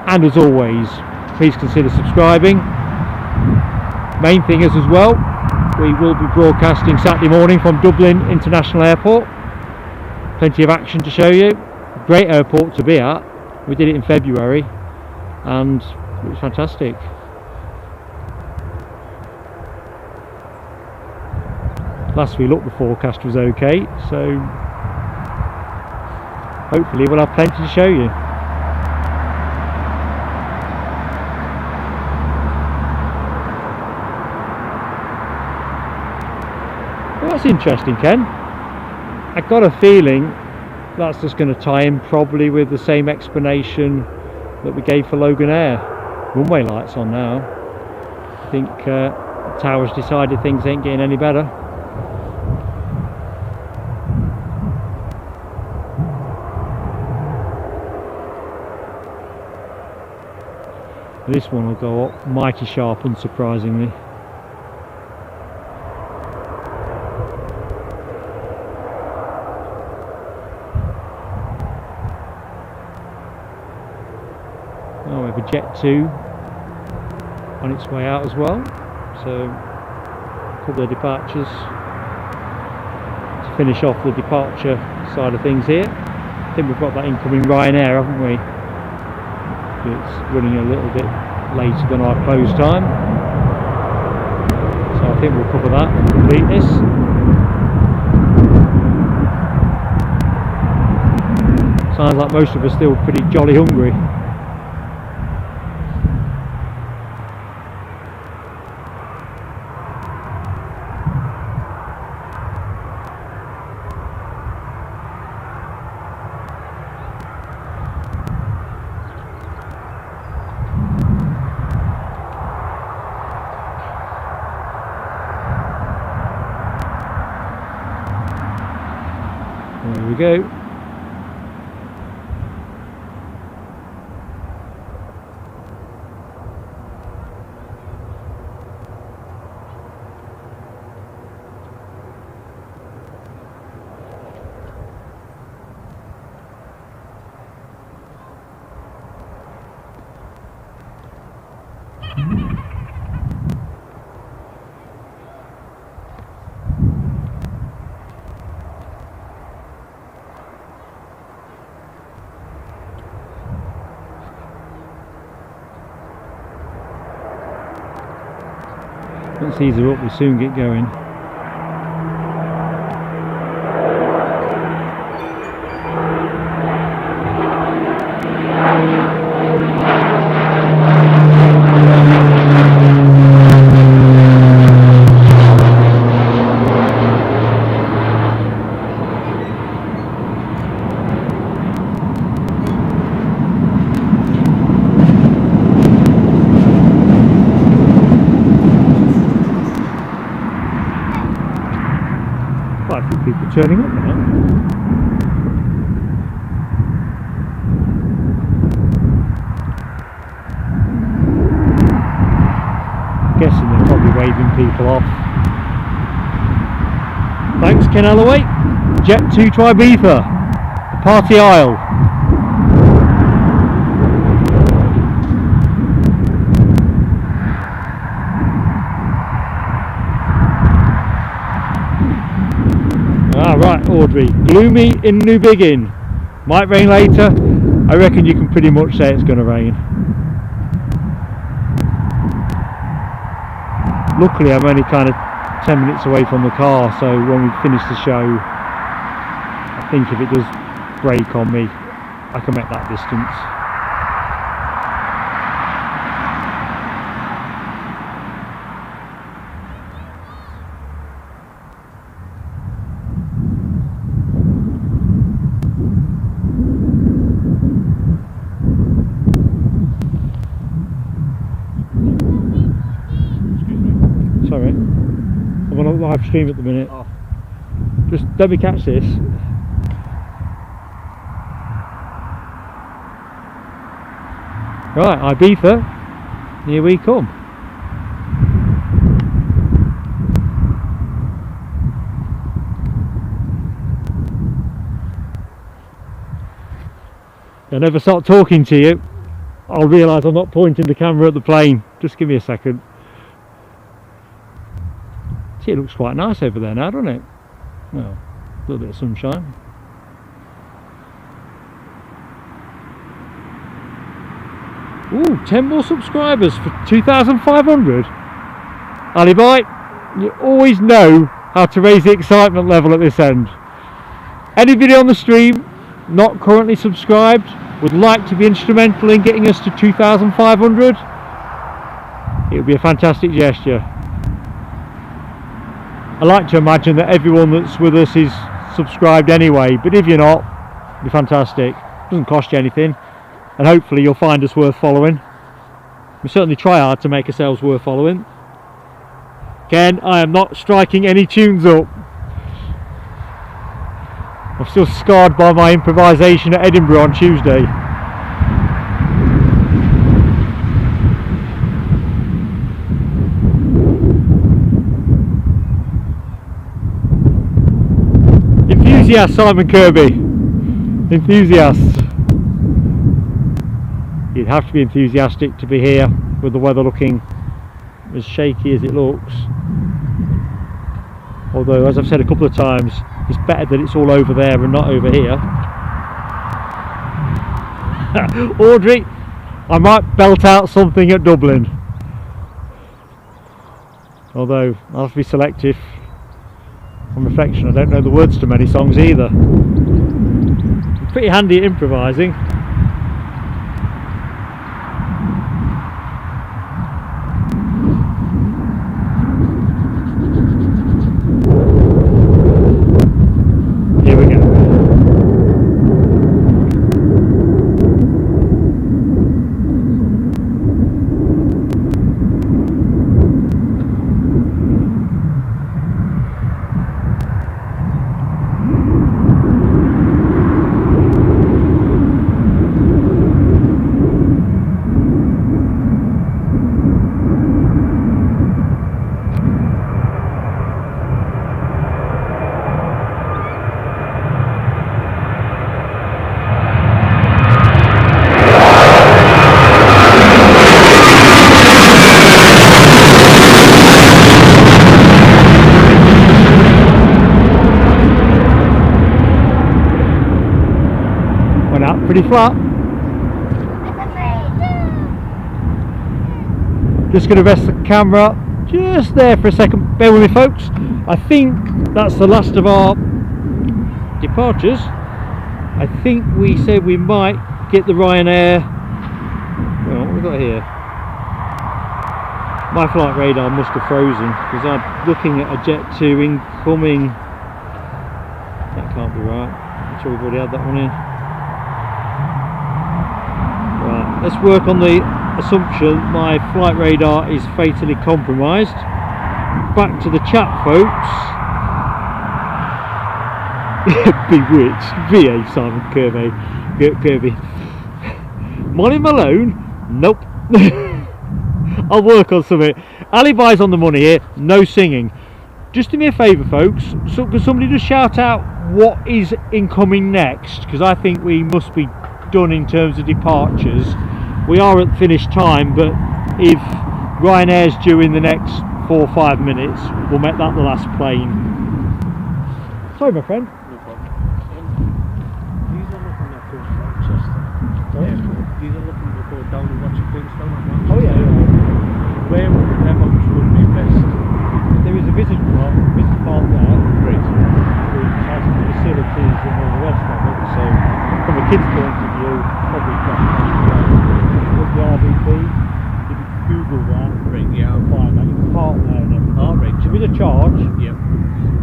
And as always, please consider subscribing. Main thing is as well, we will be broadcasting Saturday morning from Dublin International Airport. Plenty of action to show you. Great airport to be at. We did it in February and it was fantastic. Last we looked, the forecast was okay, so hopefully we'll have plenty to show you. Well, that's interesting, Ken. I got a feeling that's just going to tie in probably with the same explanation that we gave for Loganair. Runway lights on now. I think the tower's decided things ain't getting any better. This one will go up mighty sharp, unsurprisingly. Oh, we have a Jet2 on its way out as well. So a couple of departures to finish off the departure side of things here. I think we've got that incoming Ryanair, haven't we? It's running a little bit later than our close time, so I think we'll cover that for completeness. Sounds like most of us still pretty jolly hungry. There we go. Once these are up, we soon get going. Quite a few people turning up now. Guessing they're probably waving people off. Thanks, Ken Alloway. Jet2 to Ibiza, the party aisle. Ah, right, Audrey. Gloomy in New Biggin. Might rain later. I reckon you can pretty much say it's going to rain. Luckily, I'm only kind of 10 minutes away from the car, so when we finish the show, I think if it does break on me, I can make that distance. Sorry, I'm on a live stream at the minute. Oh. Just let me catch this. Right, Ibiza, here we come. I never start talking to you, I'll realise I'm not pointing the camera at the plane. Just give me a second. See, it looks quite nice over there now, doesn't it? Well, a little bit of sunshine. Ooh, 10 more subscribers for 2,500. Ali boy, you always know how to raise the excitement level at this end. Anybody on the stream not currently subscribed would like to be instrumental in getting us to 2,500? It would be a fantastic gesture. I like to imagine that everyone that's with us is subscribed anyway, but if you're not, it'd be fantastic. It doesn't cost you anything, and hopefully you'll find us worth following. We certainly try hard to make ourselves worth following. Ken, I am not striking any tunes up. I'm still scarred by my improvisation at Edinburgh on Tuesday. Enthusiast, Simon Kirby. Enthusiasts. You'd have to be enthusiastic to be here with the weather looking as shaky as it looks. Although, as I've said a couple of times, it's better that it's all over there and not over here. Audrey, I might belt out something at Dublin. Although, I'll have to be selective. On reflection, I don't know the words to many songs either. I'm pretty handy at improvising. Here we go. Pretty flat. Just going to rest the camera just there for a second. Bear with me, folks. I think that's the last of our departures. I think we said we might get the Ryanair. Well, what have we got here? My flight radar must have frozen because I'm looking at a Jet2 incoming. That can't be right. I'm sure we've already had that one in. Let's work on the assumption my flight radar is fatally compromised. Back to the chat, folks. Bewitched. VA Simon Kirby. Molly Malone? Nope. I'll work on something. Alibi's on the money here. No singing. Just do me a favour, folks. So, could somebody just shout out what is incoming next? Because I think we must be done in terms of departures. We are at finished time, but if Ryanair's due in the next 4 or 5 minutes, we'll make that the last plane. Sorry, my friend. No problem. These are looking at Manchester. These are looking to go down and watch a Queenstown at Manchester. Oh yeah. Where would be best? There is a visit park there. Great. Which has the facilities and all the rest of it. So, from a kid's point of view, probably the RVP, if you Google that, Right, yeah. you'll find that. You can park there and everything. Oh, right. It's a bit of charge. Yep.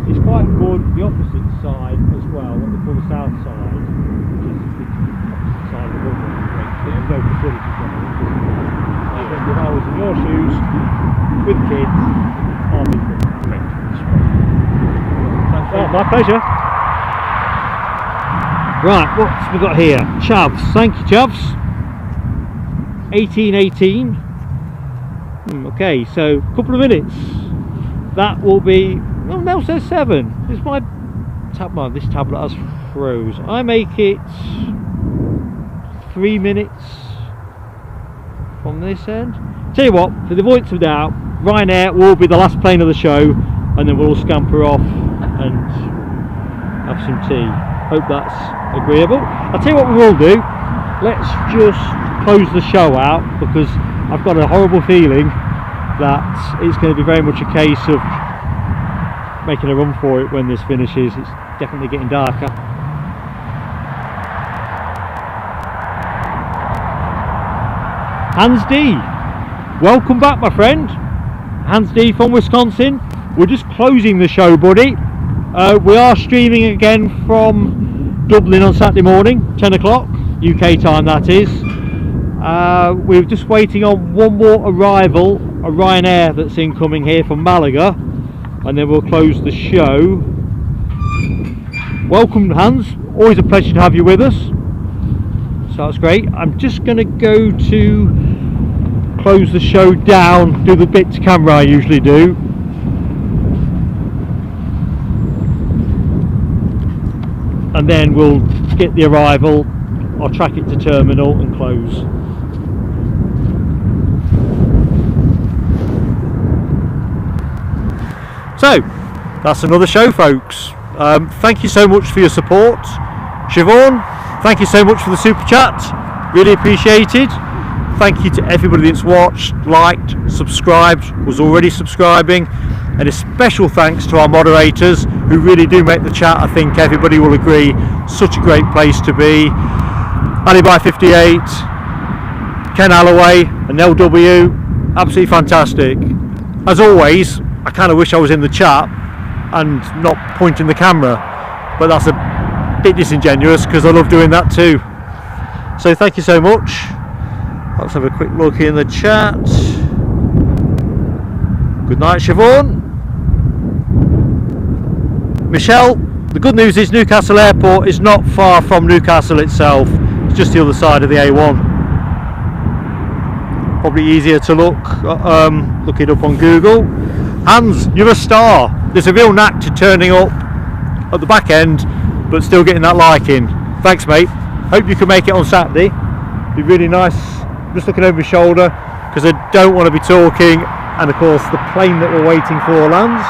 It's quite good the opposite side as well, what they call the south side, which is the opposite side of the river. Right. There's no facilities there. I think if I was in your shoes, with kids, RVP. Right. Oh, my pleasure. Right, what's we got here? Chavs, thank you, Chavs. 1818. Okay, so a couple of minutes. That will be. Oh, now it says 7. This my tab. This tablet has froze. I make it 3 minutes from this end. Tell you what, for the avoidance of doubt, Ryanair will be the last plane of the show, and then we'll scamper off and have some tea. Hope that's agreeable. I'll tell you what we will do. Let's just close the show out, because I've got a horrible feeling that it's going to be very much a case of making a run for it when this finishes. It's definitely getting darker. Hans D, welcome back, my friend. Hans D from Wisconsin. We're just closing the show, buddy. We are streaming again from Dublin on Saturday morning, 10 o'clock UK time, that is. We're just waiting on one more arrival, a Ryanair that's incoming here from Malaga, and then we'll close the show. Welcome, Hans. Always a pleasure to have you with us. So that's great. I'm just going to go to close the show down, do the bit to camera I usually do. And then we'll get the arrival. I'll track it to terminal and close. So that's another show, folks. Thank you so much for your support. Siobhan, thank you so much for the super chat, really appreciated. Thank you to everybody that's watched, liked, subscribed, was already subscribing, and a special thanks to our moderators who really do make the chat, I think everybody will agree, such a great place to be. Alibi58, Ken Alloway and LW, absolutely fantastic. As always, I kind of wish I was in the chat and not pointing the camera, but that's a bit disingenuous because I love doing that too. So thank you so much. Let's have a quick look in the chat. Good night, Siobhan. Michelle, the good news is Newcastle Airport is not far from Newcastle itself. It's just the other side of the A1. Probably easier to look it up on Google. Hans, you're a star. There's a real knack to turning up at the back end, but still getting that like in. Thanks, mate. Hope you can make it on Saturday. Be really nice. Just looking over my shoulder because I don't want to be talking, and of course the plane that we're waiting for lands.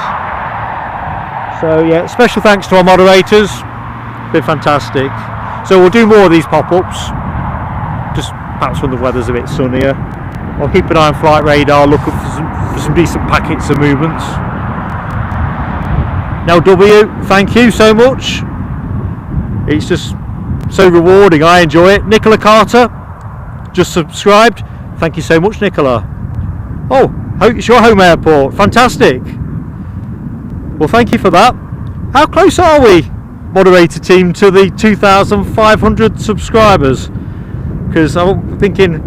So yeah, special thanks to our moderators, been fantastic. So we'll do more of these pop-ups, just perhaps when the weather's a bit sunnier. I'll keep an eye on flight radar, look up for some decent packets of movements. Now W, thank you so much. It's just so rewarding, I enjoy it. Nicola Carter just subscribed, thank you so much, Nicola. Oh, it's your home airport, fantastic. Well, thank you for that. How close are we, moderator team, to the 2,500 subscribers? Because I'm thinking,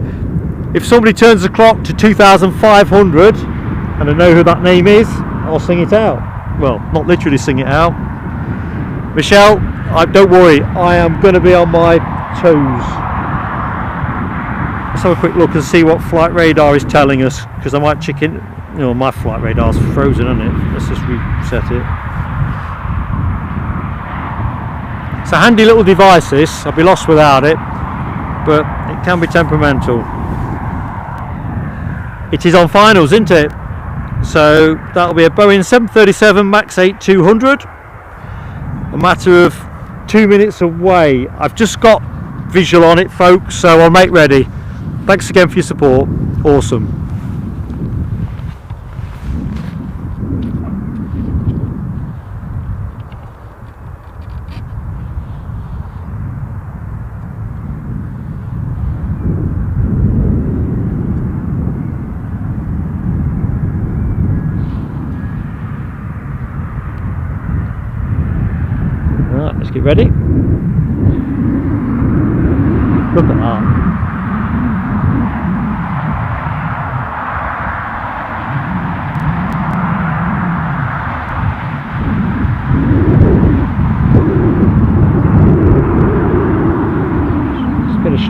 if somebody turns the clock to 2,500 and I know who that name is, I'll sing it out. Well, not literally sing it out. Michelle, don't worry, I am going to be on my toes. Let's have a quick look and see what flight radar is telling us, because I might chicken. You know, my flight radar's frozen, isn't it? Let's just reset it. It's a handy little device, this. I'd be lost without it, but it can be temperamental. It is on finals, isn't it? So that'll be a Boeing 737 MAX 8-200. A matter of 2 minutes away. I've just got visual on it, folks, so I'll make ready. Thanks again for your support. Awesome. Right, let's get ready. Look at that.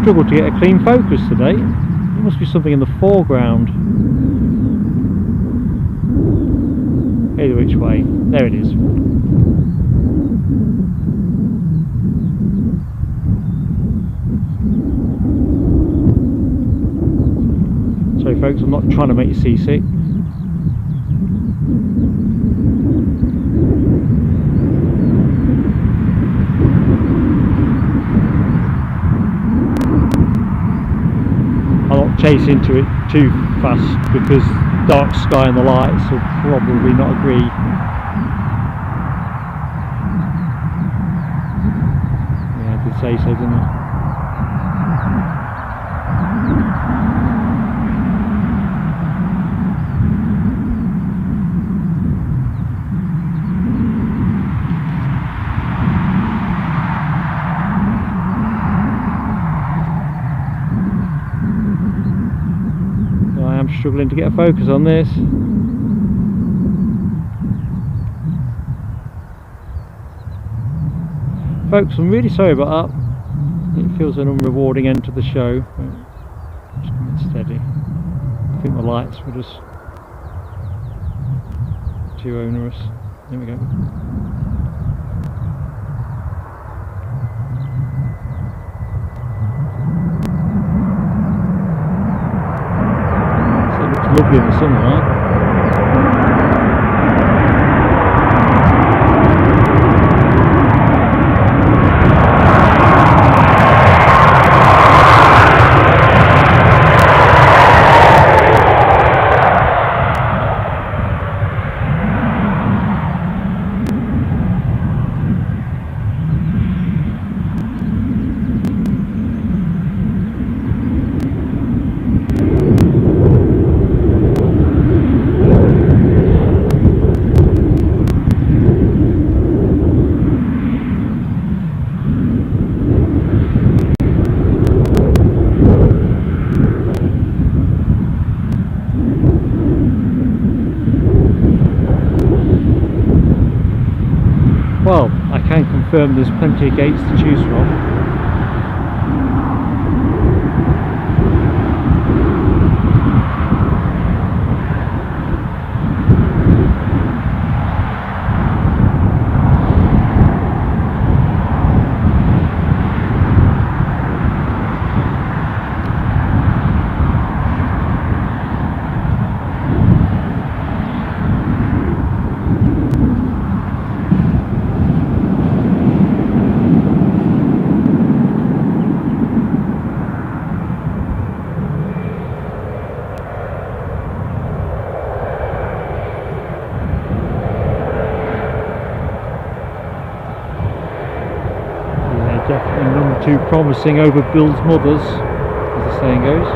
Struggled to get a clean focus today. There must be something in the foreground. Either which way. There it is. folks, I'm not trying to make you seasick. I'll not chase into it too fast because dark sky and the lights will probably not agree. Yeah, I did say so, didn't I? Struggling to get a focus on this. Folks, I'm really sorry about that. It feels an unrewarding end to the show. Just coming steady. I think the lights were just too onerous. There we go. Lovely in the sunlight. Well, I can confirm there's plenty of gates to choose from. Definitely none too promising over Bill's mothers, as the saying goes.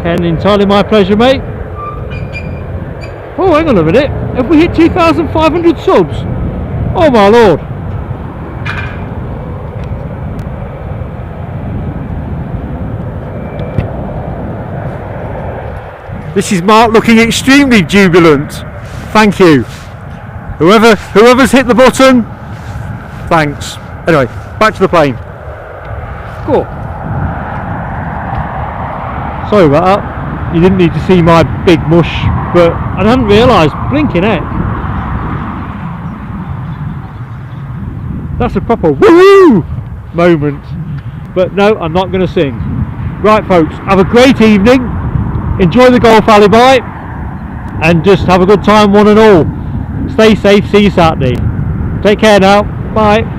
Ken, entirely my pleasure, mate. Oh, hang on a minute. Have we hit 2,500 subs? Oh my lord. This is Mark looking extremely jubilant. Thank you. Whoever's hit the button, thanks. Anyway, back to the plane. Cool. Sorry about that. You didn't need to see my big mush, but I hadn't realised. Blinking heck. That's a proper woohoo moment. But no, I'm not going to sing. Right, folks, have a great evening. Enjoy the golf alibi and just have a good time, one and all. Stay safe, see you Saturday. Take care now, bye.